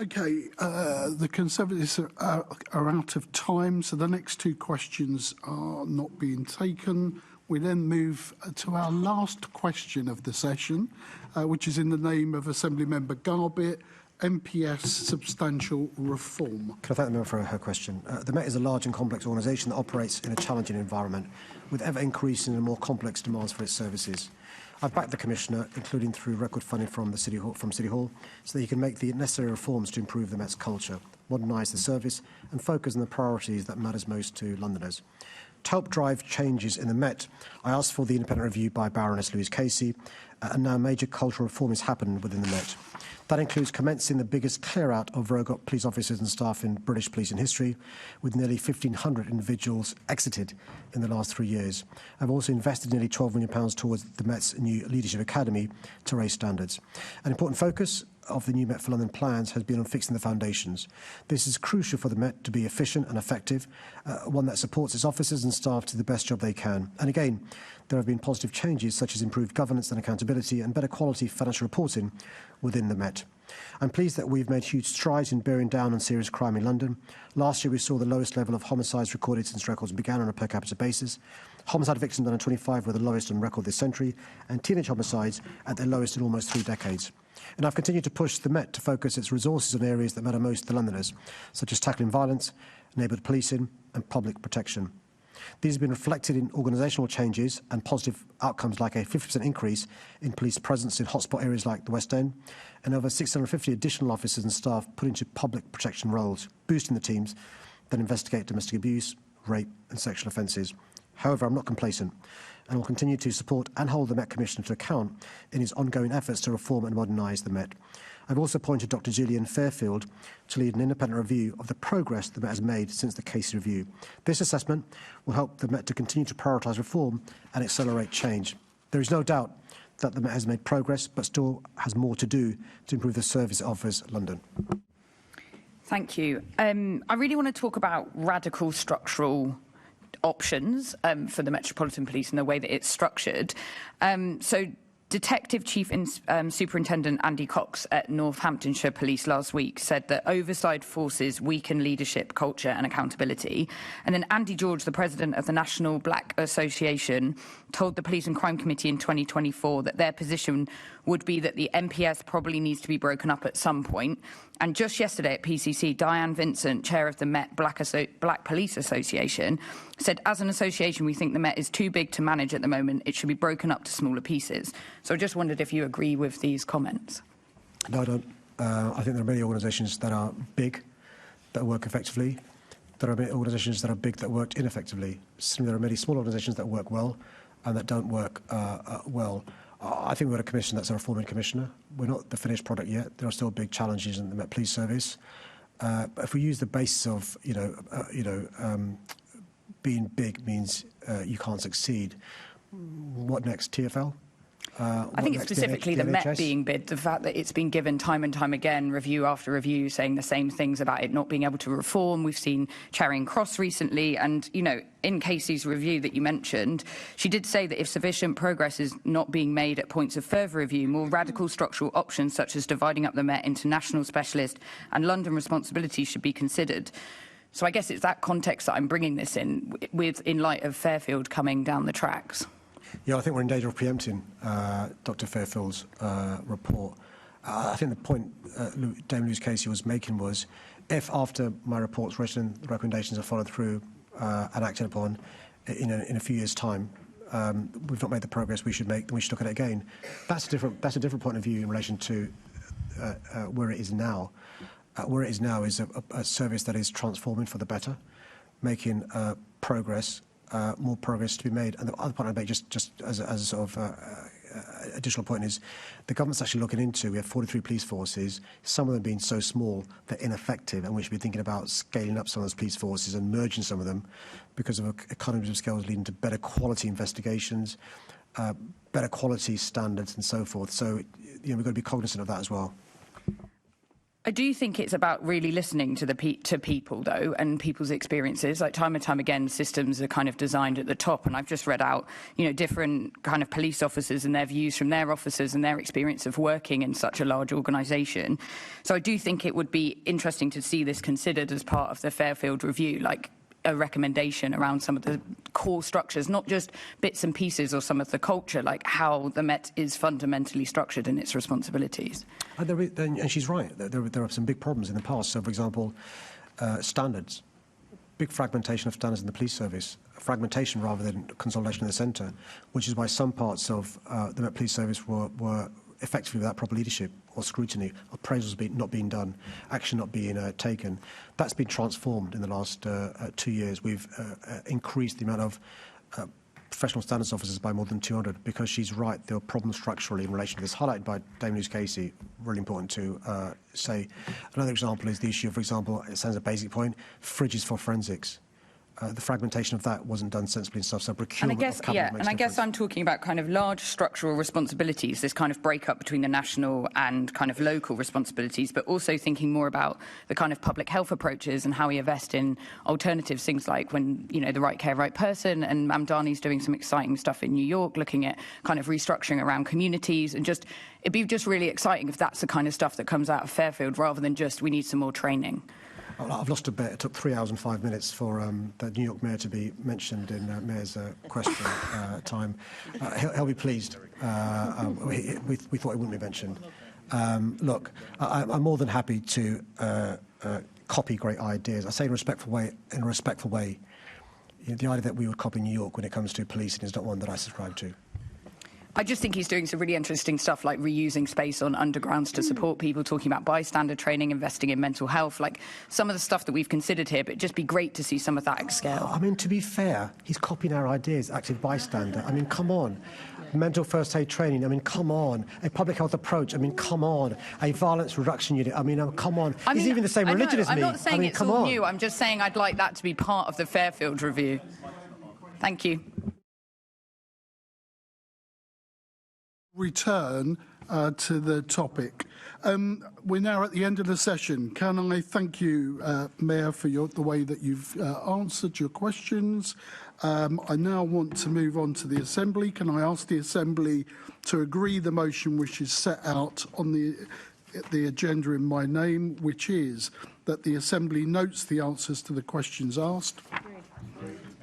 Okay, the Conservatives are out of time, so the next two questions are not being taken. We then move to our last question of the session, which is in the name of Assembly Member Garbett, MPS Substantial Reform. Can I thank the member for her question? The Met is a large and complex organisation that operates in a challenging environment with ever-increasing and more complex demands for its services. I've backed the Commissioner, including through record funding from City Hall, so that he can make the necessary reforms to improve the Met's culture, modernise the service and focus on the priorities that matters most to Londoners. To help drive changes in the Met, I asked for the independent review by Baroness Louise Casey, and now major cultural reform is happening within the Met. That includes commencing the biggest clear-out of rogue police officers and staff in British police in history, with nearly 1,500 individuals exited in the last 3 years. I've also invested nearly £12 million towards the Met's new Leadership Academy to raise standards. An important focus of the new Met for London plans has been on fixing the foundations. This is crucial for the Met to be efficient and effective, one that supports its officers and staff to the best job they can. And again, there have been positive changes such as improved governance and accountability and better quality financial reporting within the Met. I'm pleased that we've made huge strides in bearing down on serious crime in London. Last year we saw the lowest level of homicides recorded since records began on a per capita basis. Homicide victims under 25 were the lowest on record this century, and teenage homicides at their lowest in almost 3 decades. And I've continued to push the Met to focus its resources on areas that matter most to Londoners, such as tackling violence, neighbourhood policing and public protection. These have been reflected in organisational changes and positive outcomes like a 50% increase in police presence in hotspot areas like the West End and over 650 additional officers and staff put into public protection roles, boosting the teams that investigate domestic abuse, rape and sexual offences. However, I'm not complacent and will continue to support and hold the Met Commissioner to account in his ongoing efforts to reform and modernise the Met. I've also appointed Dr Gillian Fairfield to lead an independent review of the progress the Met has made since the Casey Review. This assessment will help the Met to continue to prioritise reform and accelerate change. There is no doubt that the Met has made progress, but still has more to do to improve the service it offers London. Thank you. I really want to talk about radical structural options for the Metropolitan Police and the way that it's structured. So Detective Chief Superintendent Andy Cox at Northamptonshire Police last week said that oversized forces weaken leadership, culture and accountability. And then Andy George, the president of the National Black Association, told the Police and Crime Committee in 2024 that their position would be that the MPS probably needs to be broken up at some point. And just yesterday at PCC, Diane Vincent, chair of the Met Black Police Association, said, as an association, we think the Met is too big to manage at the moment. It should be broken up to smaller pieces. So I just wondered if you agree with these comments. No, I don't. I think there are many organisations that are big, that work effectively. There are many organisations that are big that work ineffectively. There are many small organisations that work well and that don't work well. I think we've got a commission that's a reforming commissioner. We're not the finished product yet. There are still big challenges in the Met Police Service. But if we use the basis of, being big means you can't succeed, what next, TfL? I think it's specifically the Met being bid, the fact that it's been given time and time again, review after review, saying the same things about it not being able to reform. We've seen Charing Cross recently, and, in Casey's review that you mentioned, she did say that if sufficient progress is not being made at points of further review, more radical structural options such as dividing up the Met into national specialist and London responsibilities should be considered. So I guess it's that context that I'm bringing this in light of Fairfield coming down the tracks. Yeah, I think we're in danger of preempting Dr Fairfield's report. I think the point Dame Louise Casey was making was, if after my report's written, the recommendations are followed through and acted upon in a few years' time, we've not made the progress we should make, then we should look at it again. That's a different point of view in relation to where it is now. Where it is now is a service that is transforming for the better, making progress. More progress to be made. And the other point I'd make, just as a sort of additional point, is the government's actually looking into, we have 43 police forces, some of them being so small they're ineffective, and we should be thinking about scaling up some of those police forces and merging some of them because of economies of scale leading to better quality investigations, better quality standards and so forth. So, we've got to be cognizant of that as well. I do think it's about really listening to people, though, and people's experiences. Like, time and time again, systems are kind of designed at the top, and I've just read out, different kind of police officers and their views from their officers and their experience of working in such a large organisation. So I do think it would be interesting to see this considered as part of the Fairfield review, like a recommendation around some of the core structures, not just bits and pieces or some of the culture, like how the Met is fundamentally structured in its responsibilities. And she's right. There are some big problems in the past. So, for example, standards. Big fragmentation of standards in the police service. Fragmentation rather than consolidation in the centre, which is why some parts of the Met Police Service were effectively without proper leadership or scrutiny, appraisals not being done, action not being taken. That's been transformed in the last 2 years. We've increased the amount of professional standards officers by more than 200 because she's right. There are problems structurally in relation to this, highlighted by Dame Luz Casey. Really important to say. Another example is the issue, for example, it sounds a basic point, fridges for forensics. The fragmentation of that wasn't done sensibly and stuff, so procurement and I guess, of capital makes I guess I'm talking about kind of large structural responsibilities, this kind of breakup between the national and kind of local responsibilities, but also thinking more about the kind of public health approaches and how we invest in alternatives, things like when, you know, the right care, right person, and Mamdani's doing some exciting stuff in New York, looking at kind of restructuring around communities, and just, it'd be just really exciting if that's the kind of stuff that comes out of Fairfield rather than just we need some more training. I've lost a bet. It took 3 hours and 5 minutes for the New York Mayor to be mentioned in Mayor's question time. He'll be pleased. We thought he wouldn't be mentioned. Look, I'm more than happy to copy great ideas. I say in a respectful way. You know, the idea that we would copy New York when it comes to policing is not one that I subscribe to. I just think he's doing some really interesting stuff, like reusing space on undergrounds to support people, talking about bystander training, investing in mental health, like some of the stuff that we've considered here, but it'd just be great to see some of that at scale. I mean, to be fair, he's copying our ideas, active bystander. I mean, come on. Mental first aid training, I mean, come on. A public health approach, I mean, come on. A violence reduction unit, I mean, come on. He's even the same religion as me. I'm not saying it's all on. new, I'm just saying I'd like that to be part of the Fairfield review. Thank you. Return to the topic. We're now at the end of the session. Can I thank you, Mayor, for the way that you've answered your questions. I now want to move on to the Assembly. Can I ask the Assembly to agree the motion which is set out on the agenda in my name, which is that the Assembly notes the answers to the questions asked?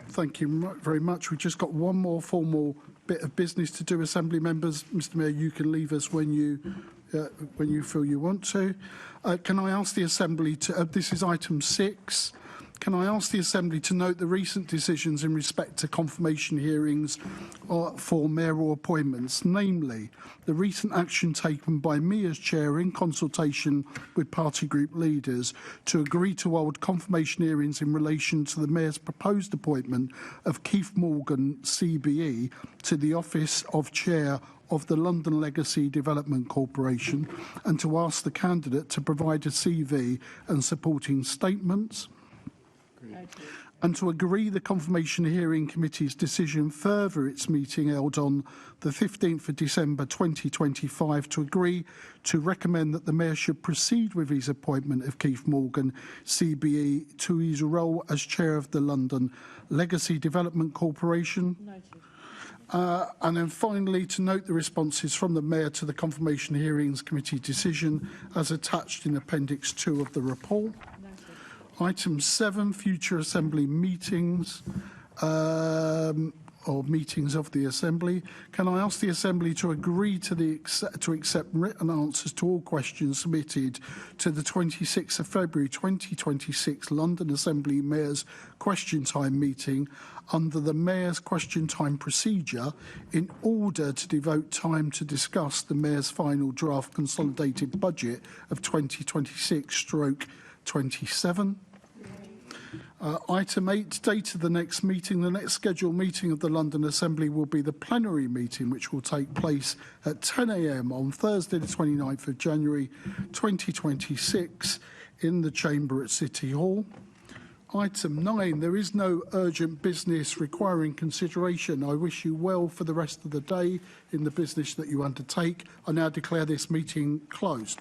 Thank you very much. We've just got one more formal bit of business to do, Assembly members. Mr. Mayor, you can leave us when you feel you want to. Can I ask the Assembly to, this is item 6, can I ask the Assembly to note the recent decisions in respect to confirmation hearings for mayoral appointments, namely the recent action taken by me as Chair in consultation with party group leaders to agree to hold confirmation hearings in relation to the Mayor's proposed appointment of Keith Morgan, CBE, to the office of Chair of the London Legacy Development Corporation, and to ask the candidate to provide a CV and supporting statements. And to agree the Confirmation Hearing Committee's decision further its meeting held on the 15th of December 2025 to agree to recommend that the Mayor should proceed with his appointment of Keith Morgan, CBE, to his role as Chair of the London Legacy Development Corporation. And then finally, to note the responses from the Mayor to the Confirmation Hearings Committee decision as attached in Appendix 2 of the report. Item 7, future Assembly meetings or meetings of the Assembly. Can I ask the Assembly to agree to accept written answers to all questions submitted to the 26th of February 2026 London Assembly Mayor's Question Time meeting under the Mayor's Question Time procedure in order to devote time to discuss the Mayor's final draft consolidated budget of 2026/27? Item 8, date of the next meeting. The next scheduled meeting of the London Assembly will be the plenary meeting, which will take place at 10 a.m. on Thursday, the 29th of January 2026 in the Chamber at City Hall. Item 9, there is no urgent business requiring consideration. I wish you well for the rest of the day in the business that you undertake. I now declare this meeting closed.